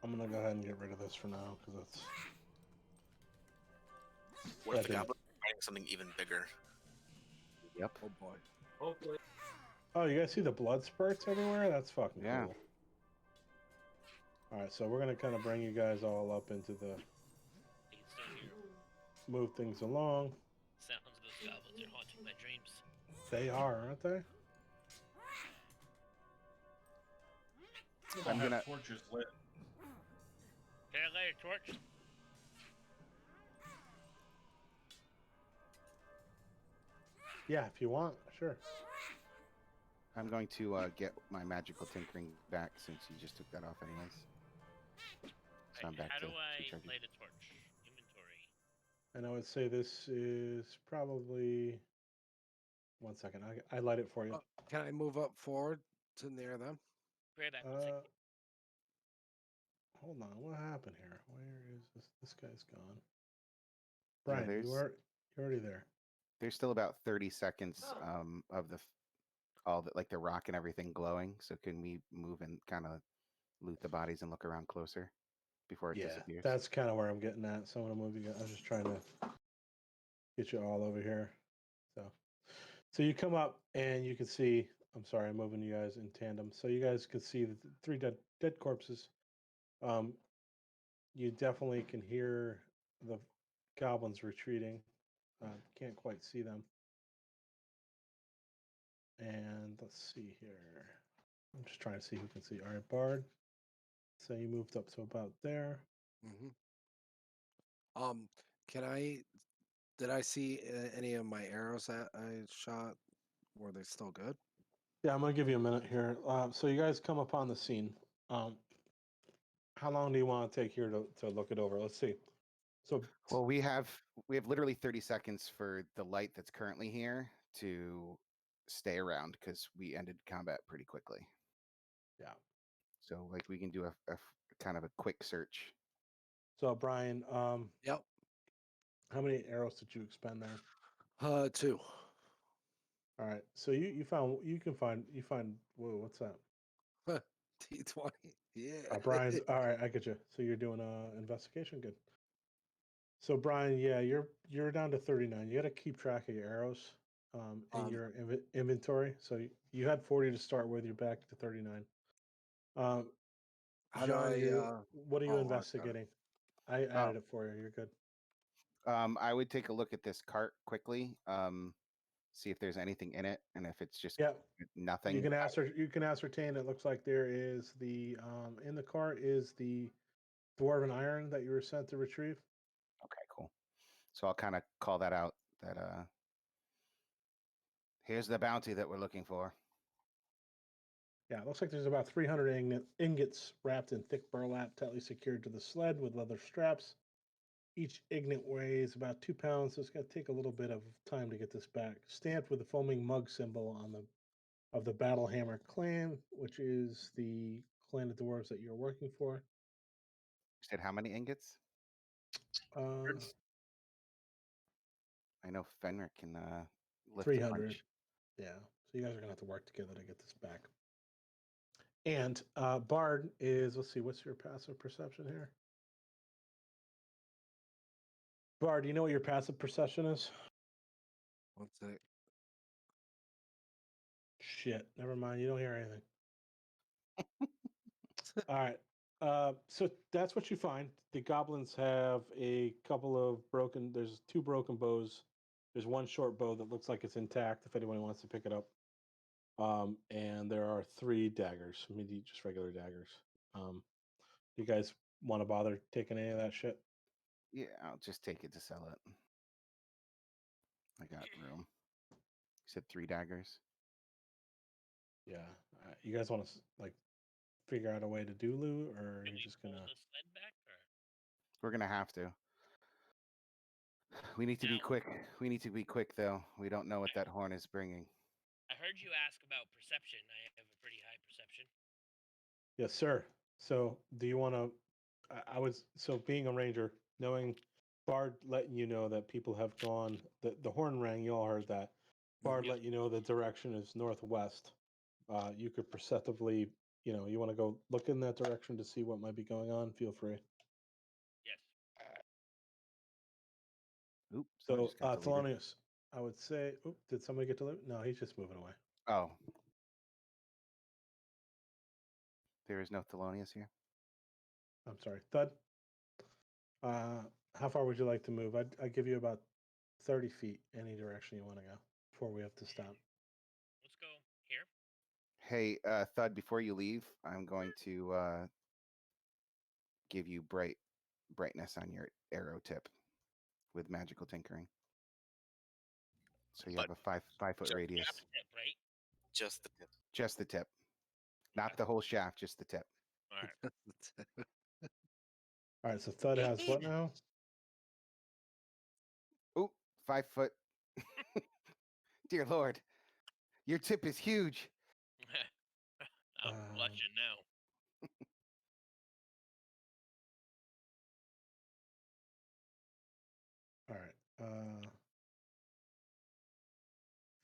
I'm gonna go ahead and get rid of this for now because it's. What if the goblin fighting something even bigger? Yep. Oh boy. Hopefully. Oh, you guys see the blood spurts everywhere? That's fucking Yeah. cool. All right, so we're gonna kind of bring you guys all up into the. I can still hear Move things along. sounds of those goblins are haunting my dreams. They are, aren't they? I'm gonna torches lit. Can I light a torch? Yeah, if you want, sure. I'm going to get my magical tinkering back since you just took that off anyways. So I'm back How to do I recharging. light a torch? Inventory. And I would say this is probably. 1 second, I light it for you. Can I move up forward to near them? Great acquisition. Hold on, what happened here? Where is this? This guy's gone. Brian, Yeah, you're already there. There's still about 30 seconds of all the the rock and everything glowing. So can we move and kind of loot the bodies and look around closer before it disappears? That's kind of where I'm getting at. So I'm gonna move you. I was just trying to get you all over here. So you come up and you can see. I'm sorry, I'm moving you guys in tandem. So you guys can see the 3 dead corpses. You definitely can hear the goblins retreating. Can't quite see them. And let's see here. I'm just trying to see who can see. All right, Bard. So you moved up to about there. Mm-hmm. Did I see any of my arrows that I shot? Were they still good? Yeah, I'm gonna give you a minute here. So you guys come upon the scene. How long do you want to take here to look it over? Let's see. So well, we have literally 30 seconds for the light that's currently here to stay around because we ended combat pretty quickly. Yeah. So like we can do a kind of a quick search. So Brian, Yep. how many arrows did you expend there? 2. All right. So you find whoa, what's that? T20. Yeah. Brian's all right, I get you. So you're doing investigation, good. So Brian, yeah, you're down to 39. You got to keep track of your arrows in your inventory. So you had 40 to start with, you're back to 39. How John, do I, what are you okay. investigating? I added it for you. You're good. I would take a look at this cart quickly, see if there's anything in it, and if it's just nothing. You can ascertain. It looks like there is the in the cart is the dwarven iron that you were sent to retrieve. Okay, cool. So I'll kind of call that out. That here's the bounty that we're looking for. Yeah, it looks like there's about 300 ingots wrapped in thick burlap, tightly secured to the sled with leather straps. Each ingot weighs about 2 pounds, so it's going to take a little bit of time to get this back. Stamped with the foaming mug symbol on the Battlehammer clan, which is the clan of dwarves that you're working for. You said how many ingots? I know Fenric can lift 300. a bunch. Yeah, so you guys are going to have to work together to get this back. And Bard is, let's see, what's your passive perception here? Bard, do you know what your passive perception is? What's it? Shit, never mind. You don't hear anything. All right. So that's what you find. The goblins have a couple of there's 2 broken bows. There's 1 short bow that looks like it's intact if anyone wants to pick it up. And there are 3 daggers, maybe just regular daggers. You guys want to bother taking any of that shit? Yeah, I'll just take it to sell it. I got room. You said 3 daggers. Yeah. You guys want to like figure out a way to do loot, or Can you're we just pull gonna? the sled back, or We're gonna have to. We need to be quick. We need to be quick, though. We don't know what that horn is bringing. I heard you ask about perception. I have a pretty high perception. Yes, sir. So, do you want to? So being a ranger, knowing Bard letting you know that people have gone. The horn rang. You all heard that. Bard let you know the direction is northwest. You could perceptively, you want to go look in that direction to see what might be going on. Feel free. Yes. Oops. So, Thelonious, I would say. Oop, did somebody get to loot? No, he's just moving away. Oh. There is no Thelonious here? I'm sorry. Thud? How far would you like to move? I'd give you about 30 feet any direction you want to go before we have to stop. Let's go here. Hey, Thud, before you leave, I'm going to give you brightness on your arrow tip with magical tinkering. So you have a 5-foot radius. Tip, right? Just the tip. Just the tip. Not the whole shaft, just the tip. All right. All right, so Thud has what now? Oop, 5 foot. Dear Lord, your tip is huge. I'm blushing now. All right.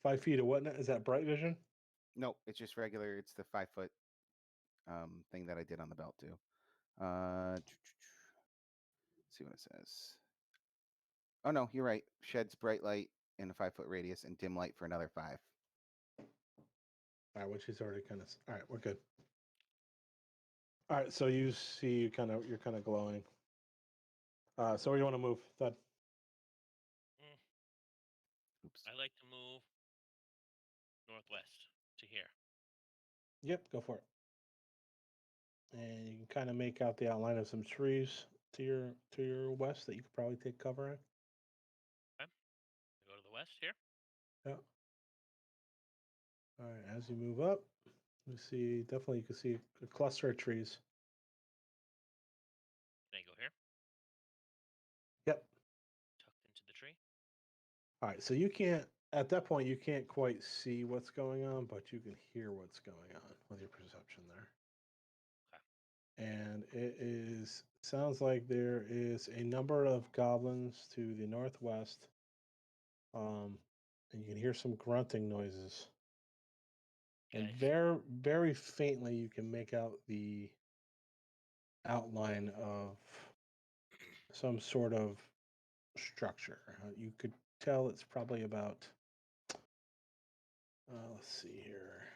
5 feet of what now? Is that bright vision? Nope, it's just regular. It's the 5-foot thing that I did on the belt too. See what it says. Oh no, you're right. Sheds bright light in a 5-foot radius and dim light for another 5. All right, which is already kind of. All right, we're good. All right, so you see, you're kind of glowing. So where you want to move, Thud? Oops. I like to move northwest to here. Yep, go for it. And you can kind of make out the outline of some trees to your west that you could probably take cover in. Okay. Go to the west here. Yeah. All right, as you move up, you can see a cluster of trees. Can I go here? Yep. Tucked into the tree. All right, so you can't At that point, you can't quite see what's going on, but you can hear what's going on with your perception there. And it sounds like there is a number of goblins to the northwest. And you can hear some grunting noises. And Guys. very, very faintly, you can make out the outline of some sort of structure. You could tell it's probably about, let's see here,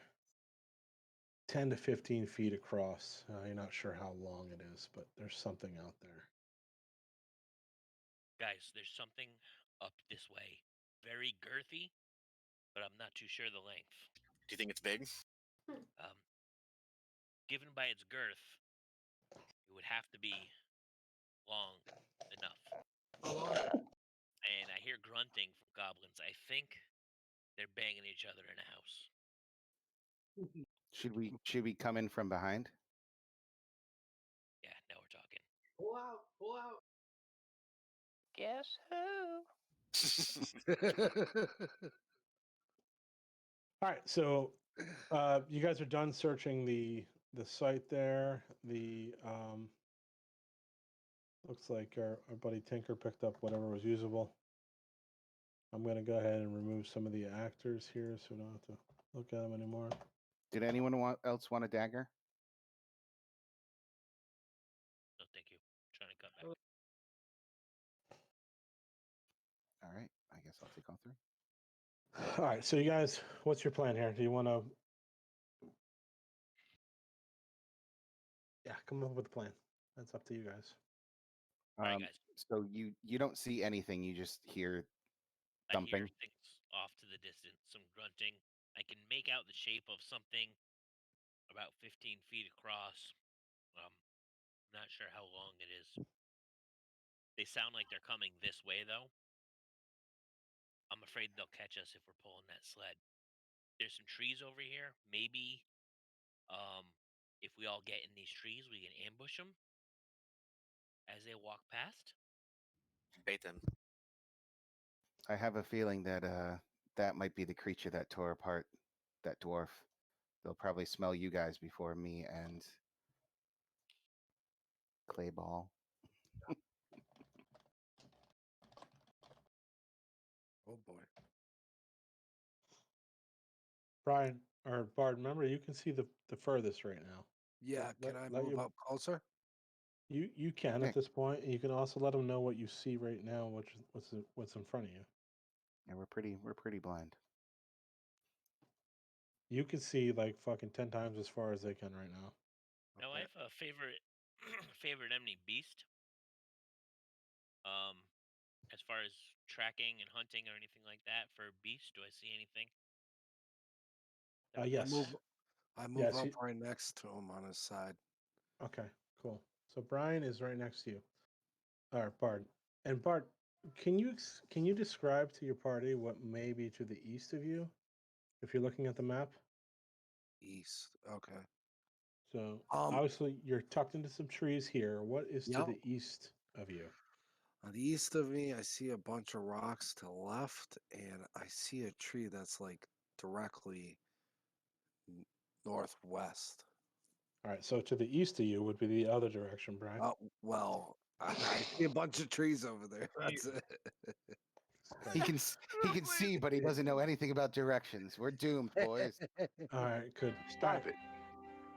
10 to 15 feet across. You're not sure how long it is, but there's something out there. Guys, there's something up this way. Very girthy, but I'm not too sure the length. Do you think it's big? Given by its girth, it would have to be long enough. And I hear grunting from goblins. I think they're banging each other in a house. Should we come in from behind? Yeah, now we're talking. Pull out! Pull out! Guess who? All right, so you guys are done searching the site there. The looks like our buddy Tinker picked up whatever was usable. I'm going to go ahead and remove some of the actors here so we don't have to look at them anymore. Did anyone else want a dagger? No, thank you. I'm trying to cut back. All right, I guess I'll take all three. All right, so you guys, what's your plan here? Do you want to? Yeah, come up with a plan. That's up to you guys. All right, guys. So you don't see anything. You just hear thumping. I hear things off to the distance, some grunting. I can make out the shape of something about 15 feet across. I'm not sure how long it is. They sound like they're coming this way, though. I'm afraid they'll catch us if we're pulling that sled. There's some trees over here. Maybe if we all get in these trees, we can ambush them as they walk past. Bait them. I have a feeling that that might be the creature that tore apart that dwarf. They'll probably smell you guys before me and Clayball. Oh boy. Brian or Bard, remember you can see the furthest right now. Yeah, So can I move up closer? You can at this point. And you can also let them know what you see right now, what's in front of you. Yeah, we're pretty blind. You can see like fucking 10 times as far as they can right now. Now I have a favorite enemy beast. As far as tracking and hunting or anything like that for beast, do I see anything? Yes. I move up right next to him on his side. Okay, cool. So Brian is right next to you. All right, Bard. And Bard, can you describe to your party what may be to the east of you, if you're looking at the map? East. Okay. So obviously you're tucked into some trees here. What is to Yep. the east of you? On the east of me, I see a bunch of rocks to the left, and I see a tree that's like directly northwest. All right, so to the east of you would be the other direction, Brian. Oh, well, I see a bunch of trees over there. That's it. He can see, but he doesn't know anything about directions. We're doomed, boys. All right, good. Stop it.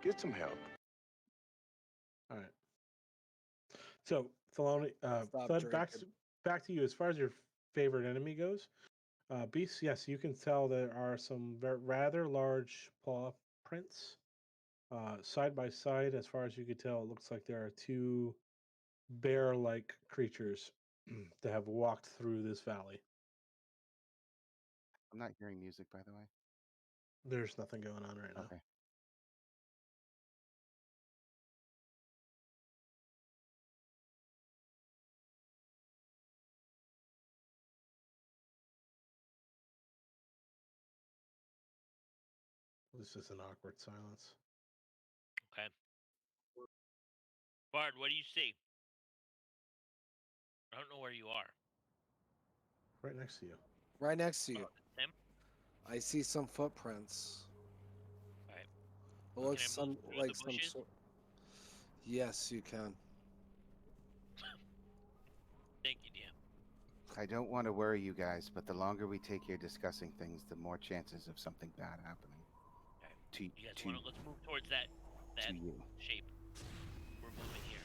Get some help. All right. So, Theloni, Stop Thud, back drinking. to you. As far as your favorite enemy goes, beasts, yes, you can tell there are some rather large paw prints side by side. As far as you can tell, it looks like there are two bear-like creatures that have walked through this valley. I'm not hearing music, by the way. There's nothing going on right now. Okay. This is an awkward silence. Okay. Bard, what do you see? I don't know where you are. Right next to you. Right next to you. Them? I see some footprints. All right. It Can looks I some move through like the some bushes? sort. Yes, you can. Thank you, dear. I don't want to worry you guys, but the longer we take here discussing things, the more chances of something bad happening. All right. To You guys to want to let's move towards that to you. shape. We're moving here.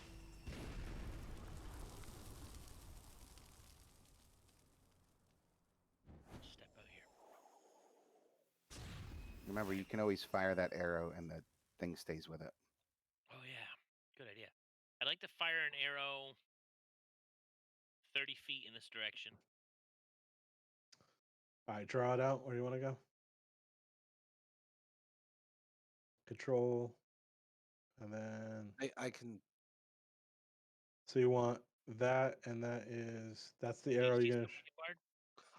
Step out here. Remember, you can always fire that arrow, and the thing stays with it. Oh yeah, good idea. I'd like to fire an arrow 30 feet in this direction. All right, draw it out. Where do you want to go? Control, and then I can. so you want that, and that's the Do you arrow see you're gonna. something, Bard?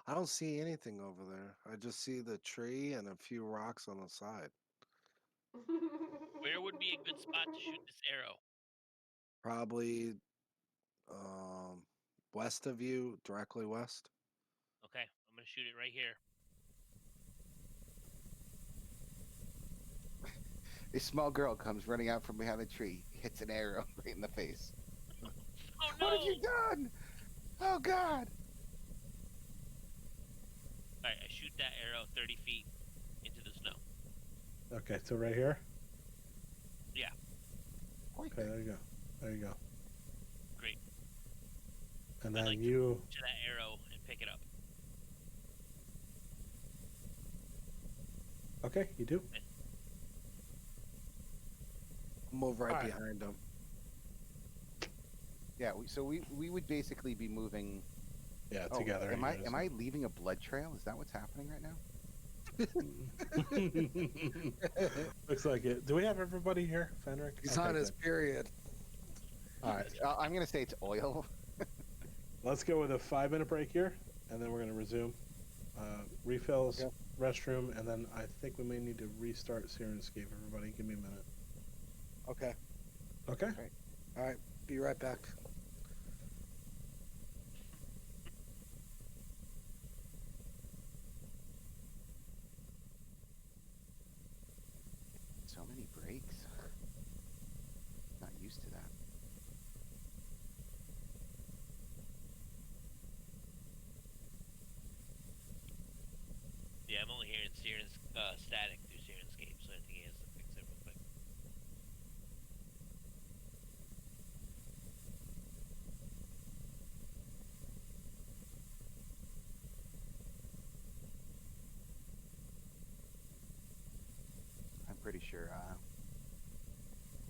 I don't see anything over there. I just see the tree and a few rocks on the side. Where would be a good spot to shoot this arrow? Probably west of you, directly west. Okay, I'm gonna shoot it right here. A small girl comes running out from behind the tree, hits an arrow right in the face. Oh no! What have you done? Oh God! All right, I shoot that arrow 30 feet into the snow. Okay, so right here. Yeah. Point Okay, there. there you go. There you go. Great. And I'd then like to you. move to that arrow and pick it up. Okay, you do. Move right Alright. behind them. Yeah. We would basically be moving. Yeah, Oh, together. Am you I guys am know. I leaving a blood trail? Is that what's happening right now? Looks like it. Do we have everybody here, Fenric? He's Okay, on his good. period. All right, I'm gonna say it's oil. let's go with a 5-minute break here, and then we're gonna resume. Refills, Okay. restroom, and then I think we may need to restart Sirenscape. Everybody, give me a minute. Okay. Okay. All right. Be right back. So many breaks. Not used to that. Yeah, I'm only hearing static through Sirenscape, so I think he has to fix it real quick. I'm pretty sure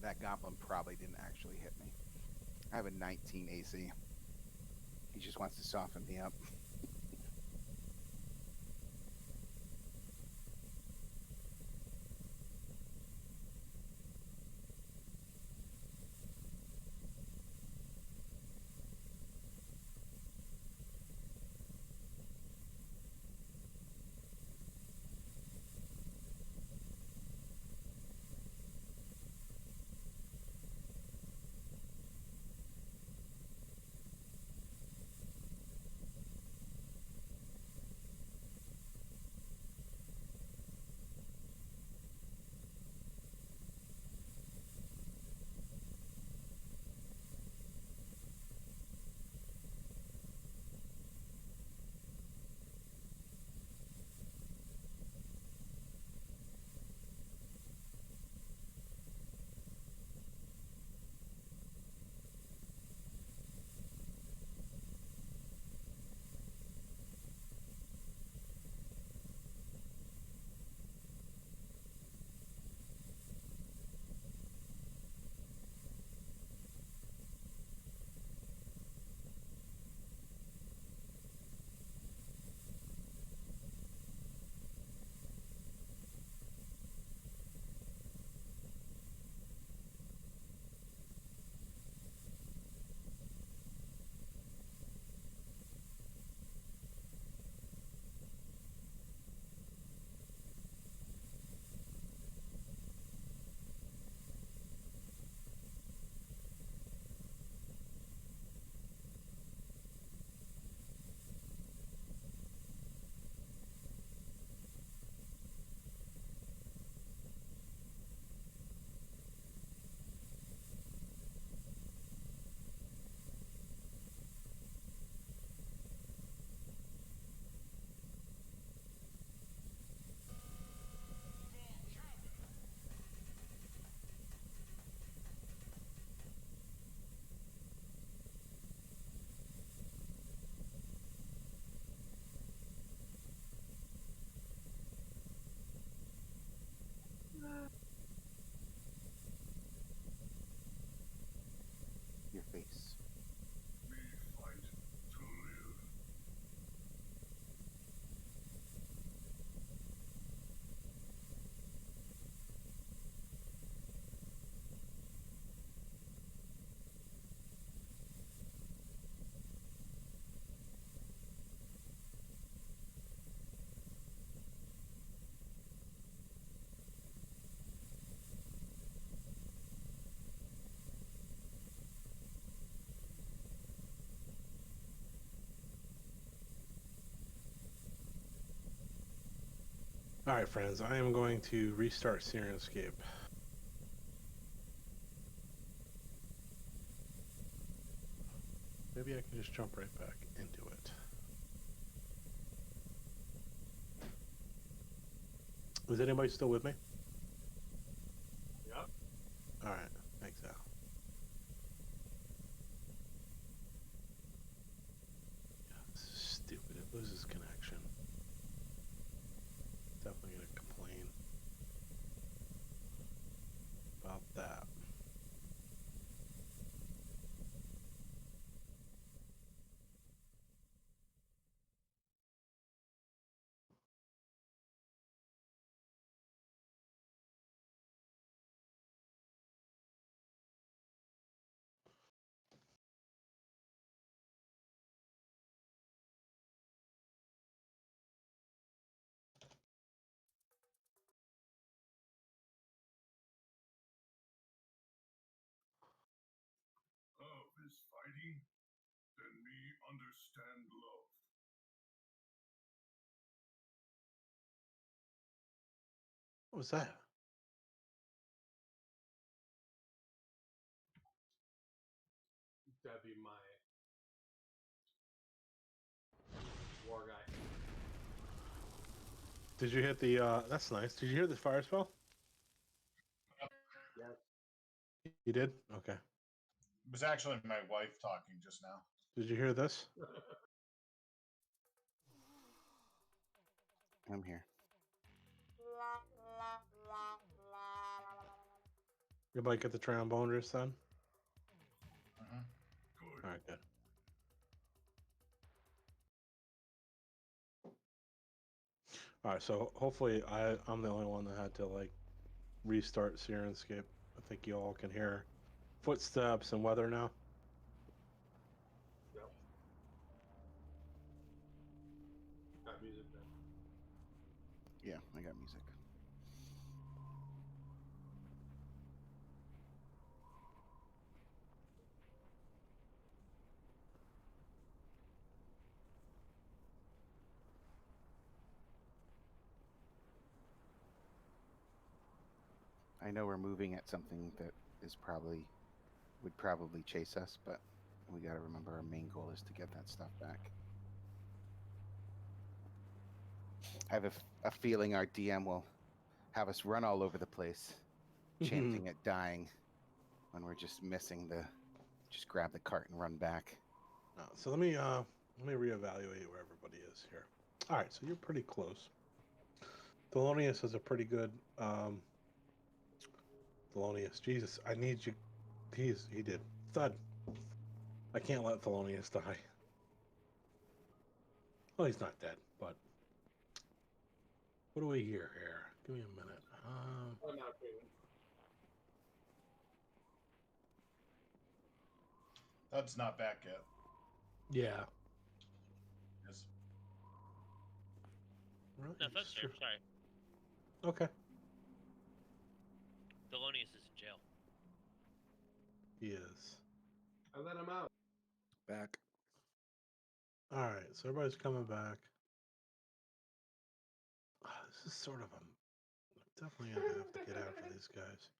that goblin probably didn't actually hit me. I have a 19 AC. He just wants to soften me up. All right, friends, I am going to restart Sirenscape. Maybe I can just jump right back into it. Is anybody still with me? Yep. All right, thanks, Al. Yeah, this is stupid. It loses connection. Definitely gonna complain about that. Love is fighting, then me understand love. What was that? That'd be my war guy. Did you hit the, that's nice. Did you hear the fire spell? Yes. You did? Okay. It was actually my wife talking just now. Did you hear this? I'm here. Everybody get the tromboners then? Mhm. Good. All right, good. All right, so hopefully I'm the only one that had to like restart Sirenscape. I think you all can hear footsteps and weather now. Yep. Got music then. Yeah, I got music. I know we're moving at something that is would probably chase us, but we got to remember our main goal is to get that stuff back. I have a feeling our DM will have us run all over the place, chanting at dying when we're just missing just grab the cart and run back. So let me reevaluate where everybody is here. All right, so you're pretty close. Thelonious has a pretty good Thelonious. Jesus, I need you. He did. Thud. I can't let Thelonious die. Well, he's not dead, but what do we hear here? Give me a minute. I'm not feeling. That's not back yet. Yeah. Yes. Really? No, that's fair. Sorry. Okay. Thelonious is in jail. He is. I let him out. Back. All right, so everybody's coming back. This is sort of I'm definitely gonna have to get after these guys.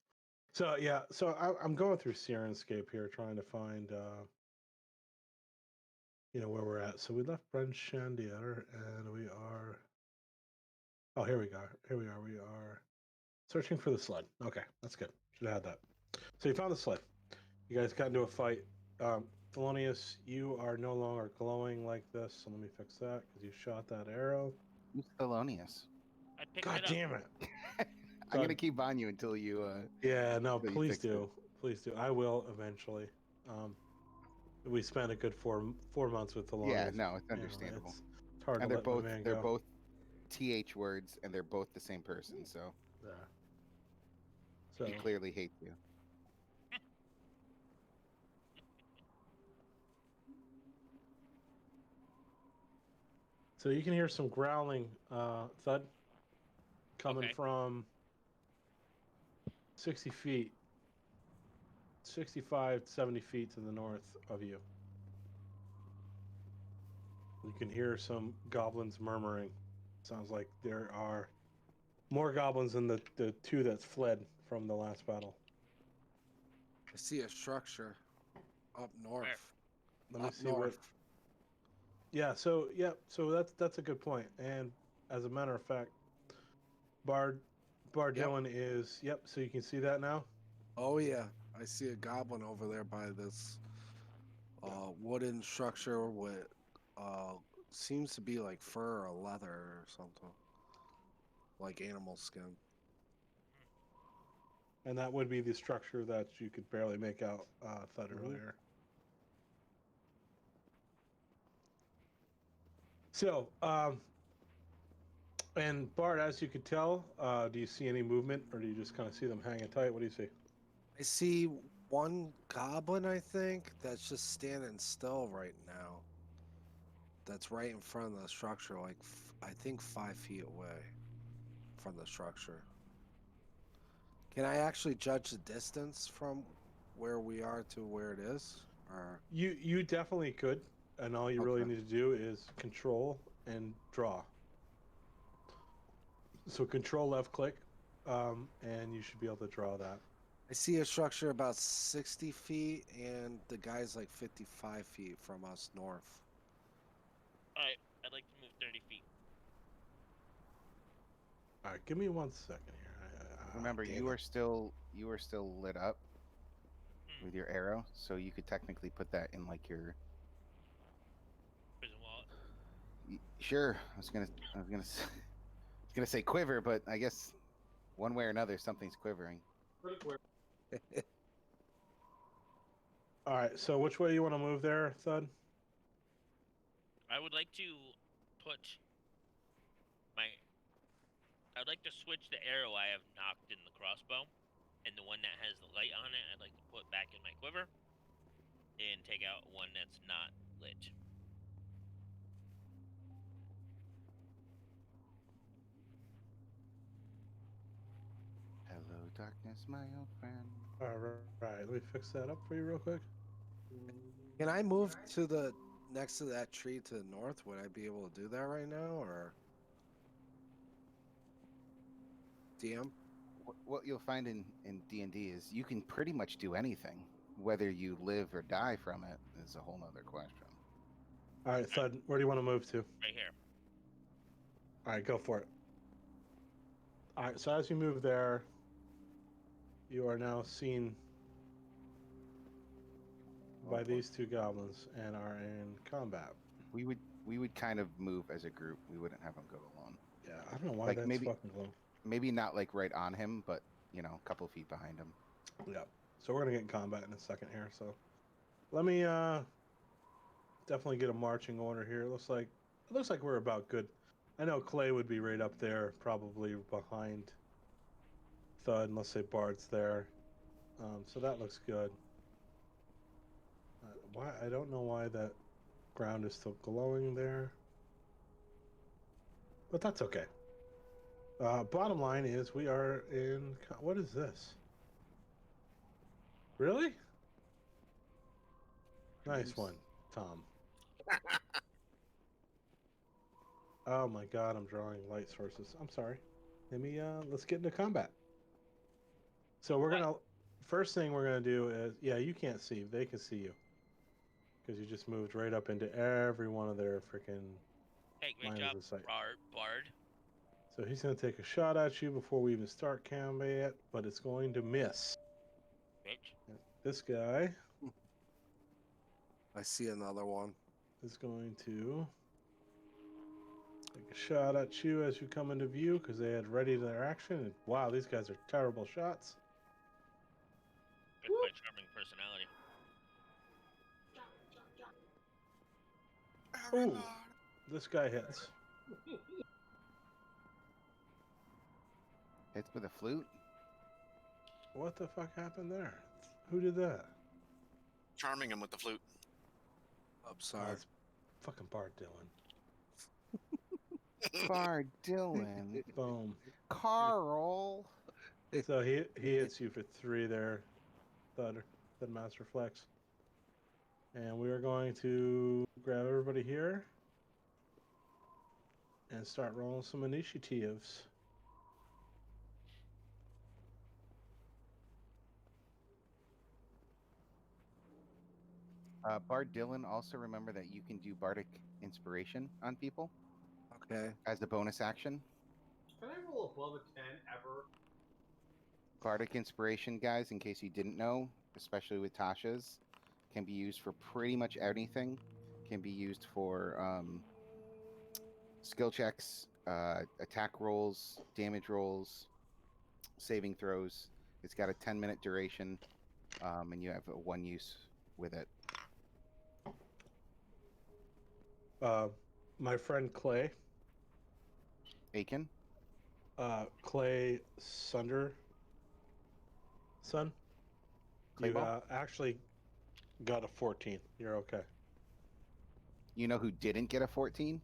So yeah, so I'm going through Sirenscape here, trying to find where we're at. So we left Brent Chandier, and we are. Oh, here we go. Here we are. We are searching for the sled. Okay, that's good. Should have had that. So you found the sled. You guys got into a fight. Thelonious, you are no longer glowing like this. So let me fix that because you shot that arrow. Who's Thelonious? I picked God it up. damn it! I'm gonna keep on you until you. Yeah, no, until you please fix it. do. Please do. I will eventually. We spent a good four months with Thelonious. Yeah, no, it's understandable. It's hard And to they're let my both man they're go. both TH words, and they're both the same person. So Yeah. So he clearly hates you. So you can hear some growling, thud, coming from 60 feet, 65, 70 feet to the north of you. You can hear some goblins murmuring. Sounds like there are More goblins than the two that fled from the last battle. I see a structure up north. Let me Up see north. what. Yeah. So that's a good point. And as a matter of fact, Bard Dylan is. Yep. So you can see that now. Oh yeah, I see a goblin over there by this wooden structure with seems to be like fur or leather or something, like animal skin. And that would be the structure that you could barely make out Thud earlier. So, and Bart, as you could tell, do you see any movement, or do you just kind of see them hanging tight? What do you see? I see one goblin, I think, that's just standing still right now. That's right in front of the structure, like I think 5 feet away from the structure. Can I actually judge the distance from where we are to where it is? Or You definitely could, and all you really need to do is control and draw. So control left click, and you should be able to draw that. I see a structure about 60 feet, and the guy's like 55 feet from us north. Alright, I'd like to move 30 feet. All right, give me 1 second here. Remember, you are still lit up with your arrow, so you could technically put that in like your prison wallet. Sure, I was gonna say quiver, but I guess one way or another something's quivering. All right, so which way you want to move there, Thud? I would like to put I'd like to switch the arrow I have knocked in the crossbow, and the one that has the light on it, I'd like to put back in my quiver, and take out one that's not lit. Hello, darkness, my old friend. All right, let me fix that up for you real quick. Can I move to the next to that tree to the north? Would I be able to do that right now, or DM? What you'll find in D&D is you can pretty much do anything. Whether you live or die from it is a whole nother question. All right, Thud, where do you want to move to? Right here. All right, go for it. All right, so as you move there, you are now seen by these two goblins and are in combat. We would kind of move as a group. We wouldn't have them go alone. Yeah, I don't know why Like that's maybe, fucking low. Maybe not like right on him, but you know, a couple feet behind him. Yeah. So we're gonna get in combat in a second here. So let me definitely get a marching order here. It looks like we're about good. I know Clay would be right up there, probably behind Thud, unless say Bard's there. So that looks good. Why I don't know why that ground is still glowing there, but that's okay. Bottom line is we are in. What is this? Really? Nice one, Tom. Oh my god, I'm drawing light sources. I'm sorry. Let's get into combat. So we're gonna, first thing we're gonna do is, yeah, you can't see, they can see you. Because you just moved right up into every one of their freaking great job, Bard. So he's gonna take a shot at you before we even start combat, but it's going to miss. Bitch. This guy I see another one. is going to take a shot at you as you come into view because they had ready their action. And wow, these guys are terrible shots. That's my charming personality. Ooh, this guy hits. Hits with a flute? What the fuck happened there? Who did that? Charming him with the flute. I'm sorry. It's fucking Bart Dylan. Bard Dylan. Boom. Carl. So he hits you for 3 there, Thud Master Flex. And we are going to grab everybody here and start rolling some initiatives. Bard Dylan, also remember that you can do bardic inspiration on people Okay. as a bonus action. Can I roll above a 10 ever? Bardic inspiration, guys, in case you didn't know, especially with Tasha's, can be used for pretty much anything. Can be used for skill checks, attack rolls, damage rolls, saving throws. It's got a 10-minute duration, and you have one use with it. My friend Clay. Aiken? Clay Sunder. Son? You Clayball? actually got a 14. You're okay. You know who didn't get a 14?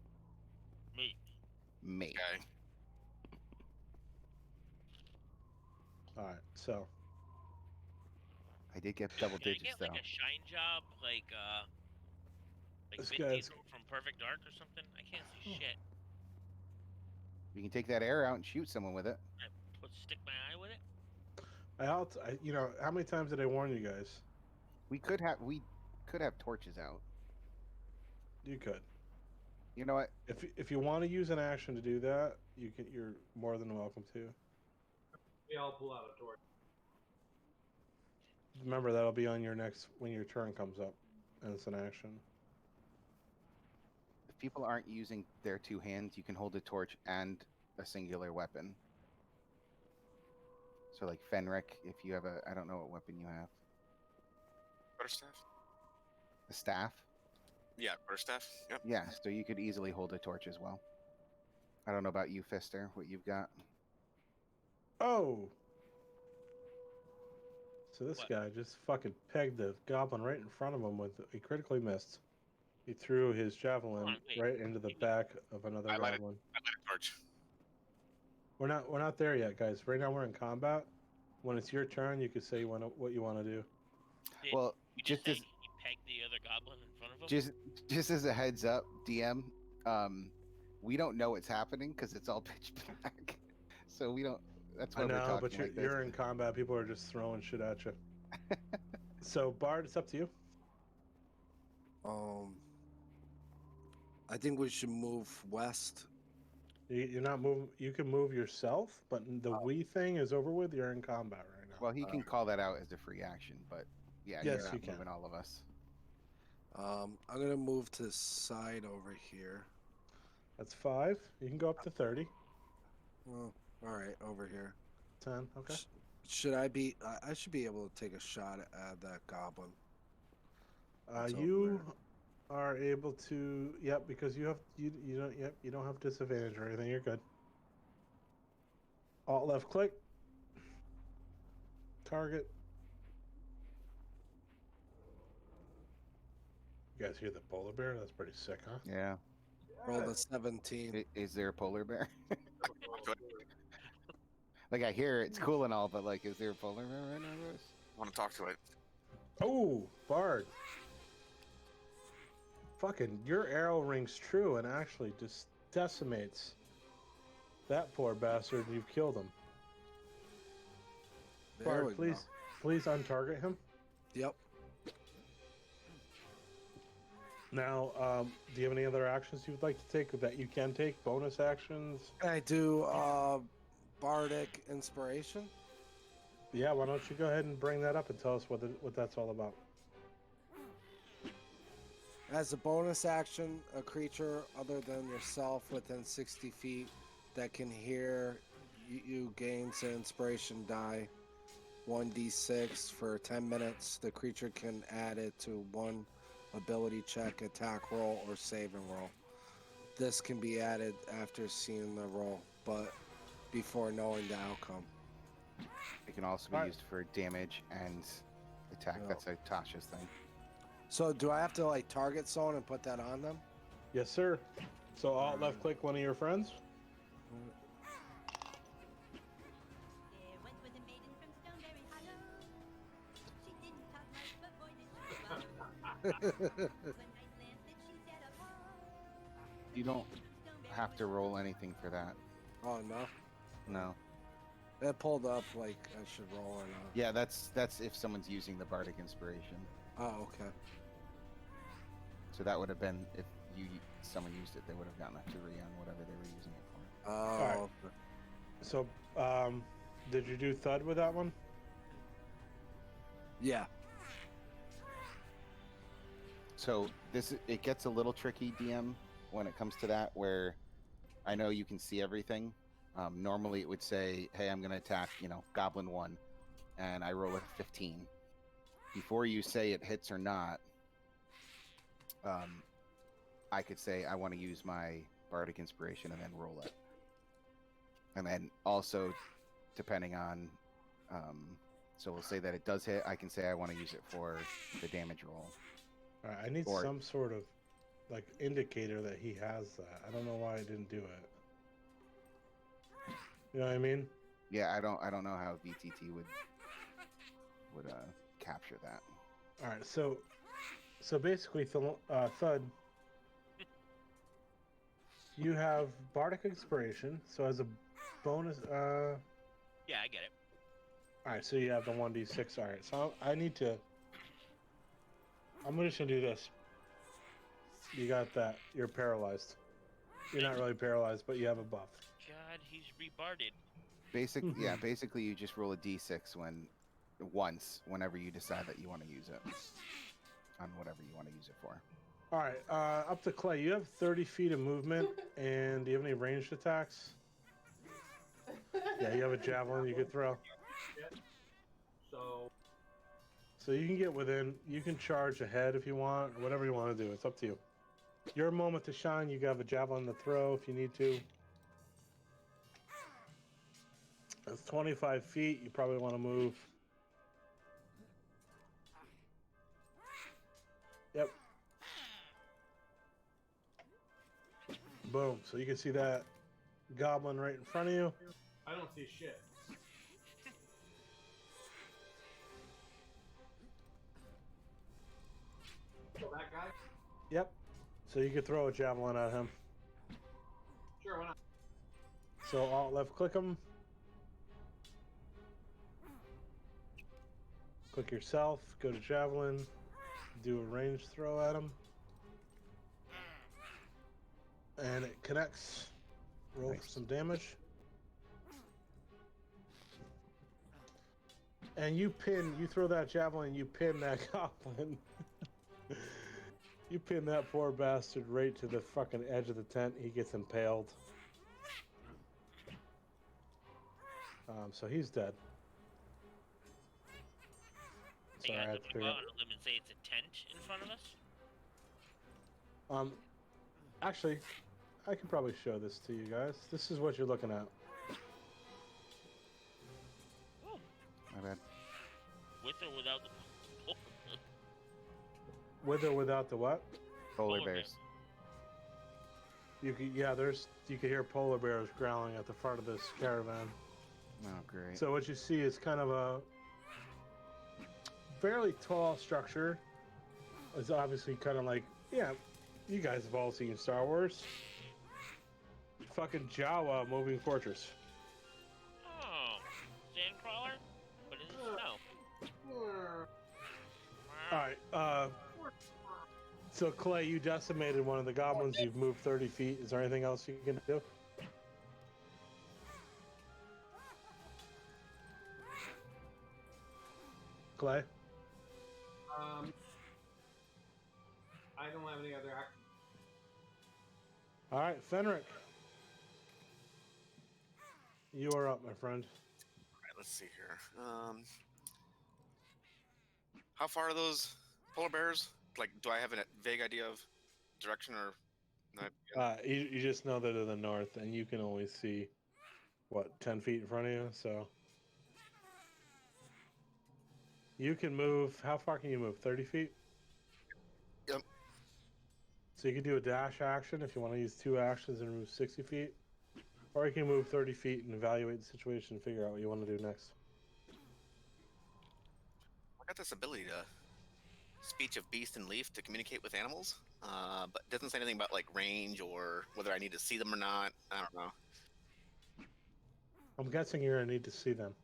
Me. Me. Okay. All right, so I did get double Can I digits, get like though. a shine job, like This Vin guy's- Diesel from Perfect Dark or something? I can't see shit. You can take that arrow out and shoot someone with it. I stick my eye with it. you know, how many times did I warn you guys? We could have torches out. You could. You know what? If you want to use an action to do that, you're more than welcome to. We all pull out a torch. Remember, that'll be on your next when your turn comes up, and it's an action. If people aren't using their two hands, you can hold a torch and a singular weapon. So like Fenric, if you have I don't know what weapon you have. Quarterstaff? A staff? Yeah, quarterstaff. Yep. Yeah, so you could easily hold a torch as well. I don't know about you, Fister, what you've got. Oh! So this What? guy just fucking pegged the goblin right in front of him he critically missed. He threw his javelin wait. right into the back of another I light goblin. a torch. We're not there yet, guys. Right now we're in combat. When it's your turn, you can say what you want to do. Did Well, you just say as he pegged the other goblin in front of him? just as a heads up, DM, we don't know what's happening because it's all pitch black. So we don't. That's why I we're know, talking but like this. you're in combat. People are just throwing shit at you. So Bard, it's up to you. I think we should move west. You're not moving. You can move yourself, but the we thing is over with. You're in combat right now. Well, he can call that out as a free action, but yeah, Yes, you're not you can. moving all of us. I'm gonna move to the side over here. That's 5. You can go up to 30. Well, all right, over here. 10. Okay. Should I be? I should be able to take a shot at that goblin. That's over You are able to. Yep, because you don't. Yep, you don't have disadvantage or anything. You're good. Alt left click. Target. You guys hear the polar bear? That's pretty sick, huh? Yeah. Roll the 17. Is there a polar bear? Like I hear it's cool and all, but like, is there a polar bear right now, Rose? I want to talk to it. Oh, Bard. Fucking, your arrow rings true and actually just decimates that poor bastard. You've killed him. There we Bard, please untarget him. Yep. Now, do you have any other actions you'd like to take that you can take? Bonus actions? I do bardic inspiration. Yeah, why don't you go ahead and bring that up and tell us what that's all about. As a bonus action, a creature other than yourself within 60 feet that can hear you gains an inspiration die 1d6 for 10 minutes. The creature can add it to one ability check, attack roll, or saving roll. This can be added after seeing the roll, but before knowing the outcome. It can also be used for damage and attack. No. That's a Tasha's thing. So do I have to like target someone and put that on them? Yes, sir. So alt left click one of your friends. There once was a maiden from Stoneberry Hollow. She didn't talk much, but boy did she swallow. One night land that she set up. You don't have to roll anything for that. Oh no. No. It pulled up like I should roll or not. Yeah, that's if someone's using the bardic inspiration. Oh, okay. So that would have been if someone used it, they would have gotten a 3 on whatever they were using it for. Oh, right. So, did you do thud with that one? yeah. So it gets a little tricky, DM, when it comes to that, where I know you can see everything. Normally it would say, hey, I'm going to attack, Goblin 1, and I roll a 15. Before you say it hits or not, I could say I want to use my Bardic Inspiration and then roll it. And then also, depending on, so we'll say that it does hit, I can say I want to use it for the damage roll. All right, I need some sort of indicator that he has that. I don't know why I didn't do it. You know what I mean? Yeah, I don't know how VTT would capture that. All right, so basically, Thud, you have Bardic Inspiration, so as a bonus, Yeah, I get it. all right, so you have the 1d6. All right, so I'm just gonna do this. You got that. You're paralyzed. You're not really paralyzed, but you have a buff. God, he's rebarded. Basically you just roll a d6 whenever you decide that you want to use it on whatever you want to use it for. All right, up to Clay. You have 30 feet of movement, and do you have any ranged attacks? Yeah, you have a javelin you could throw. So you can get within. You can charge ahead if you want, or whatever you want to do. It's up to you. Your moment to shine. You have a javelin to throw if you need to. That's 25 feet. You probably want to move. Yep. Boom. So you can see that goblin right in front of you. I don't see shit. So that guy? Yep. So you could throw a javelin at him. Sure, why not? So alt left click him. Click yourself, go to javelin, do a ranged throw at him. And it connects. Roll for some damage. And you throw that javelin, you pin that goblin. You pin that poor bastard right to the fucking edge of the tent. He gets impaled. So he's dead. Hey Sorry, I guys, had I'm to gonna figure go out. out on a limb and say it's a tent in front of us. Actually, I can probably show this to you guys. This is what you're looking at. Oh. My bad. With or without the With or without the what? Polar bears. You could hear polar bears growling at the front of this caravan. Oh, great. So what you see is kind of a fairly tall structure. It's obviously kind of like, yeah, you guys have all seen Star Wars. Fucking Jawa moving fortress. Oh, sandcrawler, but in the snow. All right. So Clay, you decimated one of the goblins. You've moved 30 feet. Is there anything else you can do? Clay? I don't have any other action. All right, Fenric. You are up, my friend. All right, let's see here. How far are those polar bears? Like, do I have a vague idea of direction or? You just know they're to the north, and you can only see, 10 feet in front of you, so. You can move, how far can you move? 30 feet? Yep. So you can do a dash action if you want to use 2 actions and move 60 feet. Or you can move 30 feet and evaluate the situation and figure out what you want to do next. I got this ability to speech of beast and leaf to communicate with animals, but it doesn't say anything about like range or whether I need to see them or not. I don't know. I'm guessing you're going to need to see them.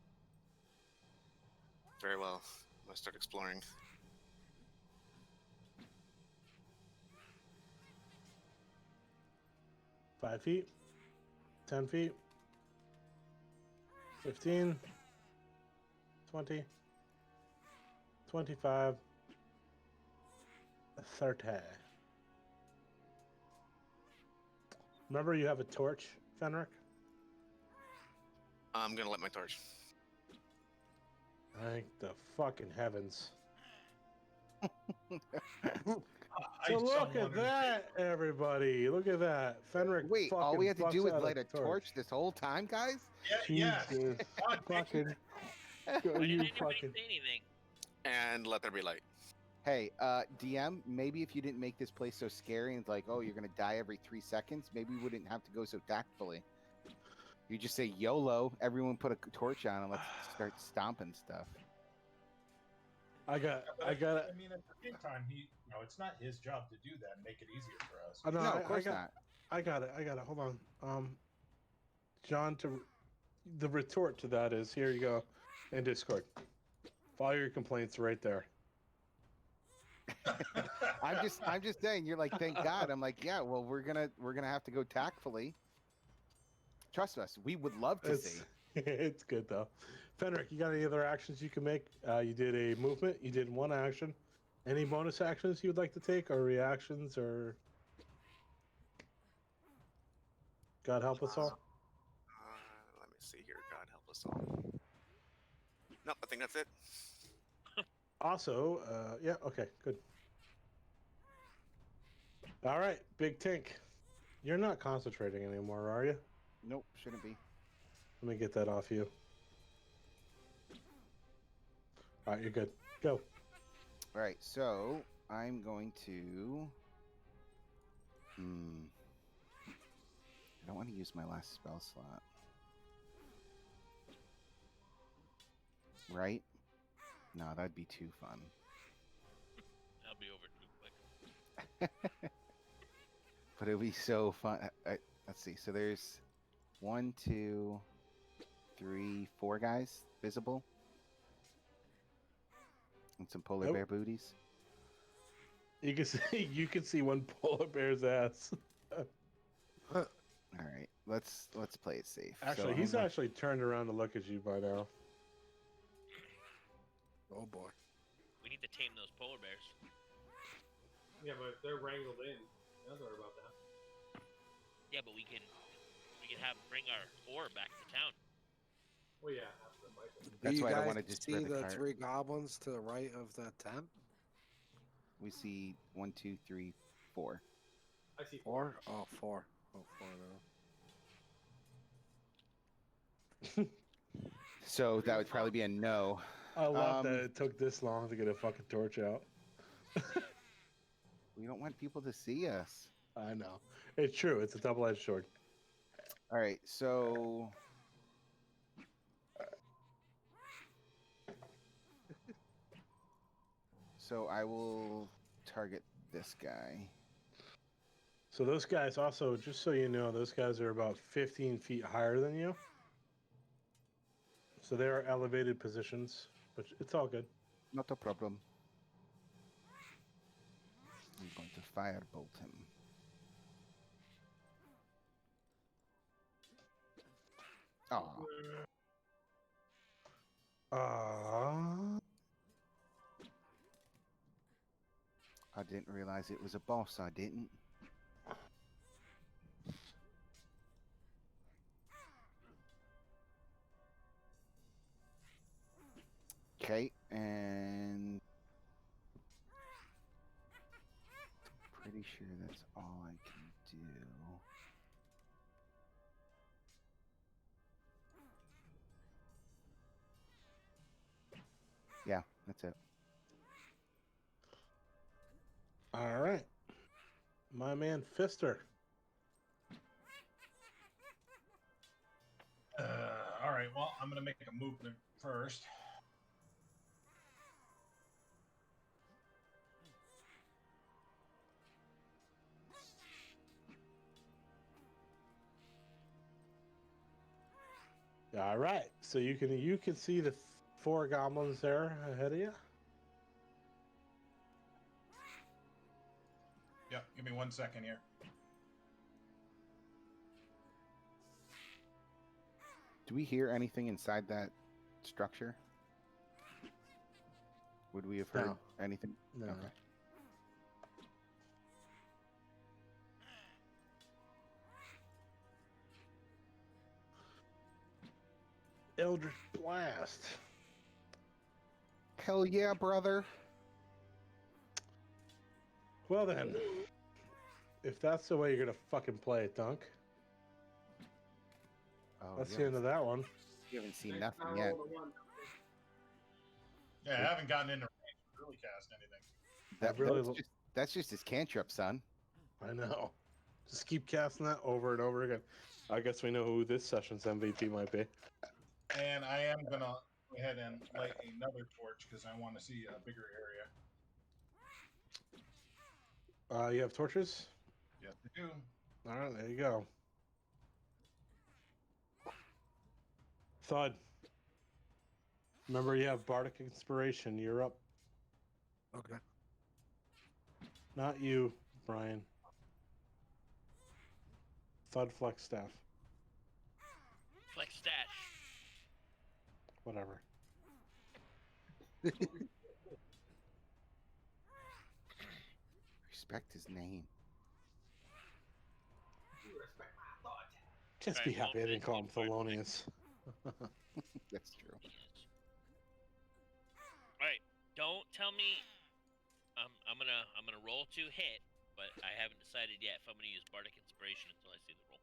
Very well. I'm gonna start exploring. 5 feet, 10 feet, 15, 20, 25, 30. Remember, you have a torch, Fenric? I'm gonna light my torch. Thank the fucking heavens. I So look at wondered- that, everybody. Look at that. Fenric. Wait, all we had to fucking do was busts out light a torch this whole time, guys? Yeah, Jesus God, fucking. Why You didn't anybody fucking. say anything? And let there be light. Hey, DM, maybe if you didn't make this place so scary and it's like, oh, you're gonna die every 3 seconds, maybe we wouldn't have to go so tactfully. You just say YOLO, everyone put a torch on and let's start stomping stuff. I got. I mean, at the same time, it's not his job to do that and make it easier for us. No, of course not. I got it. Hold on. John, the retort to that is here you go in Discord. File your complaints right there. I'm just saying, you're like, thank God. I'm like, yeah, well, we're gonna have to go tactfully. Trust us, we would love to see. It's good though. Fenric, you got any other actions you can make? You did a movement, you did one action. Any bonus actions you would like to take, or reactions, or God help us all? Let me see here. God help us all. Nope, I think that's it. Also, yeah, okay, good. All right, Big Tink. You're not concentrating anymore, are you? Nope, shouldn't be. Let me get that off you. All right, you're good. Go. All right, so I'm going to. I don't want to use my last spell slot. Right? No, that'd be too fun. That'll be over too quick. But it'll be so fun. Let's see. So there's 1, 2, 3, 4 guys visible. And some polar bear booties. You can see one polar bear's ass. All right, let's play it safe. Actually, So he's I'm actually turned around to look at you by now. Oh boy. We need to tame those polar bears. Yeah, but if they're wrangled in, don't worry about that. Yeah, but we can bring our ore back to town. Well, yeah, after the fight. That's Do why you I don't guys wanna just see spread the the cart. 3 goblins to the right of the tent? We see 1, 2, 3, 4. I see 4? Oh, 4. Oh, 4 now. So that would probably be a no. I love that it took this long to get a fucking torch out. We don't want people to see us. I know. It's true. It's a double-edged sword. All right, so I will target this guy. So those guys also, just so you know, those guys are about 15 feet higher than you. So they are elevated positions, but it's all good. Not a problem. I'm going to firebolt him. Oh, I didn't realize it was a boss. I didn't. Okay, and pretty sure that's all I can do. Yeah, that's it. All right. My man Fister. All right, well, I'm going to make a movement first. All right. So you can see the 4 goblins there ahead of you. Yep, give me 1 second here. Do we hear anything inside that structure? Would we have heard No. anything? No. Okay. Eldritch Blast. Hell yeah, brother. Well then, if that's the way you're gonna fucking play it, Dunk, Oh, that's you the end of that one. You haven't seen Next nothing time, yet. roll the one. Yeah, I haven't gotten into range to really cast anything. I really that's just his cantrip, son. I know. Just keep casting that over and over again. I guess we know who this session's MVP might be. And I am gonna go ahead and light another torch because I want to see a bigger area. You have torches? Yes, I do. All right, there you go. Thud. Remember, you have Bardic Inspiration. You're up. Okay. Not you, Brian. Thud Flex Staff. Flex stash. Whatever. Respect his name. You respect my thought. Just All be right, happy I well, didn't call him Thelonious. That's true. All right, don't tell me. I'm gonna roll to hit, but I haven't decided yet if I'm gonna use Bardic Inspiration until I see the roll.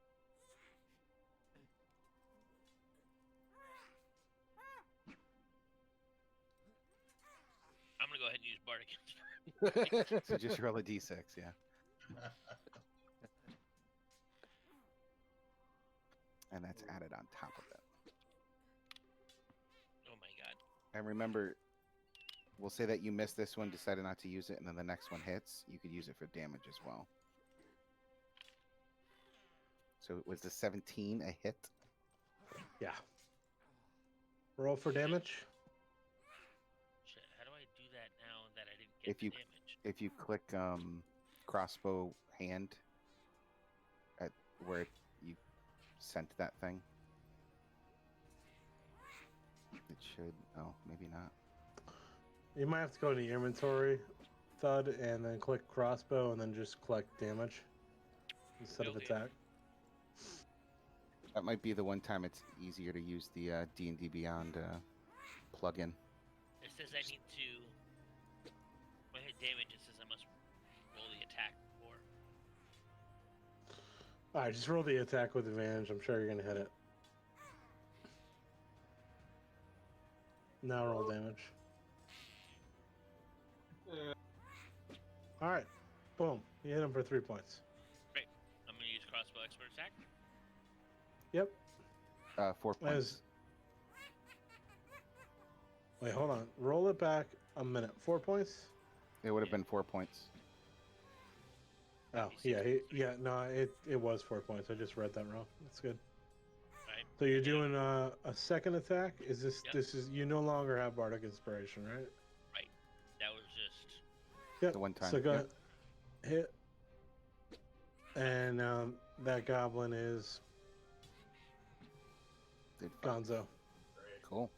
I'm gonna go ahead and use Bardic Inspiration. So just roll a d6, yeah. And that's added on top of it. Oh my god. And remember, we'll say that you missed this one, decided not to use it, and then the next one hits. You could use it for damage as well. So it was the 17 a hit? Yeah. Roll for damage. Shit, how do I do that now that I didn't get If you the damage? if you click crossbow hand at where you sent that thing, it should. Oh, maybe not. You might have to go to your inventory, Thud, and then click crossbow, and then just click damage instead of attack. That might be the one time it's easier to use the D&D Beyond plugin. It says I need to. When I hit damage, it says I must roll the attack before. All right, just roll the attack with advantage. I'm sure you're gonna hit it. Now roll damage. All right, boom. You hit him for 3 points. Great. I'm gonna use crossbow expert attack. Yep. 4 points. Wait, hold on. Roll it back a minute. 4 points? It would have been 4 points. Oh, yeah. No, it was 4 points. I just read that wrong. That's good. Right. So you're doing a second attack? Is this Yep. this is you no longer have Bardic Inspiration, right? Right. That was just. Yep. The one time. So go Yep. hit. And that goblin is Did fine. Gonzo. Cool.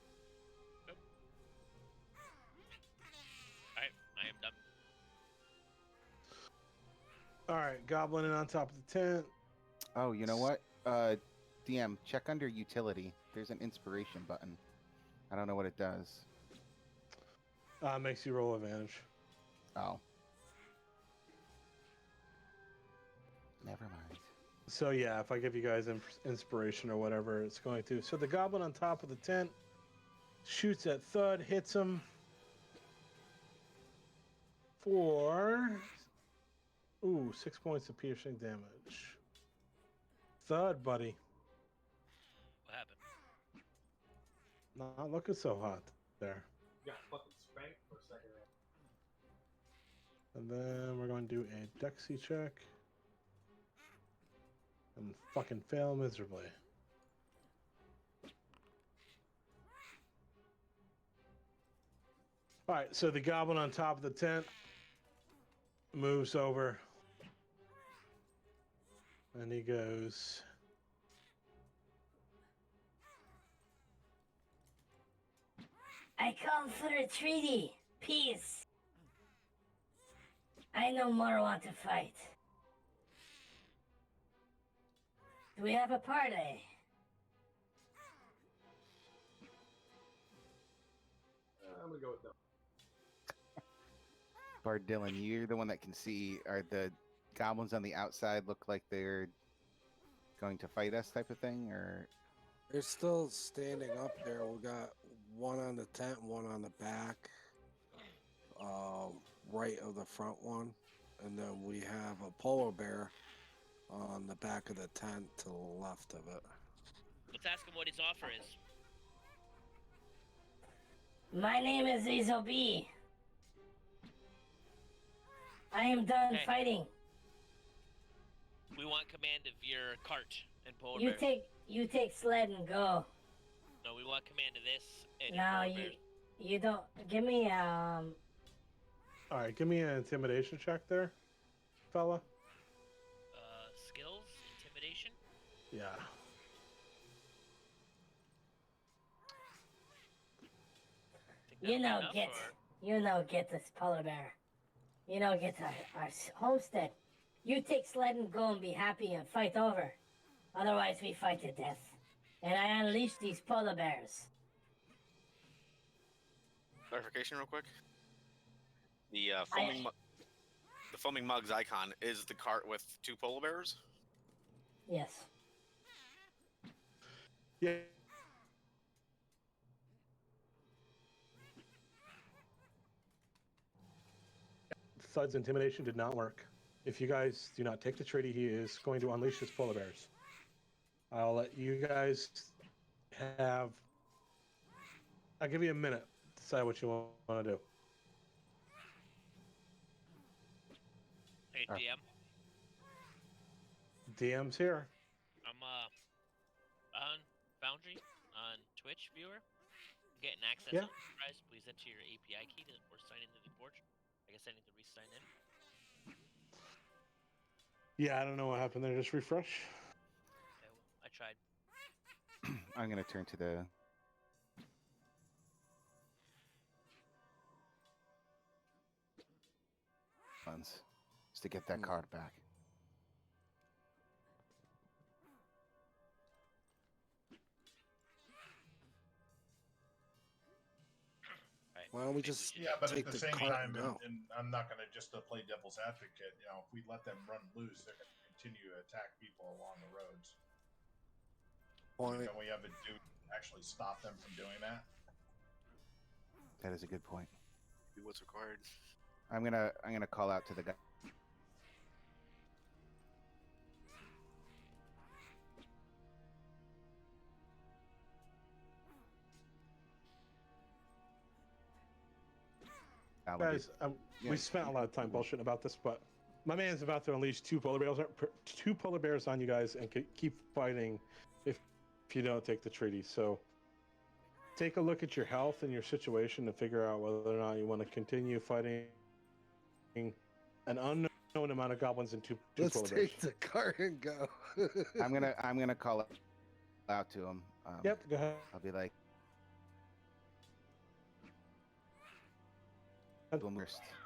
Alright, I am done. All right, goblin in on top of the tent. Oh, you know what? DM, check under utility. There's an inspiration button. I don't know what it does. Makes you roll advantage. Oh. Never mind. So yeah, if I give you guys inspiration or whatever, it's going to. So the goblin on top of the tent shoots at Thud, hits him for 6 points of piercing damage. Thud, buddy, What happened? not looking so hot there. Got fucking spanked for a second. And then we're going to do a Dexy check. And fucking fail miserably. Alright, so the goblin on top of the tent moves over. And he goes I called for a treaty. Peace. I no more want to fight. Do we have a party? I'm gonna go with no. Bard Dylan, you're the one that can see. Are the goblins on the outside look like they're going to fight us, type of thing, or? They're still standing up there. We got one on the tent, one on the back, right of the front one, and then we have a polar bear on the back of the tent to the left of it. Let's ask him what his offer is. My name is Azel B. I am done Okay. fighting. We want command of your cart and polar You bears. take sled and go. No, we want command of this and No, polar you bears. you don't give me All right, give me an intimidation check there, fella. Skills, intimidation. Yeah. Get this polar bear. Get our homestead. You take sled and go and be happy and fight over. Otherwise, we fight to death. And I unleash these polar bears. Clarification, real quick. The foaming mug's icon is the cart with 2 polar bears. Yes. Yeah. Thud's intimidation did not work. If you guys do not take the treaty, he is going to unleash his polar bears. I'll let you guys have. I'll give you a minute to decide what you want to do. Hey, DM. DM's here. I'm on Foundry on Twitch viewer. Getting access Yeah. on Enterprise. Please enter your API key or sign into the forge. I guess I need to re-sign in. Yeah, I don't know what happened there. Just refresh. Okay, well, I tried. I'm gonna turn to the. Funds, just to get that card back. Why don't we just but take at the the same cart time, and go? and I'm not going to just play devil's advocate. If we let them run loose, they're going to continue to attack people along the roads. Don't we have a duty to actually stop them from doing that? That is a good point. Do what's required. I'm gonna call out to the guy. Guys, we spent a lot of time bullshitting about this, but my man's about to unleash 2 polar bears on you guys and keep fighting if you don't take the treaty. So take a look at your health and your situation and figure out whether or not you want to continue fighting an unknown amount of goblins and two Let's polar bears. take the cart and go. I'm gonna call out to him. Yep, go ahead. I'll be like,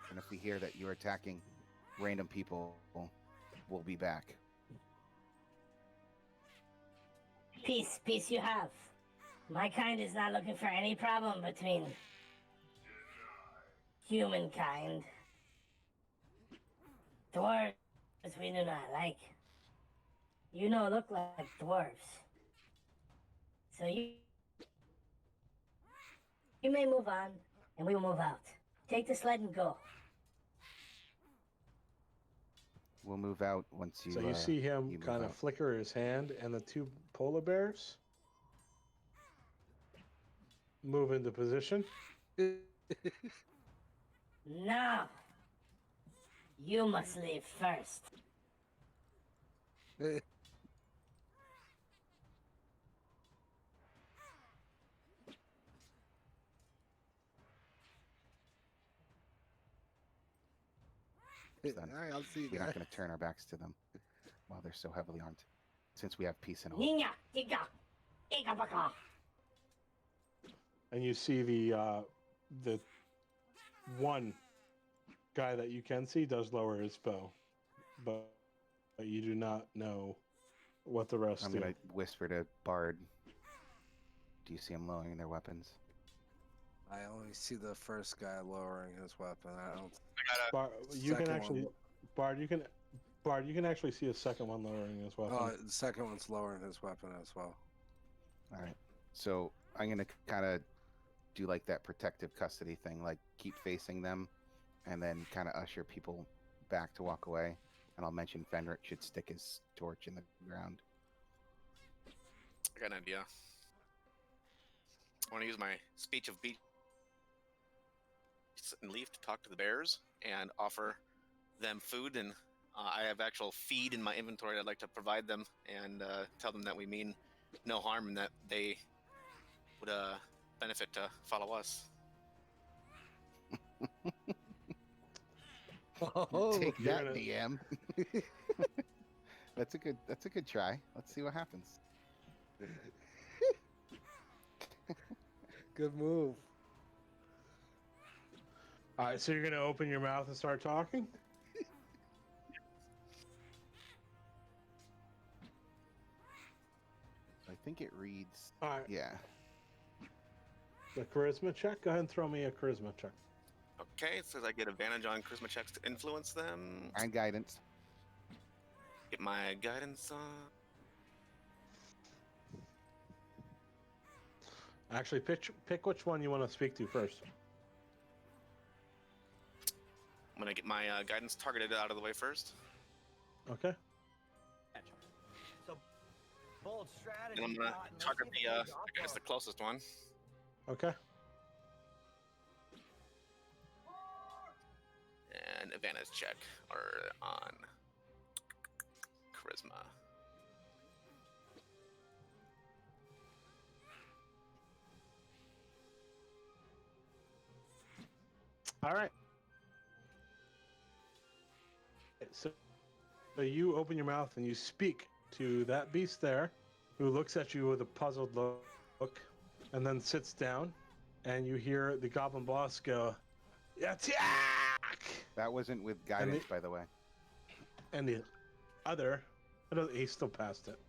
and if we hear that you're attacking random people, we'll be back. Peace you have. My kind is not looking for any problem between humankind. Dwarves we do not like. Look like dwarves. So you may move on, and we will move out. Take the sled and go. We'll move out once you. So you see him you kind of out. flicker his hand, and the 2 polar bears move into position. No. You must leave first. I'll see We're that. not going to turn our backs to them while they're so heavily armed, since we have peace and hope. Niña, tiga, iga baka. and you see the one guy that you can see does lower his bow, but you do not know what the rest I'm do. gonna whisper to Bard. Do you see them lowering their weapons? I only see the first guy lowering his weapon. I don't. Bard, you can Second actually, one. Bard, you can actually see a second one lowering his weapon. Oh, the second one's lowering his weapon as well. All right. So I'm gonna kind of do like that protective custody thing, like keep facing them, and then kind of usher people back to walk away. And I'll mention Fenric should stick his torch in the ground. I got an idea. I want to use my speech of beasts and leave to talk to the bears and offer them food, and I have actual feed in my inventory I'd like to provide them, and tell them that we mean no harm and that they would benefit to follow us. Oh, Take you're that, gonna- DM. That's a good try. Let's see what happens. good move. All right, so you're gonna open your mouth and start talking. I think it reads. All right. Yeah. The charisma check. Go ahead and throw me a charisma check. Okay, it says I get advantage on charisma checks to influence them. And guidance. Get my guidance on. Actually, pick which one you want to speak to first. I'm gonna get my guidance targeted out of the way first, Okay. So, bold strategy. and I'm gonna Cotton. Let's target see the if I it pays off guess the closest one. Okay. And advantage check or on charisma. All right. So you open your mouth and you speak to that beast there, who looks at you with a puzzled look, and then sits down, and you hear the goblin boss go, "Attack!" That wasn't with guidance, by the way. And the other, he still passed it.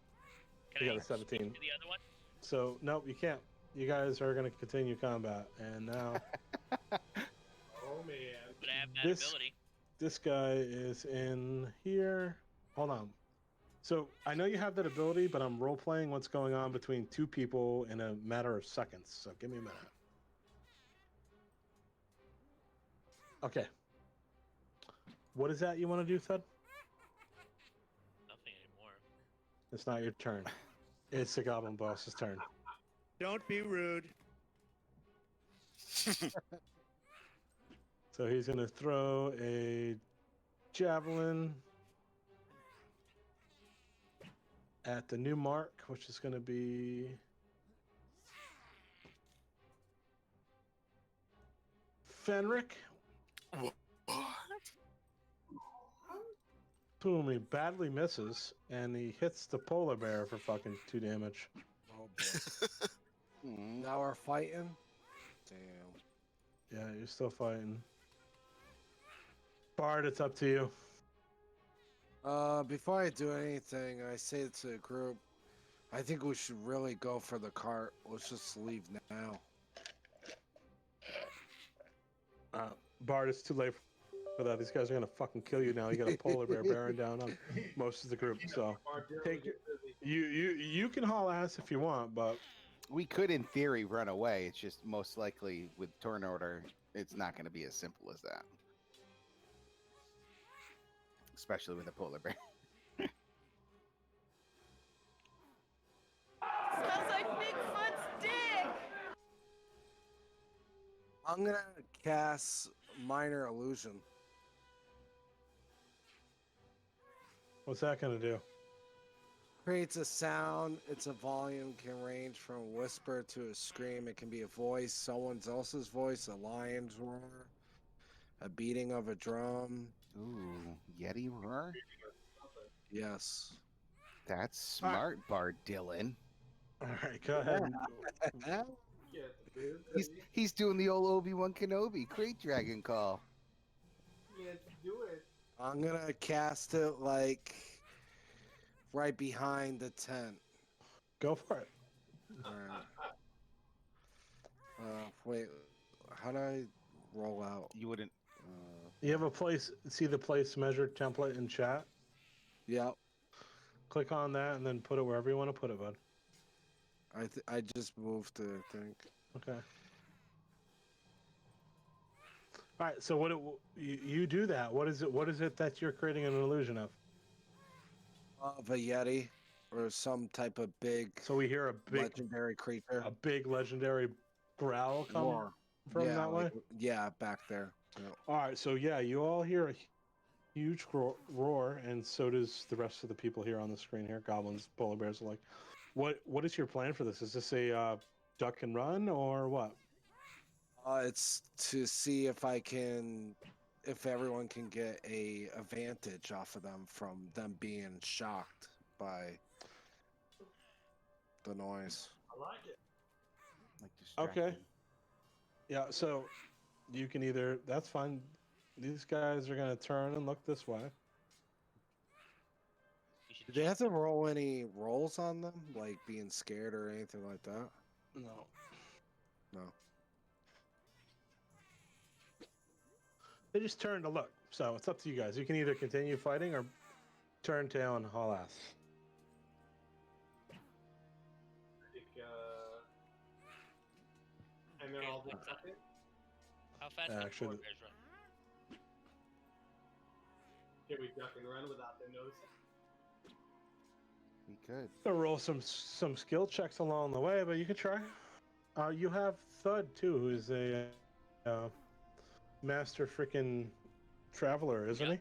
Can He I got a 17. speak to the other one? So nope, you can't. You guys are going to continue combat, and now Oh man. But I have that This- ability. this guy is in here. Hold on. So I know you have that ability, but I'm role playing what's going on between two people in a matter of seconds. So give me a minute. Okay. What is that you want to do, Thud? Nothing anymore. It's not your turn. It's the goblin boss's turn. Don't be rude. So he's going to throw a javelin at the new mark, which is going to be Fenric. Boom, he badly misses, and he hits the polar bear for fucking 2 damage. Oh boy. Now we're fighting. Damn. Yeah, you're still fighting. Bard, it's up to you. Before I do anything, I say to the group, I think we should really go for the cart. Let's just leave now. Bard, it's too late for that. These guys are gonna fucking kill you now. You got a polar bear bearing down on most of the group. So take your, you can haul ass if you want, but We could, in theory, run away. It's just most likely with turn order, it's not going to be as simple as that. Especially with a polar bear. Smells like Bigfoot's dick. I'm gonna cast minor illusion. what's that gonna do? Creates a sound. It's a volume, can range from a whisper to a scream. It can be a voice, someone else's voice, a lion's roar, a beating of a drum. Ooh, Yeti roar? Yes. That's smart, Bard Dylan. All right, go ahead. He's doing the old Obi-Wan Kenobi Great Dragon Call. Let's do it. I'm gonna cast it like right behind the tent. Go for it. Alright. Wait, how do I roll out? You wouldn't. You have a place. See the place measure template in chat. Yep. Click on that and then put it wherever you want to put it, bud. I just moved it, I think. Okay. All right. So you do that? What is it? What is it that you're creating an illusion of? Of a Yeti or some type of big. So we hear a big legendary creature. A big legendary growl come Roar. from that way. Yeah, back there. Yep. All right. So yeah, you all hear a huge roar, and so does the rest of the people here on the screen here. Goblins, polar bears alike. What is your plan for this? Is this a duck and run or what? It's to see if everyone can get a advantage off of them from them being shocked by the noise. I like it. Like distracted. Okay. Yeah. So you can either. That's fine. These guys are gonna turn and look this way. Did they have to roll any rolls on them, like being scared or anything like that? No. No. They just turn to look. So it's up to you guys. You can either continue fighting or turn tail and haul ass. I think, and then I'll just duck it. How fast can Actually, polar bears run? Can we duck and run without them noticing? We could. I'll roll some skill checks along the way, but you can try. You have Thud too, who's a master freaking traveler, isn't he?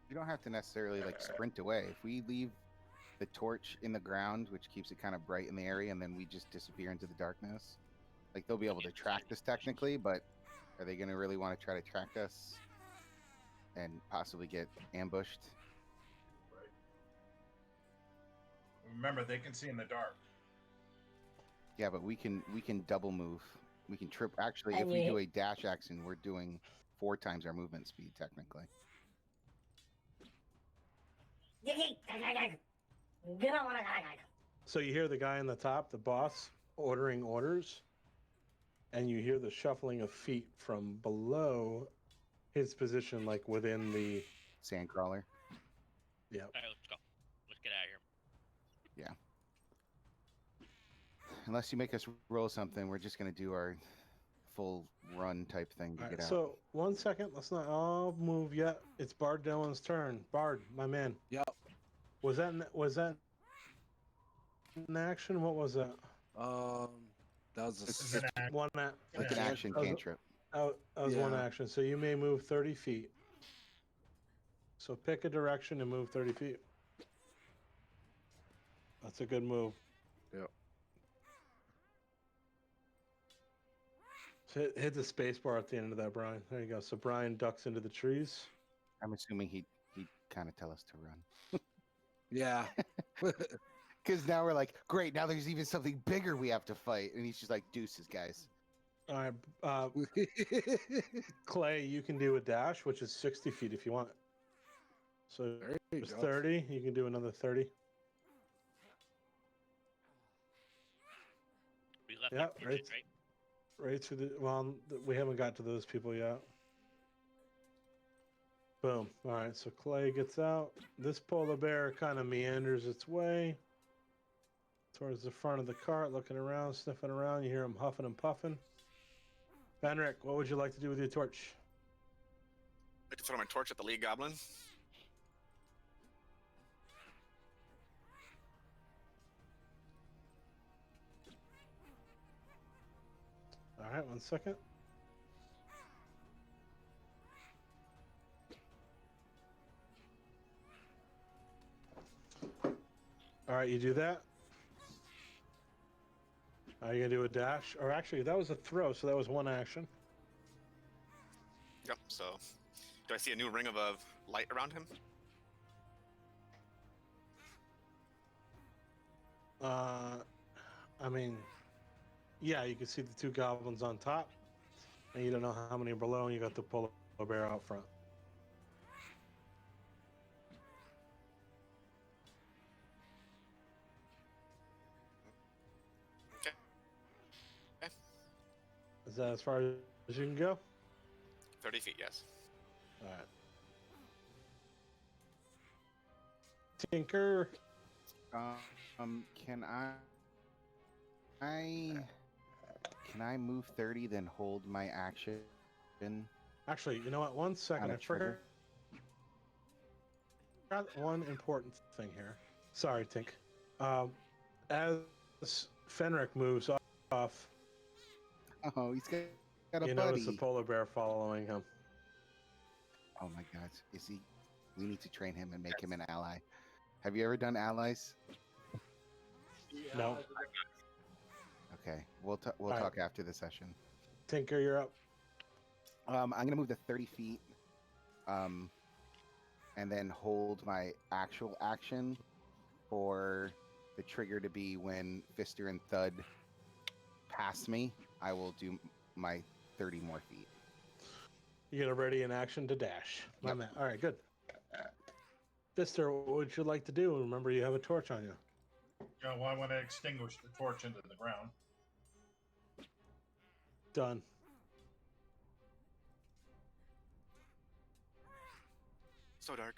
You don't have to necessarily like sprint away. If we leave the torch in the ground, which keeps it kind of bright in the area, and then we just disappear into the darkness, like they'll be able to track us technically, but are they going to really want to try to track us and possibly get ambushed? Right. Remember, they can see in the dark. Yeah, but we can double move. We can trip. Actually, And if we you- do a dash action, we're doing 4 times our movement speed technically. So you hear the guy in the top, the boss, ordering orders, and you hear the shuffling of feet from below his position, like within the Sandcrawler. Yeah. All right, let's go. Let's get out of here. Yeah. Unless you make us roll something, we're just going to do our full run type thing to All get right, out. so 1 second. Let's not all move yet. It's Bard Dylan's turn. Bard, my man. Yep. Was that an action? What was that? That was This is an One like an action that was- cantrip. That was one Yeah. action. So you may move 30 feet. So pick a direction and move 30 feet. That's a good move. Yep. So hit the space bar at the end of that, Brian. There you go. So Brian ducks into the trees. I'm assuming he'd kind of tell us to run. Yeah. Because now we're like, great, now there's even something bigger we have to fight. And he's just like, deuces, guys. All right. Clay, you can do a dash, which is 60 feet if you want. So There you there's go. 30. You can do another 30. We left Yeah, our torches, right? Right through the. Well, we haven't got to those people yet. Boom. All right. So Clay gets out. This polar bear kind of meanders its way towards the front of the cart, looking around, sniffing around. You hear him huffing and puffing. Benric, what would you like to do with your torch? I'd like to throw my torch at the lead goblin. All right, 1 second. All right, you do that. Are you gonna do a dash? Or actually, that was a throw, so that was one action. Yep. So, do I see a new ring of light around him? I mean, Yeah, you can see the two goblins on top, and you don't know how many are below, and you got the polar bear out front. Okay. Okay. Is that as far as you can go? 30 feet, yes. All right. Tinker. Can I move 30 then hold my action? Actually, you know what? 1 second. On a I forgot one important thing here. Sorry, Tink. As Fenric moves off, Oh, he's got a you buddy. notice the polar bear following him. Oh my God, is he? We need to train him and make him an ally. Have you ever done allies? No. Okay, we'll talk right. after the session. Tinker, you're up. I'm gonna move to 30 feet, and then hold my actual action for the trigger to be when Fister and Thud pass me. I will do my 30 more feet. You get a ready in action to dash. My man. All right, good. Fister, what would you like to do? Remember, you have a torch on you. Well, I want to extinguish the torch into the ground. Done. So dark.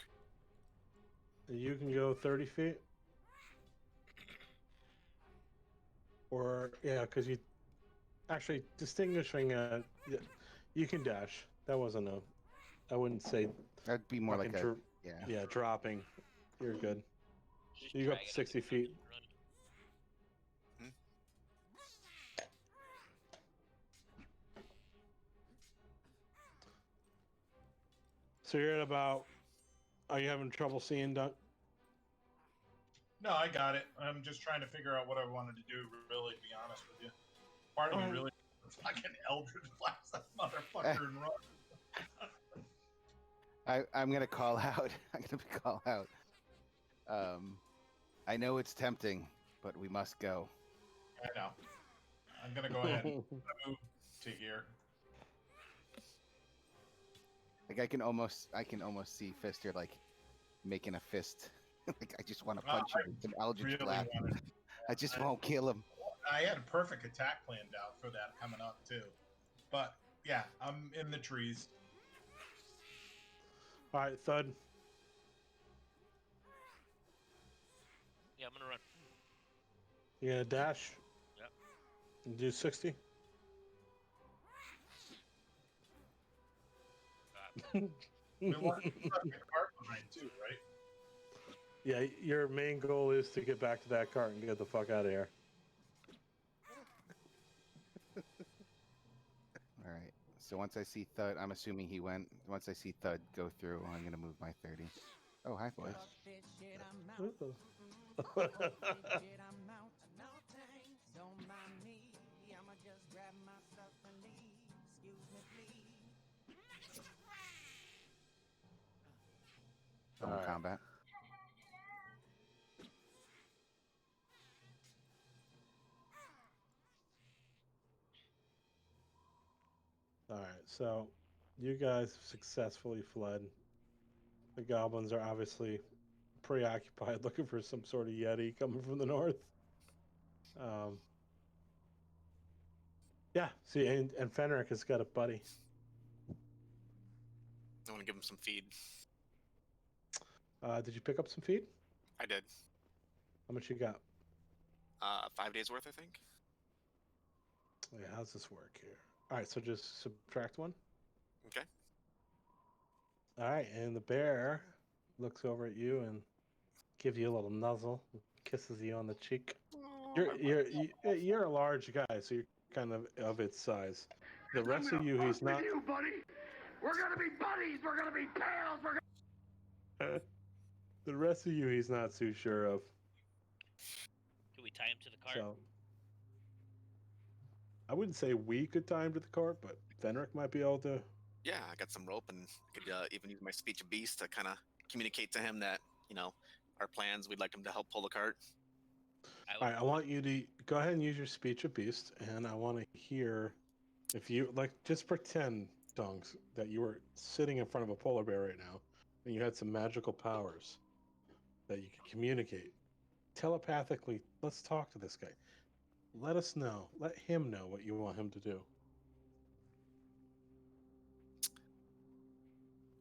You can go 30 feet. Or, yeah, because you... Actually, distinguishing... you can dash. That wasn't a... I wouldn't say... That'd be more like a... Yeah, dropping. You're good. You go up to 60 feet. So you're at about... Are you having trouble seeing, Doug? No, I got it. I'm just trying to figure out what I wanted to do, really, to be honest with you. Part of me really fucking Eldritch Blast that motherfucker and run. I'm gonna call out. I'm gonna call out. I know it's tempting, but we must go. I know. I'm gonna go ahead and move to here. Like I can almost see Fister like making a fist. Like I just want to punch him with an Eldritch Blast. I just won't kill him. I had a perfect attack planned out for that coming up too, but yeah, I'm in the trees. All right, Thud. Yeah, I'm gonna run. You gonna dash? Yep. And do 60? We want the cart behind too, right? Yeah, your main goal is to get back to that cart and get the fuck out of here. All right. So once I see Thud, I'm assuming he went. Once I see Thud go through, I'm gonna move my 30. Oh, hi, boys. Home combat. All right, so you guys successfully fled. The goblins are obviously preoccupied looking for some sort of yeti coming from the north. Yeah, see, and Fenric has got a buddy. I want to give him some feed. Did you pick up some feed? I did. How much you got? 5 days worth, I think. Wait, how's this work here? All right, so just subtract one. Okay. All right, and the bear looks over at you and gives you a little nuzzle, kisses you on the cheek. You're a large guy, so you're kind of its size. The rest of you, he's not. You, buddy. We're gonna be buddies. We're gonna be pals. We're gonna. The rest of you, he's not too sure of. Can we tie him to the cart? So, I wouldn't say we could tie him to the cart, but Fenric might be able to. Yeah, I got some rope and could even use my speech of beast to kind of communicate to him that, our plans, we'd like him to help pull the cart. All right, I want you to go ahead and use your speech of beast, and I want to hear if you like. Just pretend, Dunks, that you were sitting in front of a polar bear right now, and you had some magical powers that you could communicate telepathically. Let's talk to this guy. Let us know. Let him know what you want him to do.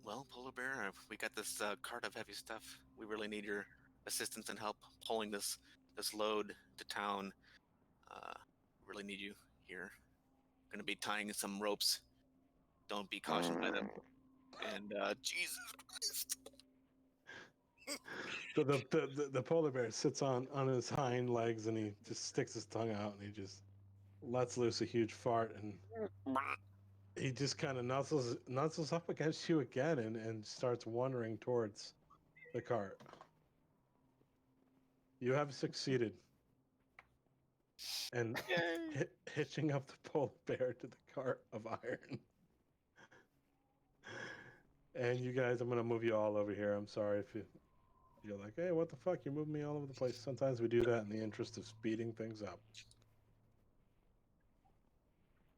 Well, Polar Bear, we got this cart of heavy stuff. We really need your assistance and help pulling this load to town. Really need you here. Gonna be tying some ropes. Don't be cautioned by them. And Jesus Christ. So the polar bear sits on his hind legs, and he just sticks his tongue out, and he just lets loose a huge fart, and he just kind of nuzzles up against you again, and starts wandering towards the cart. You have succeeded, and hitching up the polar bear to the cart of iron. And you guys, I'm gonna move you all over here. I'm sorry if you're like, hey, what the fuck? You're moving me all over the place. Sometimes we do that in the interest of speeding things up.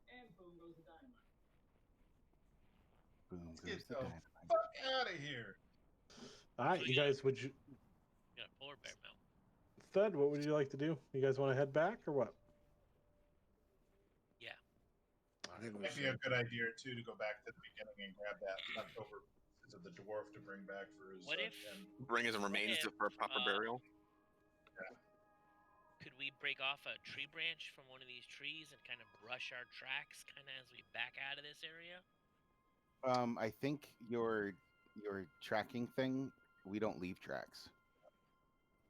And boom goes the dynamite. Boom Let's goes get the the dynamite. fuck out of here. All right, you guys, would you? Got a polar bear mount. Thud, what would you like to do? You guys want to head back or what? Yeah. I think we Might be a should. good idea too to go back to the beginning and grab that leftover pieces of the dwarf to bring back for his. What if? Bring his remains if, for a proper burial. Could we break off a tree branch from one of these trees and kind of brush our tracks, kind of as we back out of this area? I think your tracking thing, we don't leave tracks.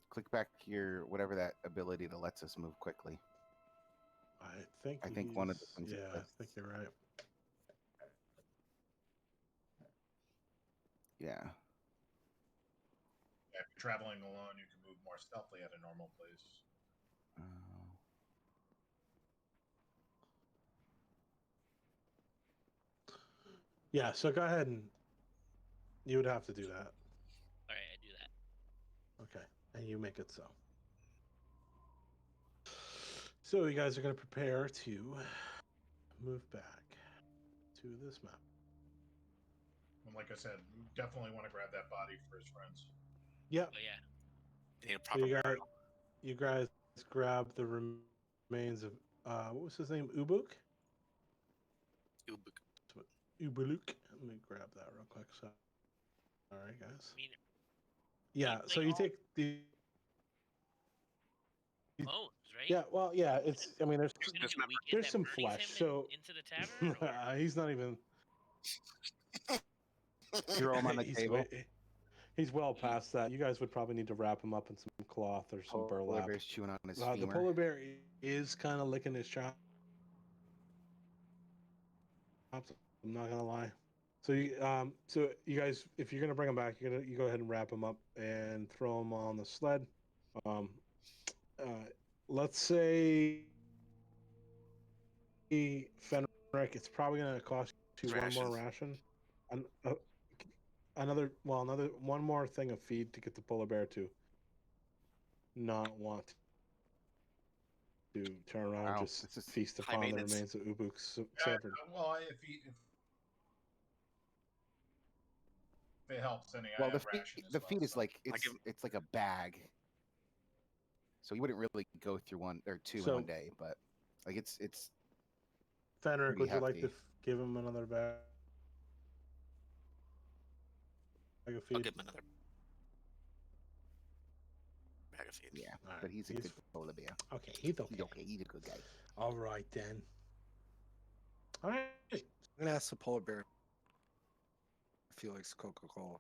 Click back your whatever that ability that lets us move quickly. I think one of the things. Yeah, I think you're right. Yeah. If you're traveling alone, you can move more stealthily at a normal place. Yeah, so go ahead and you would have to do that. All right, I do that. Okay, and you make it so. So you guys are going to prepare to move back to this map. And like I said, we definitely want to grab that body for his friends. Yep. Oh yeah. Need a So proper you guys grab the remains of what was his name? Ubuk? Ubuluk. Let me grab that real quick. So, all right, guys. Yeah. So you take the bones, right? Yeah. Well, yeah. It's. I mean, there's some flesh. So into the tavern. Or? He's not even. Throw him on the table. He's well past that. You guys would probably need to wrap him up in some cloth or some Polar burlap. bear's chewing on his The femur. polar bear is kind of licking his chops. I'm not gonna lie. So you guys, if you're gonna bring him back, you go ahead and wrap him up and throw him on the sled. Let's say Fenric, it's probably gonna cost you one more ration. Another one more thing of feed to get the polar bear to not want to turn around and just feast upon the remains of Ubuk's severed. Well, if it helps, any Well, I have ration as the well, feed is so. like it's like a bag, so you wouldn't really go through one or two in one day, but like it's. Fenric, would you like hefty. to give him another bag of feed? I'll give him another bag of feed. Yeah, All right, but he's a good polar bear. Okay, he's okay. He's a good guy. All right then. All right. I'm gonna ask the polar bear if he likes Coca-Cola.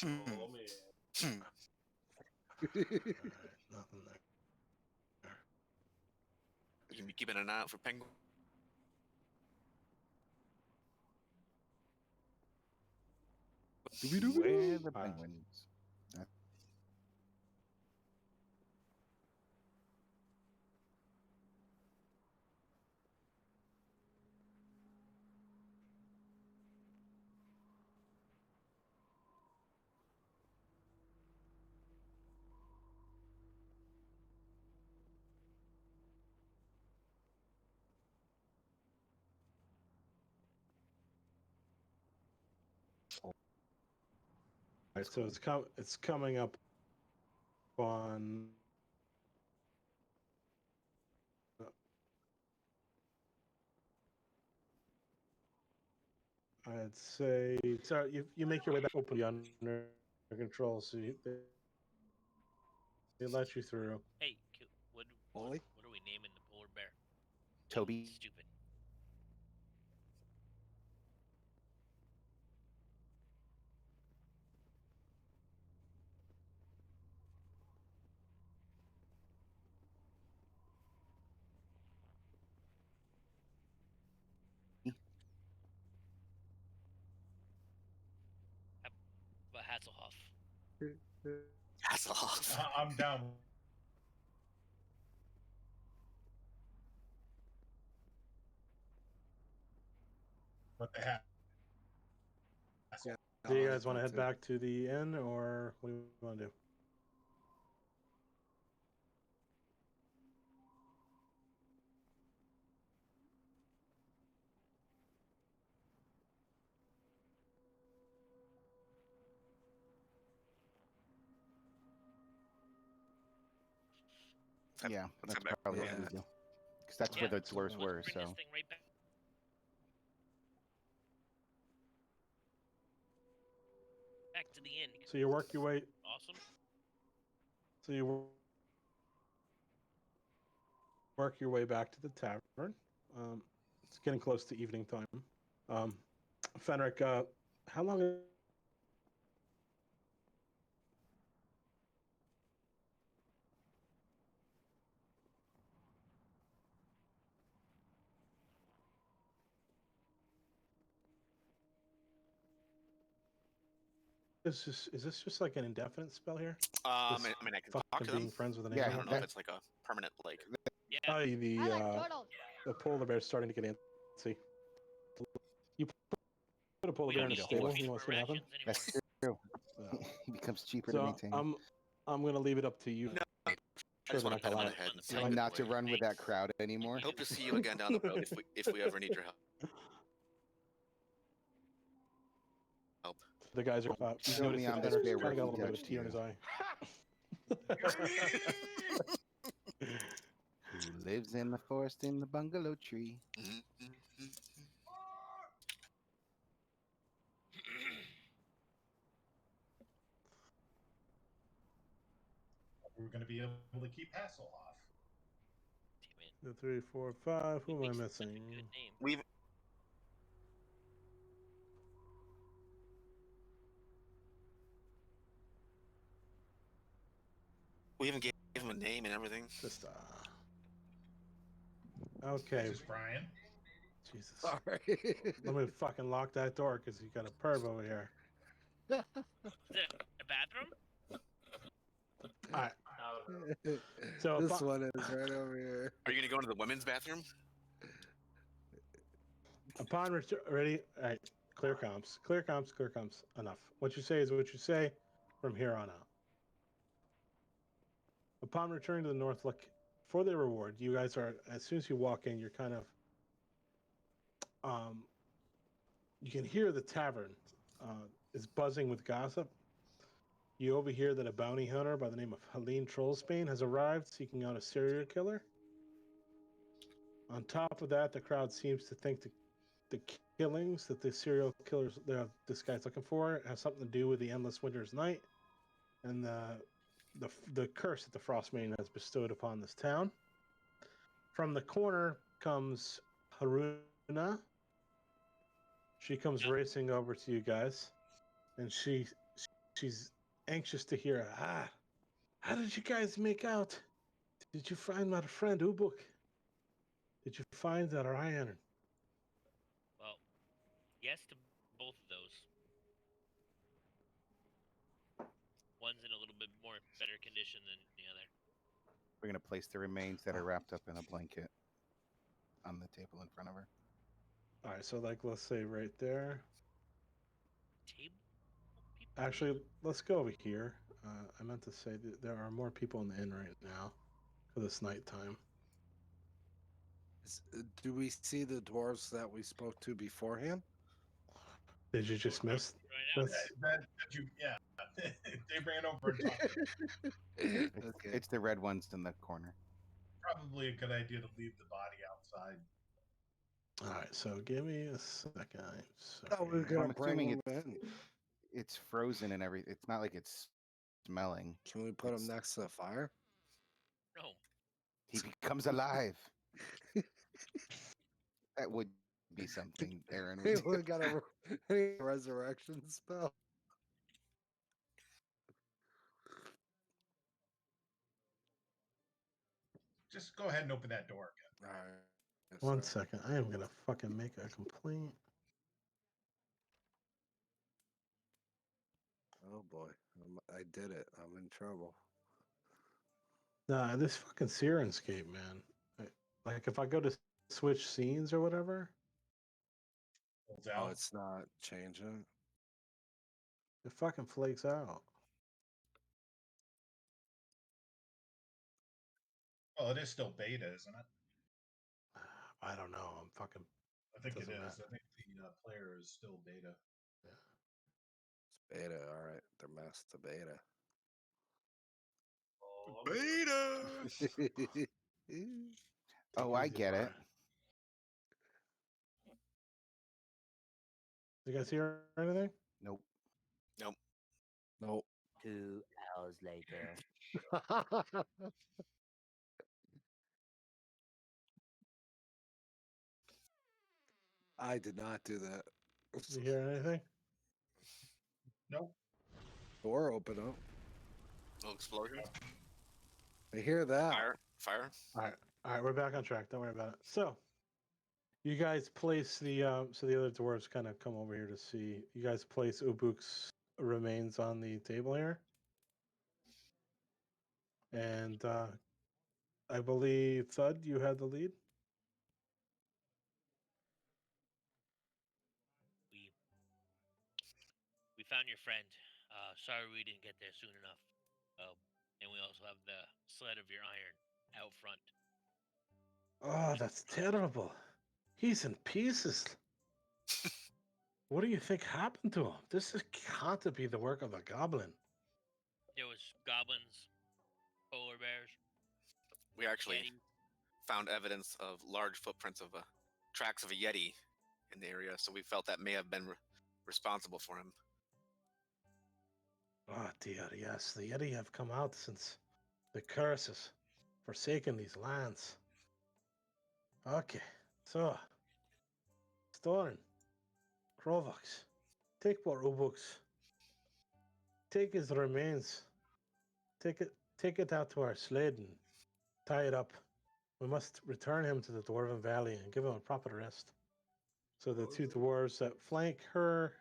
Oh man. All right, nothing there. You can be keeping an eye out for penguin. Where the penguins? right, so it's coming up on. I'd say so. You make your way back, open the under control, so they let you through. Hey, what are we naming the polar bear? Toby. Stupid. How about Hasselhoff? Hasselhoff. I'm down. What the heck? Yeah. Do you guys want to head back to the inn, or what do you want to do? Yeah, let's that's head back. probably what Yeah. we do. Because that's where the doors were. Bring So this thing right back to the inn. So you work your way. Awesome. So you work your way back to the tavern. It's getting close to evening time. Fenric, how long? Is this just like an indefinite spell here? I mean, I can talk to them. Being friends with an I animal. don't know if it's like a permanent like. Yeah. The polar bear's starting to get antsy. You put a polar We bear don't in a need stable. to feed You him know what's for gonna happen? rations that's anymore. true. It becomes cheaper to So maintain. I'm gonna leave it up to you. I just want to pat him on the head and say Not to good boy. run with that crowd anymore. Hope to see you again down the road if we ever need your help. The guys are. You Show me notice on that this Fenric's bear kind where of got a he little bit of a touched tear in you. his eye. Who lives in the forest in the bungalow tree? We're going to be able to keep Hasselhoff. 2, 3, 4, 5. Who am I missing? We even gave him a name and everything. Just okay. This is Brian. Jesus. Sorry. Let me fucking lock that door because you got a perv over here. Is it a bathroom? All right. So this one is right over here. Are you gonna go into the women's bathroom? Upon return, ready? All right. Clear comps. Clear comps. Clear comps. Enough. What you say is what you say from here on out. Upon returning to the North, look for the reward. You guys are, as soon as you walk in, you're kind of, you can hear the tavern is buzzing with gossip. You overhear that a bounty hunter by the name of Helene Trollsbane has arrived seeking out a serial killer. On top of that, the crowd seems to think the killings that the serial killers this guy's looking for have something to do with the endless winter's night and the curse that the Frost Maiden has bestowed upon this town. From the corner comes Haruna. She comes racing over to you guys, and she's anxious to hear, how did you guys make out? Did you find my friend Ubuk? Did you find that Ryan? Well, yes to both of those. One's in a little bit more better condition than the other. We're gonna place the remains that are wrapped up in a blanket on the table in front of her. All right, so like let's say right there. Table? Actually, let's go over here. I meant to say that there are more people in the inn right now for this nighttime. Do we see the dwarves that we spoke to beforehand? Did you just miss? Right now. That you, yeah. They ran over and talked to him. It's the red ones in the corner. Probably a good idea to leave the body outside. All right, so give me a second. I'm Oh, we're sorry. gonna I'm bring assuming him in. it's frozen and everything. It's not like it's smelling. Can we put him next to the fire? No. He becomes alive. That would be something Aaron He would do. got a resurrection spell. Just go ahead and open that door again. All right. One second. I am gonna fucking make a complaint. Oh boy, I did it. I'm in trouble. Nah, this fucking Sirenscape, man. Like if I go to switch scenes or whatever, Oh, it's not changing. it fucking flakes out. Well, it is still beta, isn't it? I don't know. I'm fucking. I think it doesn't is. matter. I think the player is still beta. It's beta. All right, they're masked to beta. Beta. Oh, I get it. You guys hear anything? Nope. Nope. Nope. 2 hours later. I did not do that. You hear anything? Nope. Door open up. Little explosion. I hear that. Fire. All right, we're back on track. Don't worry about it. So, you guys place the so the other dwarves kind of come over here to see. You guys place Ubuk's remains on the table here, and I believe Thud, you had the lead. We found your friend. Sorry we didn't get there soon enough. And we also have the sled of your iron out front. Oh, that's terrible. He's in pieces. What do you think happened to him? This can't be the work of a goblin. There was goblins, polar bears. We actually found evidence of large footprints of tracks of a yeti in the area, so we felt that may have been responsible for him. Oh dear, yes, the Yeti have come out since the curse has forsaken these lands. Okay, so Storn, Krovox, take poor Ubux. Take his remains. Take it out to our sled and tie it up. We must return him to the Dwarven Valley and give him a proper rest. So the two dwarves that flank her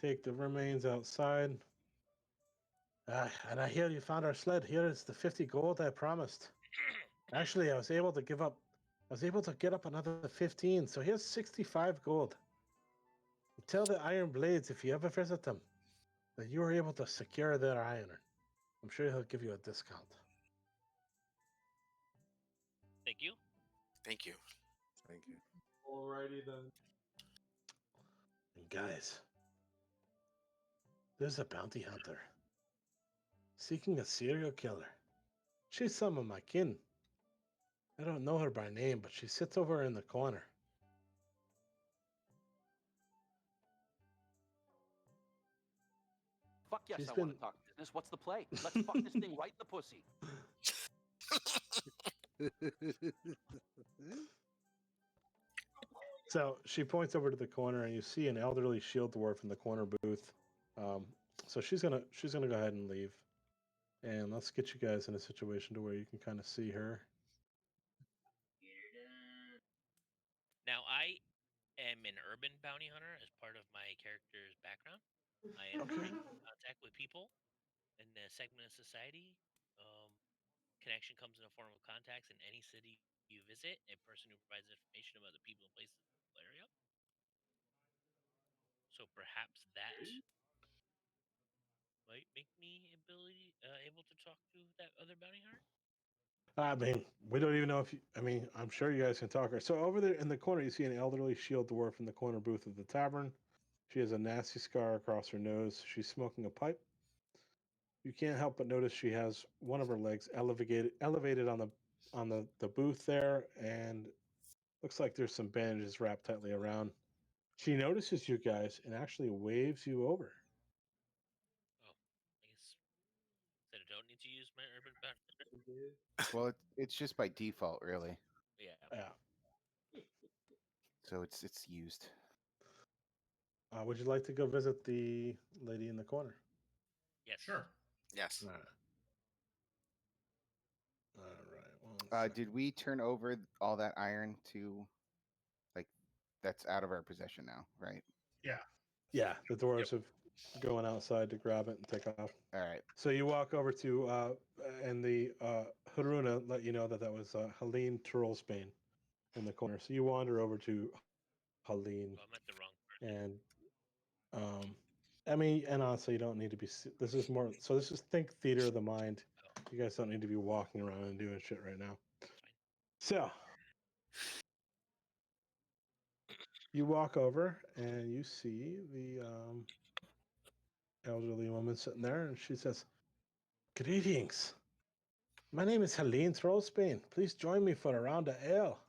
take the remains outside. And I hear you found our sled. Here is the 50 gold I promised. Actually, I was able to get up another 15, so here's 65 gold. Tell the Iron Blades if you ever visit them that you were able to secure their iron. I'm sure he'll give you a discount. Thank you. Thank you. Thank you. Alrighty then. And guys, there's a bounty hunter seeking a serial killer. She's some of my kin. I don't know her by name, but she sits over in the corner. Fuck yes, She's I want been- to talk business. What's the play? Let's fuck this thing right in the pussy. So she points over to the corner, and you see an elderly shield dwarf in the corner booth. So she's gonna go ahead and leave, and let's get you guys in a situation to where you can kind of see her. Now, I am an urban bounty hunter as part of my character's background. I am Okay. in contact with people in the segment of society. Connection comes in the form of contacts in any city you visit. A person who provides information about the people and places in the area. So perhaps that might make me able to talk to that other bounty hunter. I mean, we don't even know if you. I mean, I'm sure you guys can talk her. So over there in the corner, you see an elderly shield dwarf in the corner booth of the tavern. She has a nasty scar across her nose. She's smoking a pipe. You can't help but notice she has one of her legs elevated on the booth there, and looks like there's some bandages wrapped tightly around. She notices you guys and actually waves you over. Oh, I guess that I don't need to use my urban power. Well, it's just by default, really. Yeah. Yeah. So it's used. Would you like to go visit the lady in the corner? Yes. Sure. Yes. All right. All right. Did we turn over all that iron to, like, that's out of our possession now, right? Yeah. Yeah, the dwarves have going outside to grab it and take off. All right. So you walk over to, and the Haruna let you know that that was Helene Turlsbane in the corner. So you wander over to Helene, Oh, I'm at the wrong person. and I mean, and honestly, you don't need to be. This is more. So this is think theater of the mind. You guys don't need to be walking around and doing shit right now. So you walk over and you see the elderly woman sitting there, and she says, "Greetings. My name is Helene Trollsbane. Please join me for a round of ale.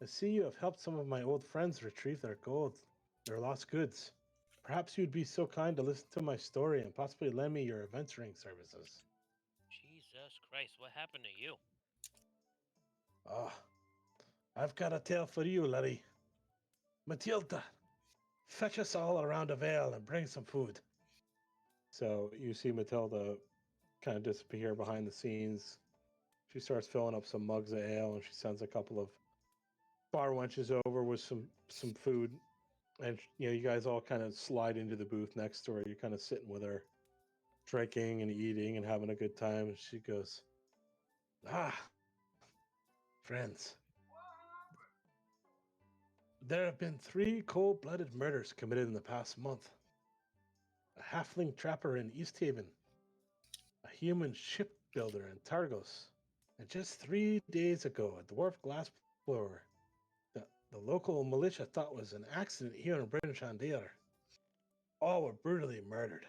I see you have helped some of my old friends retrieve their gold, their lost goods. Perhaps you'd be so kind to listen to my story and possibly lend me your adventuring services." Jesus Christ, what happened to you? Ah, I've got a tale for you, laddie. Matilda, fetch us all a round of ale and bring some food. So you see Matilda kind of disappear behind the scenes. She starts filling up some mugs of ale, and she sends a couple of bar wenches over with some food. And you guys all kind of slide into the booth next to her. You're kind of sitting with her, drinking and eating and having a good time. And she goes, "Ah, friends, there have been 3 cold-blooded murders committed in the past month. A halfling trapper in East Haven, a human shipbuilder in Targos, and just 3 days ago, a dwarf glassblower that the local militia thought was an accident here in British Chandler. All were brutally murdered.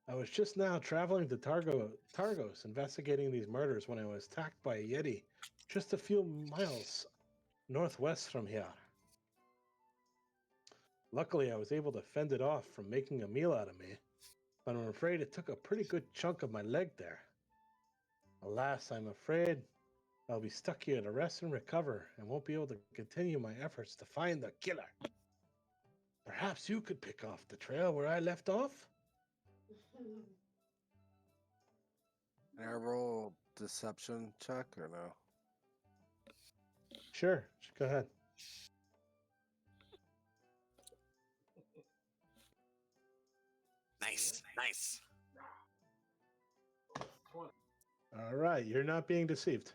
I was just now traveling to Targos investigating these murders when I was attacked by a Yeti just a few miles northwest from here. Luckily, I was able to fend it off from making a meal out of me, but I'm afraid it took a pretty good chunk of my leg there. Alas, I'm afraid I'll be stuck here to rest and recover and won't be able to continue my efforts to find the killer. Perhaps you could pick off the trail where I left off?" Can I roll deception check or no? Sure, go ahead. Nice. All right, you're not being deceived.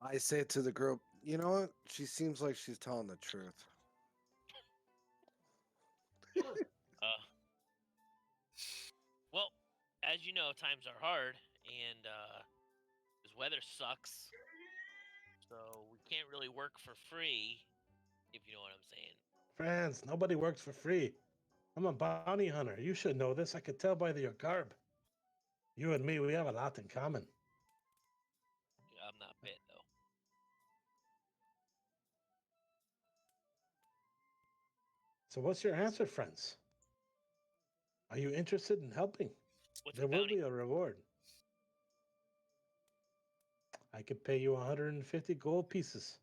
I say to the group, you know what? She seems like she's telling the truth. Well, as you know, times are hard, and this weather sucks, so we can't really work for free, if you know what I'm saying. Friends, nobody works for free. I'm a bounty hunter. You should know this. I could tell by your garb. You and me, we have a lot in common. I'm not bit though. So what's your answer, friends? Are you interested in helping? What's There a will bounty? be a reward. I could pay you 150 gold pieces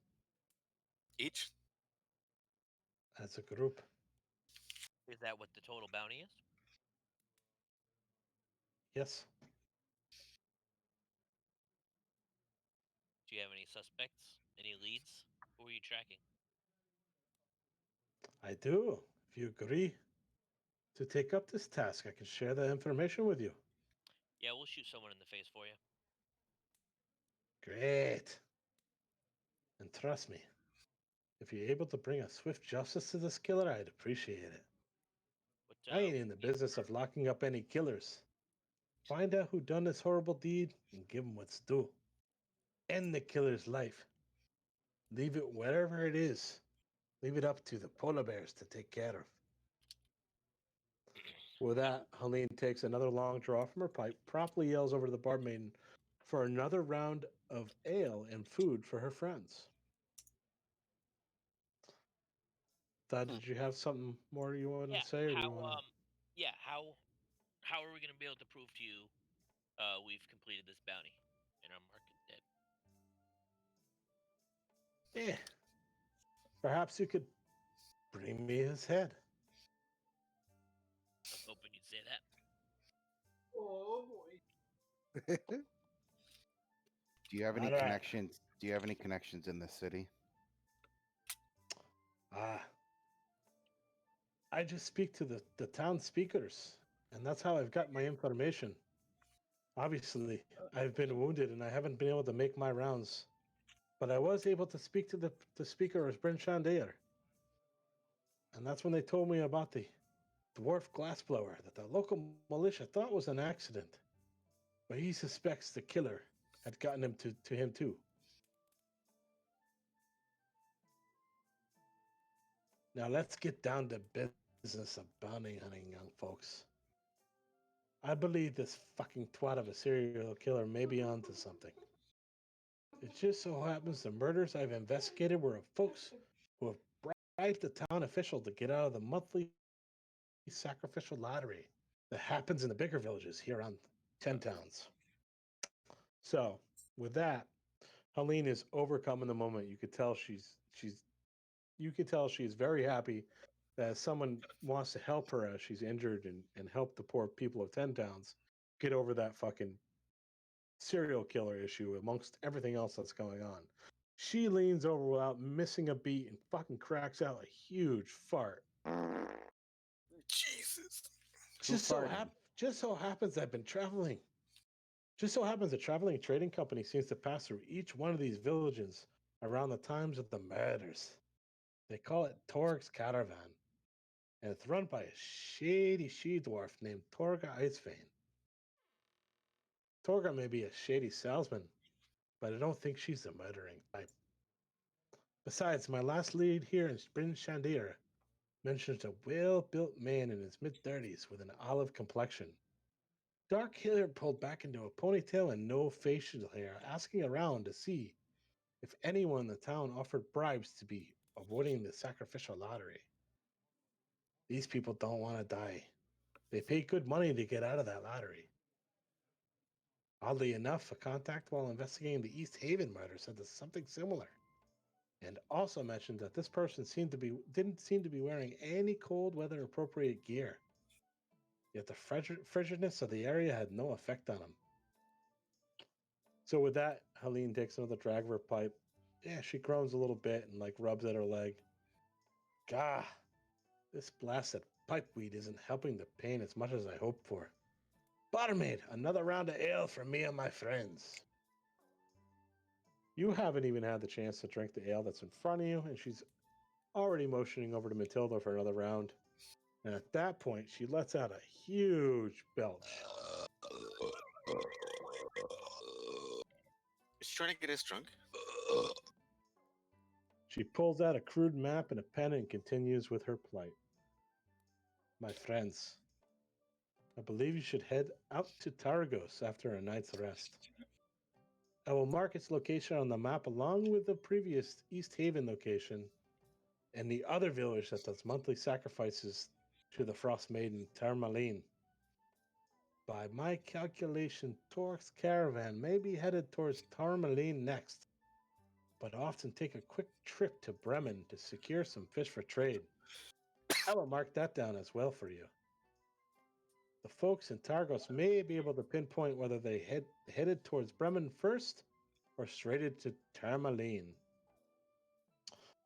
Each? as a group. Is that what the total bounty is? Yes, Do you have any suspects? Any leads? Who are you tracking? I do. If you agree to take up this task, I can share the information with you. Yeah, we'll shoot someone in the face for you. Great. And trust me, if you're able to bring a swift justice to this killer, I'd appreciate it. What, I ain't in the business of locking up any killers. Find out who done this horrible deed and give him what's due. End the killer's life. Leave it wherever it is, Leave it up to the polar bears to take care of. With that, Helene takes another long draw from her pipe, promptly yells over to the barmaid for another round of ale and food for her friends. Thad, did you have something more you wanted Yeah. to say, or do How you want to? yeah, how are we gonna be able to prove to you we've completed this bounty and our mark is dead? Yeah. Perhaps you could bring me his head. I was hoping you'd say that. Oh boy. Do you have any All right. connections? Do you have any connections in the city? I just speak to the town speakers, and that's how I've got my information. Obviously, I've been wounded and I haven't been able to make my rounds, but I was able to speak to the speaker as Bryn Chandler. And that's when they told me about the dwarf glassblower that the local militia thought was an accident, but he suspects the killer had gotten him to him too. Now let's get down to business of bounty hunting, young folks. I believe this fucking twat of a serial killer may be onto something. It just so happens the murders I've investigated were of folks who have bribed the town official to get out of the monthly sacrificial lottery that happens in the bigger villages here on 10 towns. So, with that, Helene is overcome in the moment. You could tell she's very happy that someone wants to help her as she's injured and help the poor people of 10 towns get over that fucking serial killer issue amongst everything else that's going on. She leans over without missing a beat and fucking cracks out a huge fart. Jesus. Just so happens I've been traveling. Just so happens a traveling trading company seems to pass through each one of these villages around the times of the murders. They call it Torg's Caravan, and it's run by a shady she-dwarf named Torga Icevane. Torga may be a shady salesman, but I don't think she's the murdering type. Besides, my last lead here in Bryn Chandler mentions a well-built man in his mid-30s with an olive complexion. Dark hair pulled back into a ponytail and no facial hair, asking around to see if anyone in the town offered bribes to be avoiding the sacrificial lottery. These people don't want to die. They pay good money to get out of that lottery. Oddly enough, a contact while investigating the East Haven murder said there's something similar, and also mentioned that this person didn't seem to be wearing any cold weather appropriate gear. Yet the frigidness of the area had no effect on him. So with that, Helene takes another drag of her pipe. Yeah, she groans a little bit and rubs at her leg. Gah, this blasted pipe weed isn't helping the pain as much as I hoped for. Barmaid, another round of ale for me and my friends. You haven't even had the chance to drink the ale that's in front of you, and she's already motioning over to Matilda for another round. And at that point, she lets out a huge belch. Is she trying to get us drunk? She pulls out a crude map and a pen and continues with her plight. My friends, I believe you should head out to Targos after a night's rest. I will mark its location on the map along with the previous East Haven location and the other village that does monthly sacrifices to the Frost Maiden, Termaline. By my calculation, Torque's caravan may be headed towards Termaline next, but often take a quick trip to Bremen to secure some fish for trade. I will mark that down as well for you. The folks in Targos may be able to pinpoint whether they headed towards Bremen first or straight into Termaline.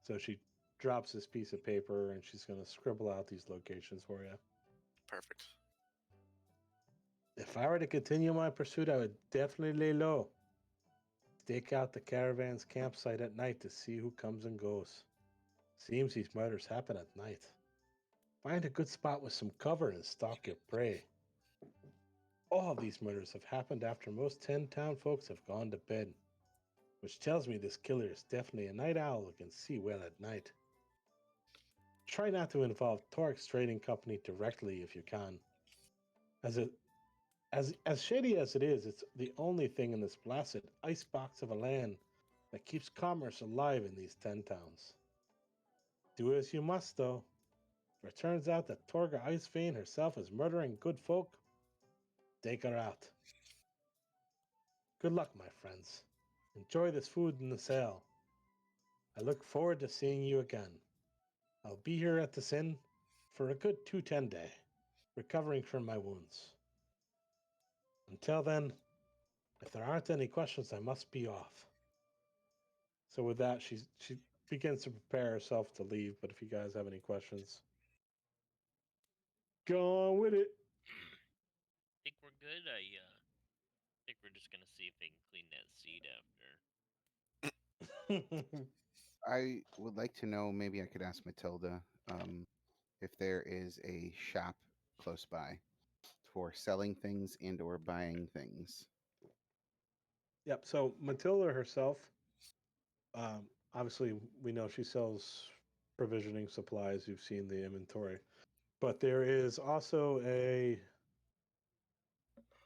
So she drops this piece of paper and she's going to scribble out these locations for you. Perfect. If I were to continue my pursuit, I would definitely lay low. Stake out the caravan's campsite at night to see who comes and goes. Seems these murders happen at night. Find a good spot with some cover and stalk your prey. All of these murders have happened after most 10 town folks have gone to bed, which tells me this killer is definitely a night owl who can see well at night. try not to involve Torx Trading Company directly if you can. As shady as it is, it's the only thing in this blasted icebox of a land that keeps commerce alive in these 10 towns. Do as you must, though. If it turns out that Torga Icevein herself is murdering good folk, take her out. Good luck, my friends. Enjoy this food in the sale. I look forward to seeing you again. I'll be here at this inn for a good 210 day, recovering from my wounds. Until then, if there aren't any questions, I must be off. So with that, she begins to prepare herself to leave. But if you guys have any questions, go on with it. Think we're good? I think we're just gonna see if they can clean that seat after. I would like to know, maybe I could ask Matilda, if there is a shop close by for selling things and or buying things. Yep. So Matilda herself, obviously, we know she sells provisioning supplies. You've seen the inventory, but there is also a.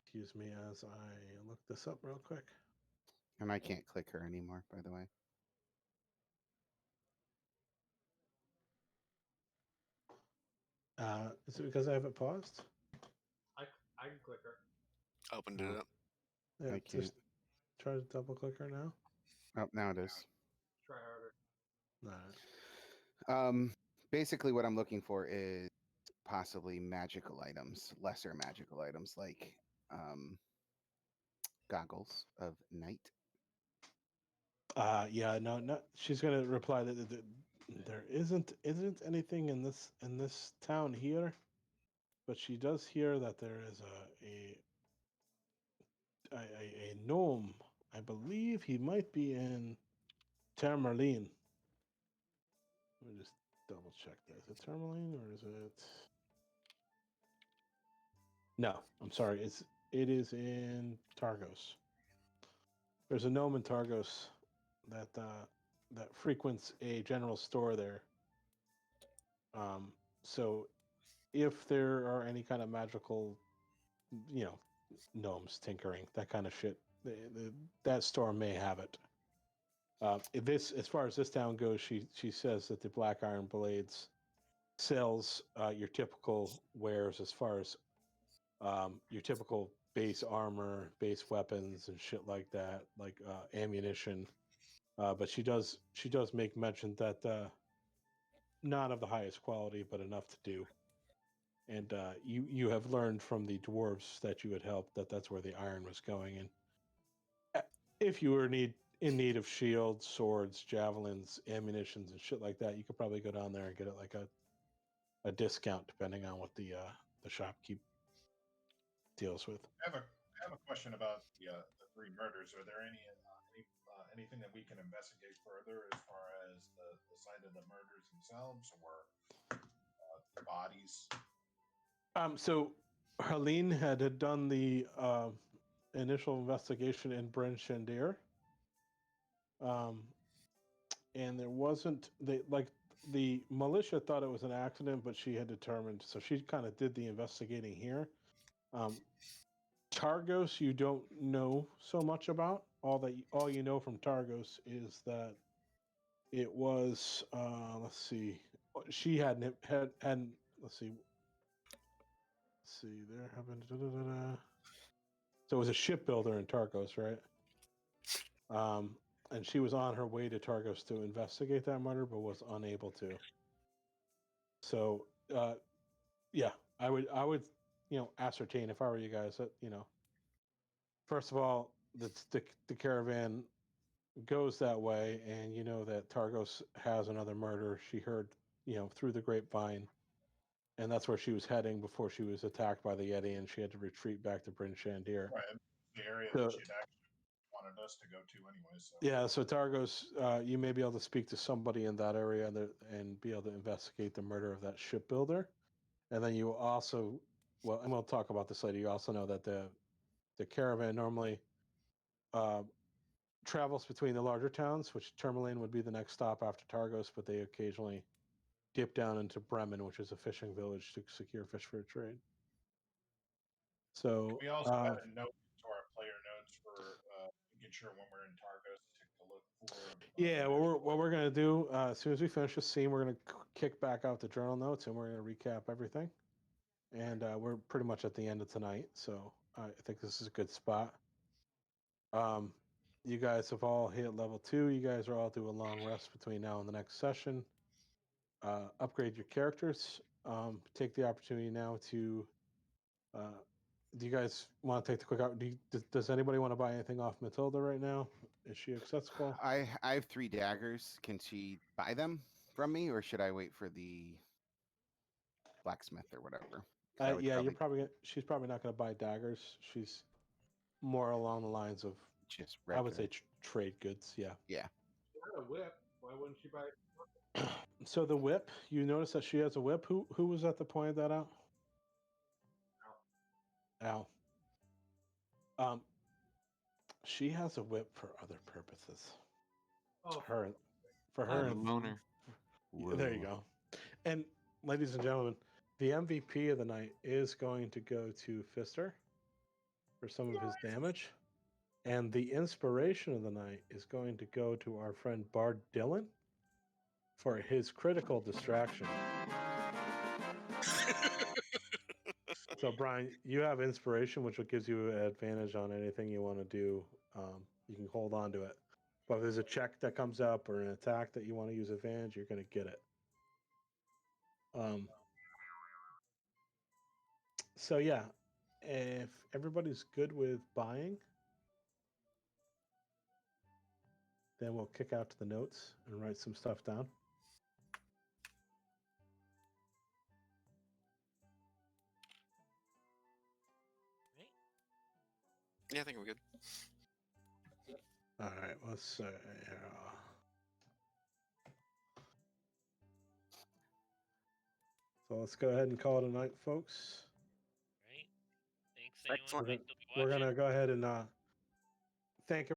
Excuse me as I look this up real quick. And I can't click her anymore, by the way. Is it because I have it paused? I can click her. Opened it up. Yeah, I can't. just try to double click her now. Oh, now it is. Try harder. Nah. Basically, what I'm looking for is possibly magical items, lesser magical items like goggles of night. Yeah, no. She's gonna reply that there isn't anything in this town here, but she does hear that there is a gnome. I believe he might be in Tamerlane. Let me just double check that. Is it Tamerlane or is it? No, I'm sorry. It is in Targos. There's a gnome in Targos that frequents a general store there. So if there are any kind of magical, gnomes tinkering, that kind of shit, that store may have it. As far as this town goes, she says that the Black Iron Blades sells your typical wares as far as your typical base armor, base weapons, and shit like that, like ammunition. But she does make mention that not of the highest quality, but enough to do. And you have learned from the dwarves that you had helped that that's where the iron was going. And if you were in need of shields, swords, javelins, ammunitions, and shit like that, you could probably go down there and get it like a discount depending on what the shopkeep deals with. I have a question about the three murders. Are there anything that we can investigate further as far as the site of the murders themselves or the bodies? So Helene had done the initial investigation in Bryn Shandir. And there wasn't the militia thought it was an accident, but she had determined, so she kind of did the investigating here. Targos, you don't know so much about. All you know from Targos is that it was let's see, she hadn't let's see. There happened. So it was a shipbuilder in Targos, right? And she was on her way to Targos to investigate that murder, but was unable to. So, yeah, I would, ascertain if I were you guys that, first of all, the caravan goes that way, and you know that Targos has another murder. She heard, through the grapevine, and that's where she was heading before she was attacked by the Yeti, and she had to retreat back to Bryn Shandir. Right, the area that she'd actually wanted us to go to anyway. So. Yeah, so Targos, you may be able to speak to somebody in that area and be able to investigate the murder of that shipbuilder. And then you also, and we'll talk about this later, you also know that the caravan normally travels between the larger towns, which Tourmaline would be the next stop after Targos, but they occasionally dip down into Bremen, which is a fishing village, to secure fish for a trade. So We also add a note to our player notes for making sure when we're in Targos to look for. yeah, what we're gonna do as soon as we finish this scene, we're gonna kick back out the journal notes and we're gonna recap everything. And we're pretty much at the end of tonight, so I think this is a good spot. You guys have all hit level 2. You guys are all do a long rest between now and the next session. Upgrade your characters. Take the opportunity now to. Do you guys want to take the quick out? Does anybody want to buy anything off Matilda right now? Is she accessible? I have 3 daggers. Can she buy them from me, or should I wait for the blacksmith or whatever? Yeah, she's probably not going to buy daggers. She's more along the lines of just I would say trade goods. Yeah. Yeah. She had a whip. Why wouldn't she buy? So the whip, you notice that she has a whip. Who was at the point that out? Al. She has a whip for other purposes. Oh, for her and loner. There you go. And ladies and gentlemen, the MVP of the night is going to go to Fister for some of his damage. And the inspiration of the night is going to go to our friend Bard Dylan for his critical distraction. So, Brian, you have inspiration, which gives you an advantage on anything you want to do. You can hold on to it. But if there's a check that comes up or an attack that you want to use advantage, you're going to get it. So, yeah, if everybody's good with buying, then we'll kick out to the notes and write some stuff down. Yeah, I think we're good. All right, let's see. So let's go ahead and call it a night, folks. Right. Thanks, anyone. Excellent. Might still be We're watching. gonna go ahead and thank